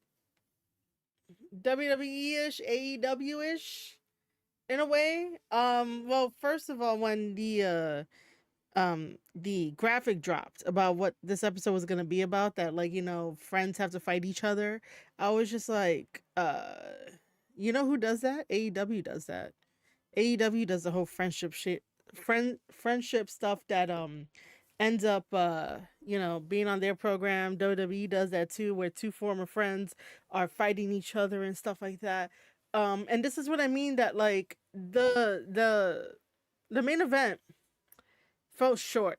WWE ish, AEW ish in a way. Well, first of all, when the graphic dropped about what this episode was gonna be about, that like, you know, friends have to fight each other, I was just like, you know who does that? AEW does that. AEW does the whole friendship shit, friendship stuff that ends up you know, being on their program. WWE does that too, where two former friends are fighting each other and stuff like that. And this is what I mean, that like the main event fell short.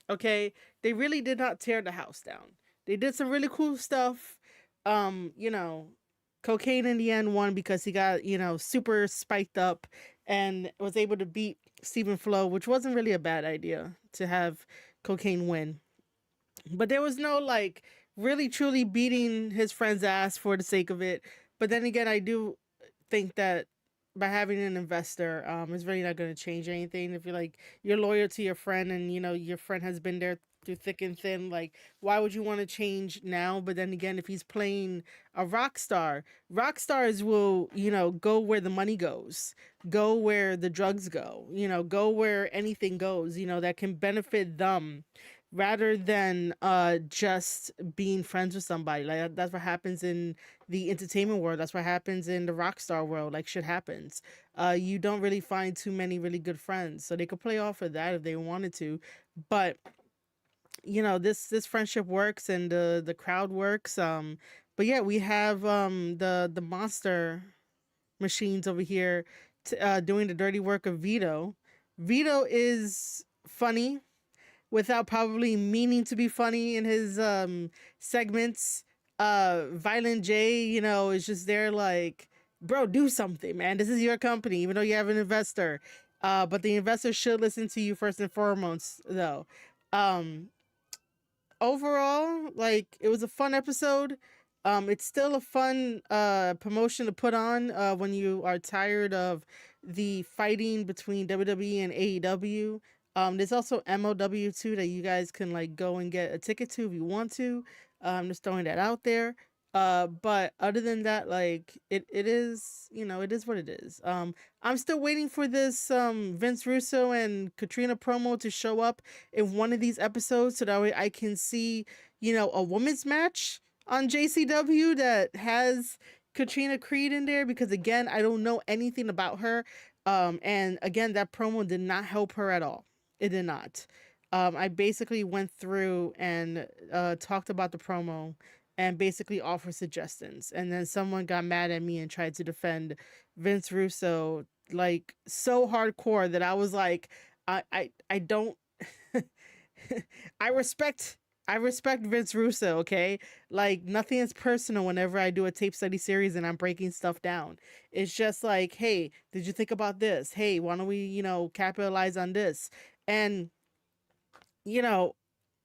Okay, they really did not tear the house down. They did some really cool stuff. You know, Cocaine in the end won because he got, you know, super spiked up and was able to beat Stephen Flo, which wasn't really a bad idea to have Cocaine win. But there was no like really truly beating his friend's ass for the sake of it. But then again, I do think that by having an investor, it's really not going to change anything. If you're loyal to your friend, and you know your friend has been there through thick and thin, like why would you want to change now? But then again, if he's playing a rock star, rock stars will, you know, go where the money goes, go where the drugs go, you know, go where anything goes, you know, that can benefit them, rather than just being friends with somebody. Like that's what happens in the entertainment world. That's what happens in the rock star world. Like shit happens. You don't really find too many really good friends, so they could play off of that if they wanted to. But you know, this friendship works, and the crowd works. But yeah, we have the monster machines over here doing the dirty work of Vito. Vito is funny without probably meaning to be funny in his segments. Violent J, you know, is just there like, bro, do something, man. This is your company, even though you have an investor. But the investor should listen to you first and foremost, though. Overall, like, it was a fun episode. It's still a fun promotion to put on when you are tired of the fighting between WWE and AEW. There's also MOW too that you guys can like go and get a ticket to if you want to. Just throwing that out there. But other than that, like it is, it is what it is. I'm still waiting for this Vince Russo and Katrina promo to show up in one of these episodes so that way I can see, a women's match on JCW that has Katrina Creed in there, because again, I don't know anything about her. And again, that promo did not help her at all. It did not. I basically went through and talked about the promo and basically offered suggestions. And then someone got mad at me and tried to defend Vince Russo like so hardcore that I was like, I don't I respect Vince Russo, okay? Like nothing is personal whenever I do a tape study series and I'm breaking stuff down. It's just like, hey, did you think about this? Hey, why don't we, capitalize on this? And you know,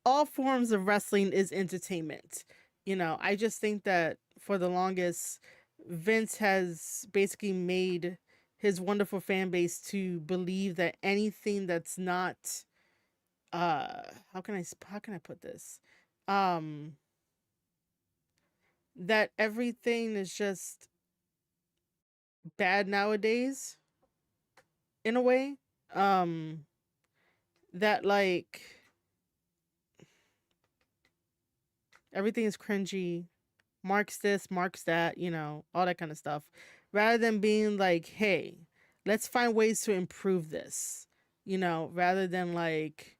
all forms of wrestling is entertainment. I just think that for the longest, Vince has basically made his wonderful fan base to believe that anything that's not how can I put this? Um that everything is just bad nowadays in a way. Um that like everything is cringy, marks this, marks that, all that kind of stuff. Rather than being like, hey, let's find ways to improve this, rather than like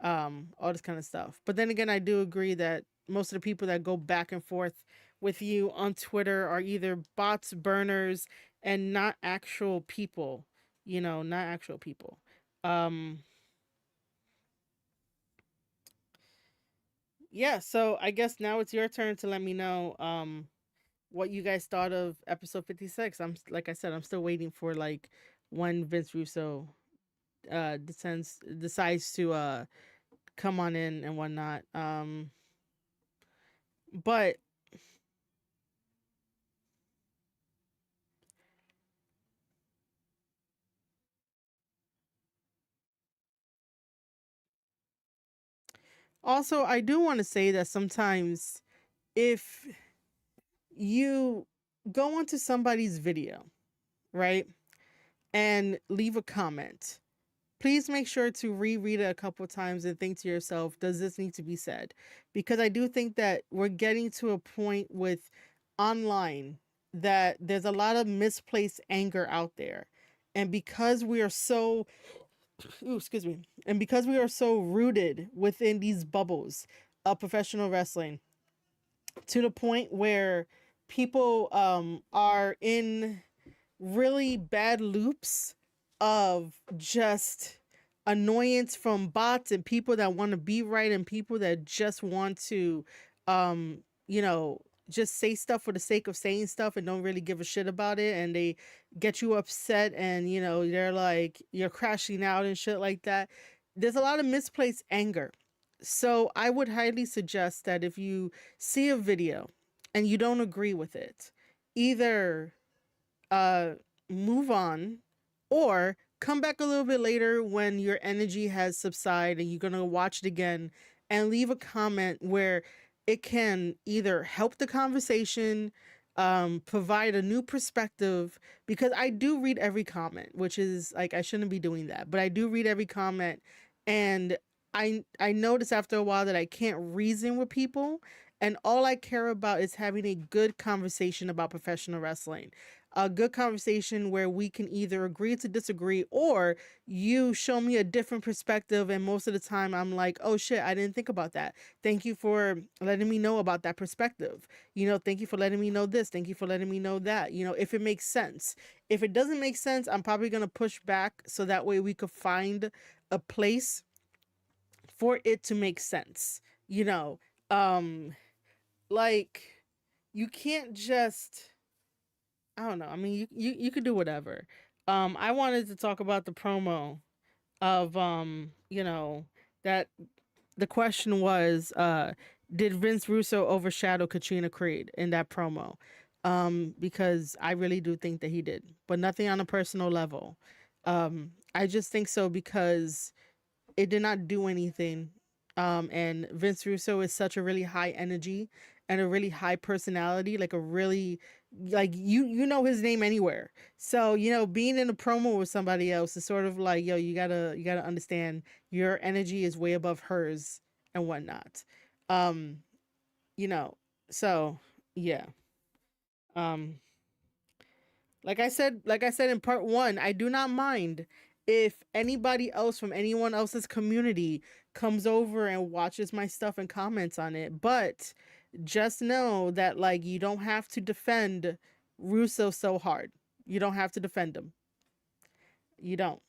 all this kind of stuff. But then again, I do agree that most of the people that go back and forth with you on Twitter are either bots, burners, and not actual people, not actual people. Um yeah, so I guess now it's your turn to let me know what you guys thought of episode 56. Like I said, I'm still waiting for like when Vince Russo decides to come on in and whatnot. But also I do want to say that sometimes if you go onto somebody's video, right, and leave a comment, please make sure to reread it a couple times and think to yourself, does this need to be said? Because I do think that we're getting to a point with online that there's a lot of misplaced anger out there. And because we are so, ooh, excuse me, and because we are so rooted within these bubbles of professional wrestling, to the point where people are in really bad loops of just annoyance from bots and people that want to be right and people that just want to um you know just say stuff for the sake of saying stuff and don't really give a shit about it, and they get you upset and they're like you're crashing out and shit like that. There's a lot of misplaced anger. So I would highly suggest that if you see a video and you don't agree with it, either uh move on or come back a little bit later when your energy has subsided and you're going to watch it again and leave a comment where it can either help the conversation, provide a new perspective, because I do read every comment, which is like I shouldn't be doing that, but I do read every comment. And I notice after a while that I can't reason with people, and all I care about is having a good conversation about professional wrestling. A good conversation where we can either agree to disagree, or you show me a different perspective, and most of the time I'm like, oh shit, I didn't think about that. Thank you for letting me know about that perspective. Thank you for letting me know this. Thank you for letting me know that. If it makes sense. If it doesn't make sense, I'm probably going to push back so that way we could find a place for it to make sense. Um like you can't just, I don't know. I mean, you could do whatever. I wanted to talk about the promo of that the question was, did Vince Russo overshadow Katrina Creed in that promo? Because I really do think that he did, but nothing on a personal level. I just think so because it did not do anything. And Vince Russo is such a really high energy and a really high personality, like a really like you know his name anywhere. So, being in a promo with somebody else is sort of like, yo, you gotta understand your energy is way above hers and whatnot. Um, you know, so yeah. Um, like I said in part one, I do not mind if anybody else from anyone else's community comes over and watches my stuff and comments on it. But just know that like you don't have to defend Russo so hard. You don't have to defend him. You don't.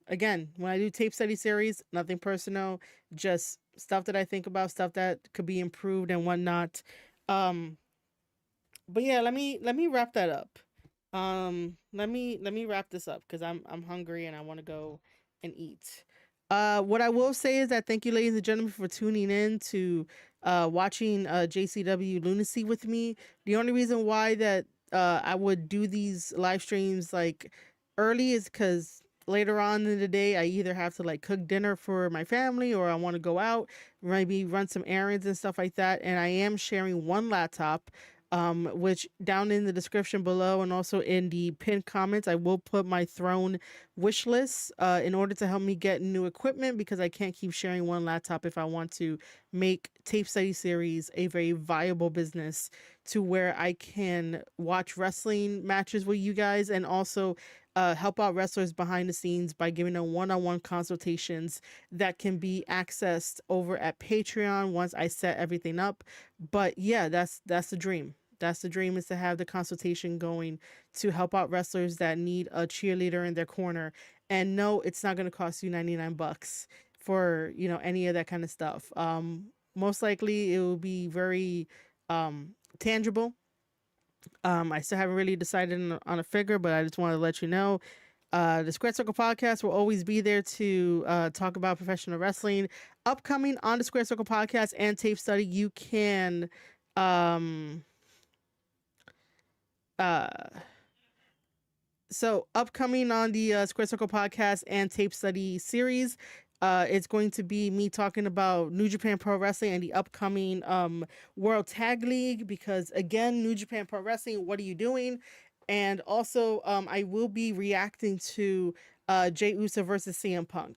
Again, when I do tape study series, nothing personal, just stuff that I think about, stuff that could be improved and whatnot. Um, but yeah, let me wrap that up. Let me wrap this up because I'm hungry and I want to go and eat. What I will say is that thank you, ladies and gentlemen, for tuning in to watching JCW Lunacy with me. The only reason why that I would do these live streams like early is because later on in the day I either have to like cook dinner for my family or I want to go out, maybe run some errands and stuff like that. And I am sharing one laptop, which down in the description below and also in the pinned comments, I will put my throne wish list in order to help me get new equipment because I can't keep sharing one laptop if I want to make Tape Study Series a very viable business to where I can watch wrestling matches with you guys and also help out wrestlers behind the scenes by giving them one-on-one consultations that can be accessed over at Patreon once I set everything up. But yeah, that's the dream. That's the dream, is to have the consultation going to help out wrestlers that need a cheerleader in their corner. And no, it's not going to cost you $99 for, any of that kind of stuff. Most likely it will be very tangible. I still haven't really decided on a figure, but I just want to let you know. The Square Circle Podcast will always be there to talk about professional wrestling. Upcoming on the Square Circle Podcast and Tape Study, you can uh so upcoming on the Square Circle Podcast and Tape Study series, it's going to be me talking about New Japan Pro Wrestling and the upcoming World Tag League, because again, New Japan Pro Wrestling, what are you doing? And also, I will be reacting to Jey Uso versus CM Punk.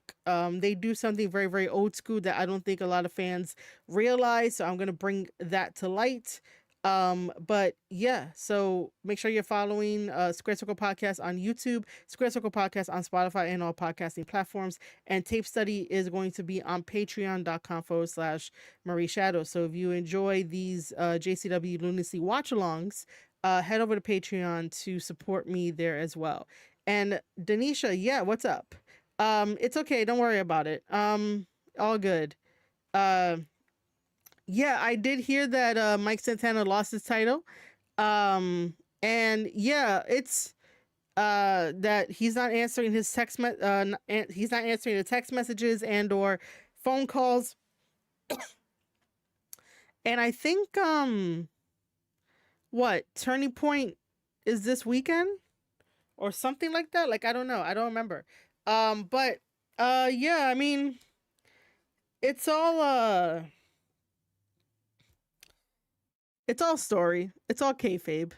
They do something very, very old school that I don't think a lot of fans realize, so I'm going to bring that to light. But yeah, so make sure you're following Square Circle Podcast on YouTube, Square Circle Podcast on Spotify and all podcasting platforms, and Tape Study is going to be on patreon.com/Marie Shadow. So if you enjoy these JCW Lunacy watch alongs, head over to Patreon to support me there as well. And Denisha, yeah, what's up? It's okay, don't worry about it. All good. Yeah, I did hear that Mike Santana lost his title. And yeah, it's that he's not answering his he's not answering the text messages and or phone calls. And I think what Turning Point is this weekend or something like that. Like I don't know, I don't remember. But yeah, I mean, it's all story. It's all kayfabe.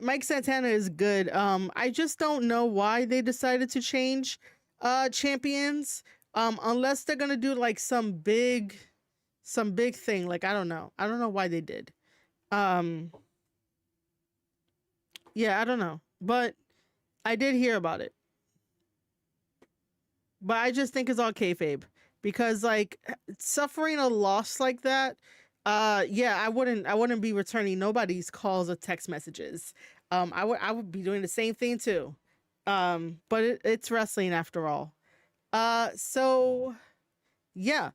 Mike Santana is good. I just don't know why they decided to change champions. Unless they're gonna do like some big thing. Like I don't know. I don't know why they did. Yeah, I don't know. But I did hear about it. But I just think it's all kayfabe. Because like suffering a loss like that, yeah, I wouldn't be returning nobody's calls or text messages. I would be doing the same thing too. But it's wrestling after all. So yeah.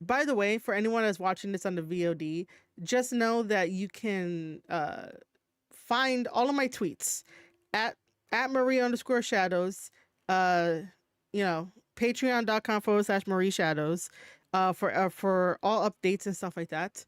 By the way, for anyone that's watching this on the VOD, just know that you can find all of my tweets at Marie_Shadows. Patreon.com/Marie Shadows for all updates and stuff like that.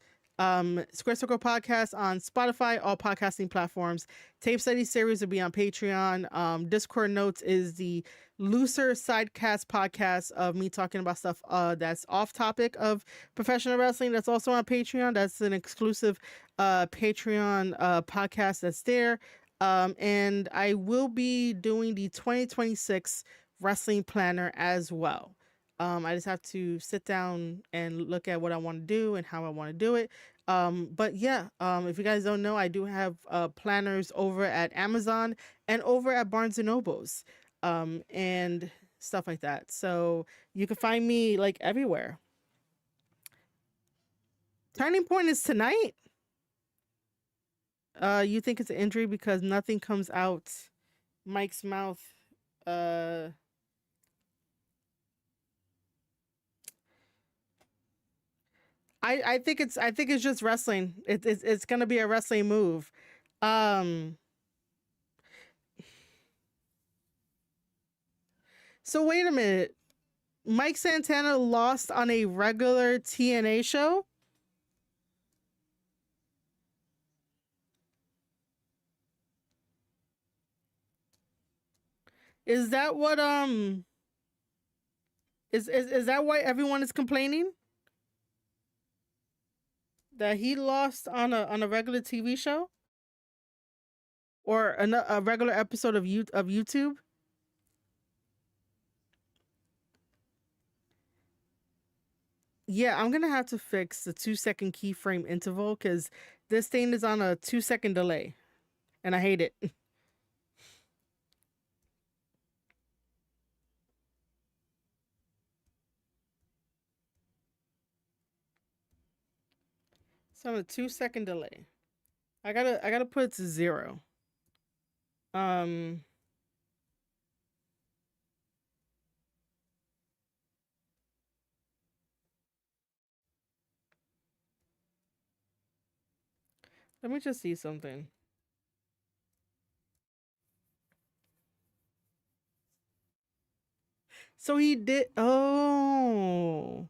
Square Circle Podcast on Spotify, all podcasting platforms. Tape Study Series will be on Patreon. Discord Notes is the looser sidecast podcast of me talking about stuff that's off topic of professional wrestling. That's also on Patreon. That's an exclusive Patreon podcast that's there. And I will be doing the 2026 wrestling planner as well. I just have to sit down and look at what I want to do and how I want to do it. But yeah, if you guys don't know, I do have planners over at Amazon and over at Barnes and Nobles, and stuff like that. So you can find me like everywhere. Turning Point is tonight. You think it's an injury because nothing comes out Mike's mouth. I think it's just wrestling. It's gonna be a wrestling move. So wait a minute. Mike Santana lost on a regular TNA show? Is that what is that why everyone is complaining? That he lost on a regular TV show? Or a regular episode of YouTube? Yeah, I'm gonna have to fix the 2-second keyframe interval because this thing is on a 2-second delay. And I hate it. It's on a 2-second delay. I gotta put it to 0. Let me just see something. So he did. Oh.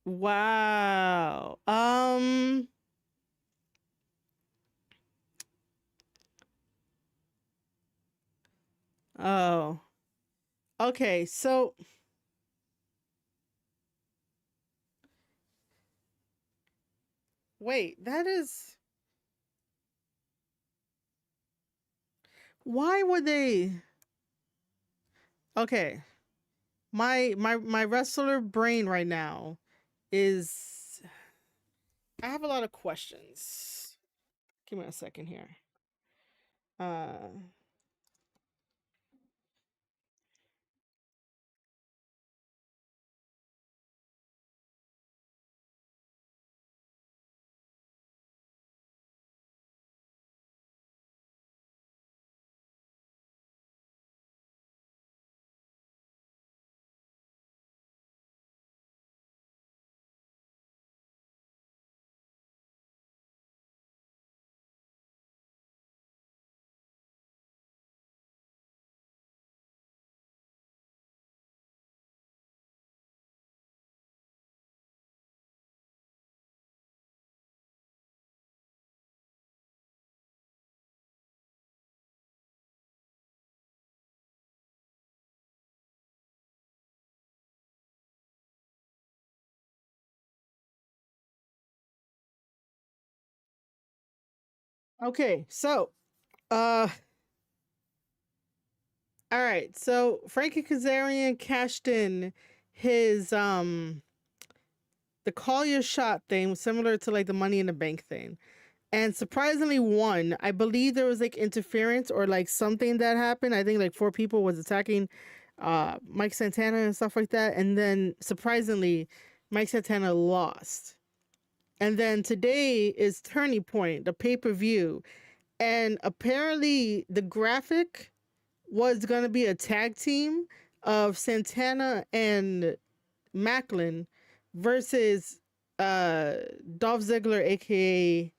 Wow. Oh. Okay, so wait, that is why would they? Okay. My wrestler brain right now is I have a lot of questions. Give me a second here. Okay, so uh all right, so Frankie Kazarian cashed in his the call your shot thing, similar to like the Money in the Bank thing, and surprisingly won. I believe there was like interference or like something that happened. I think like 4 people was attacking Mike Santana and stuff like that, and then surprisingly Mike Santana lost. And then today is Turning Point, the pay-per-view, and apparently the graphic was going to be a tag team of Santana and Macklin versus Dolph Ziggler, aka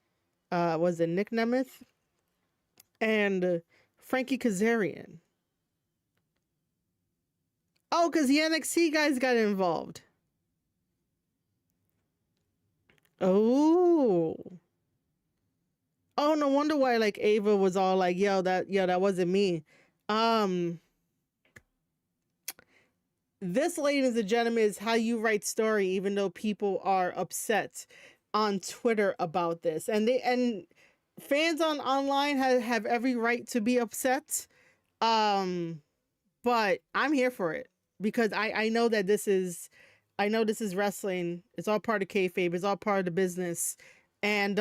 was it Nick Nemeth, and Frankie Kazarian. Oh, because the NXT guys got involved. Oh. Oh, no wonder why like Ava was all like, that wasn't me. Um this, ladies and gentlemen, is how you write story, even though people are upset on Twitter about this. And fans on online have every right to be upset. Um but I'm here for it because I know that this is wrestling. It's all part of kayfabe. It's all part of the business, and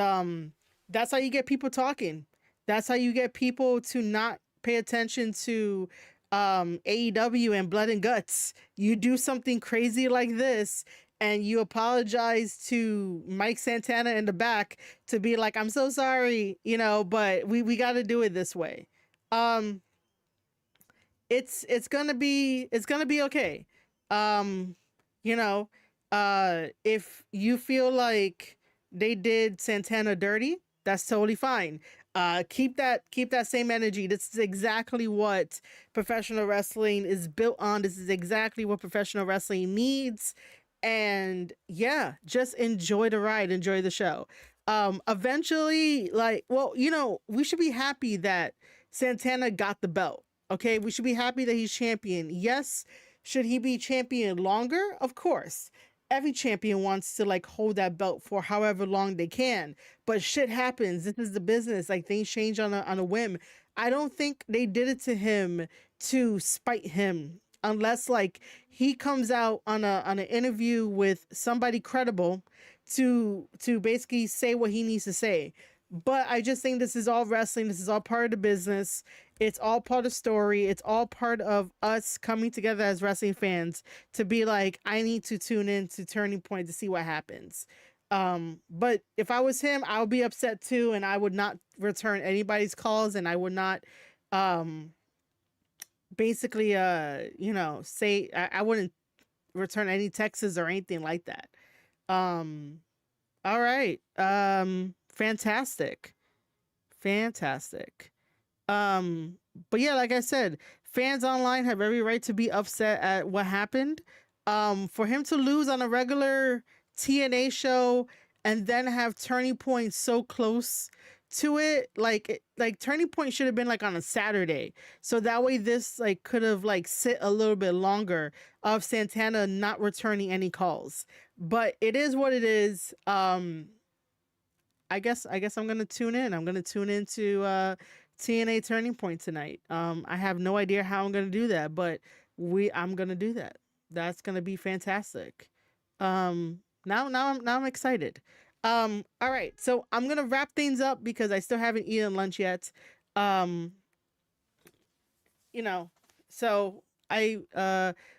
that's how you get people talking. That's how you get people to not pay attention to AEW and Blood and Guts. You do something crazy like this, and you apologize to Mike Santana in the back to be like, "I'm so sorry," but we got to do it this way. Um, it's gonna be okay. Um, you know, if you feel like they did Santana dirty, that's totally fine. Keep that same energy. This is exactly what professional wrestling is built on. This is exactly what professional wrestling needs. And yeah, just enjoy the ride, enjoy the show. Eventually, we should be happy that Santana got the belt. Okay, we should be happy that he's champion. Yes, should he be champion longer? Of course. Every champion wants to like hold that belt for however long they can. But shit happens. This is the business. Like things change on a whim. I don't think they did it to him to spite him. Unless like he comes out on an interview with somebody credible to basically say what he needs to say. But I just think this is all wrestling. This is all part of the business. It's all part of story. It's all part of us coming together as wrestling fans to be like, I need to tune in to Turning Point to see what happens. But if I was him, I would be upset too, and I would not return anybody's calls, and I would not basically say I wouldn't return any texts or anything like that. Um all right. Fantastic. Fantastic. Um, but yeah, like I said, fans online have every right to be upset at what happened. For him to lose on a regular TNA show and then have Turning Point so close to it, like Turning Point should have been like on a Saturday, so that way this like could have like sit a little bit longer of Santana not returning any calls. But it is what it is. I guess I'm gonna tune in. I'm gonna tune into TNA Turning Point tonight. I have no idea how I'm gonna do that, but I'm gonna do that. That's gonna be fantastic. Now I'm excited. All right, so I'm gonna wrap things up because I still haven't eaten lunch yet. Um, so I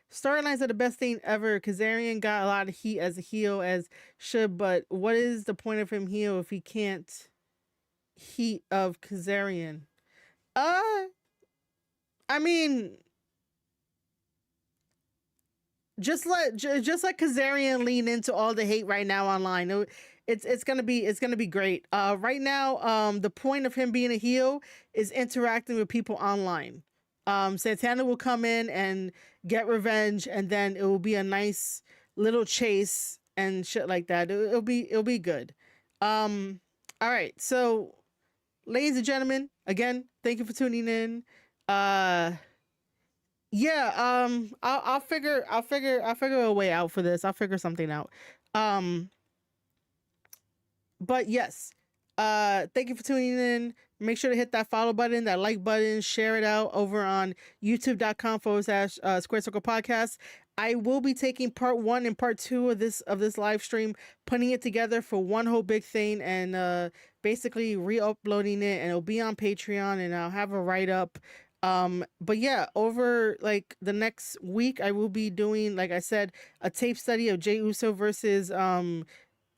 storylines are the best thing ever. Kazarian got a lot of heat as a heel as should, but what is the point of him heel if he can't heat of Kazarian? I mean, just let Kazarian lean into all the hate right now online. It's gonna be great. Right now, the point of him being a heel is interacting with people online. Santana will come in and get revenge, and then it will be a nice little chase and shit like that. It'll be good. All right, so ladies and gentlemen, again, thank you for tuning in. Uh, yeah, I'll figure a way out for this. I'll figure something out. Um, but yes, thank you for tuning in. Make sure to hit that follow button, that like button, share it out over on youtube.com/ Square Circle Podcast. I will be taking part 1 and part 2 of this live stream, putting it together for one whole big thing, and basically re-uploading it, and it'll be on Patreon, and I'll have a write-up. But yeah, over like the next week, I will be doing, like I said, a tape study of Jey Uso versus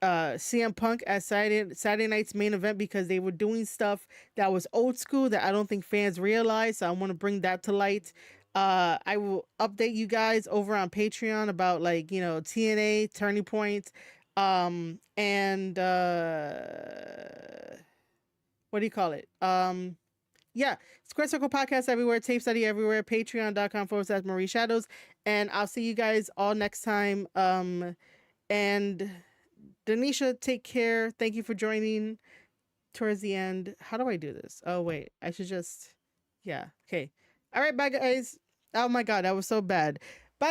CM Punk at Saturday night's main event, because they were doing stuff that was old school that I don't think fans realize. So I want to bring that to light. I will update you guys over on Patreon about TNA Turning Point, and what do you call it? Yeah, Square Circle Podcast everywhere, tape study everywhere, patreon.com/Marie Shadows, and I'll see you guys all next time. And Denisha, take care. Thank you for joining towards the end. How do I do this? Oh, wait. I should just... Yeah. Okay. All right. Bye, guys. Oh, my God. That was so bad.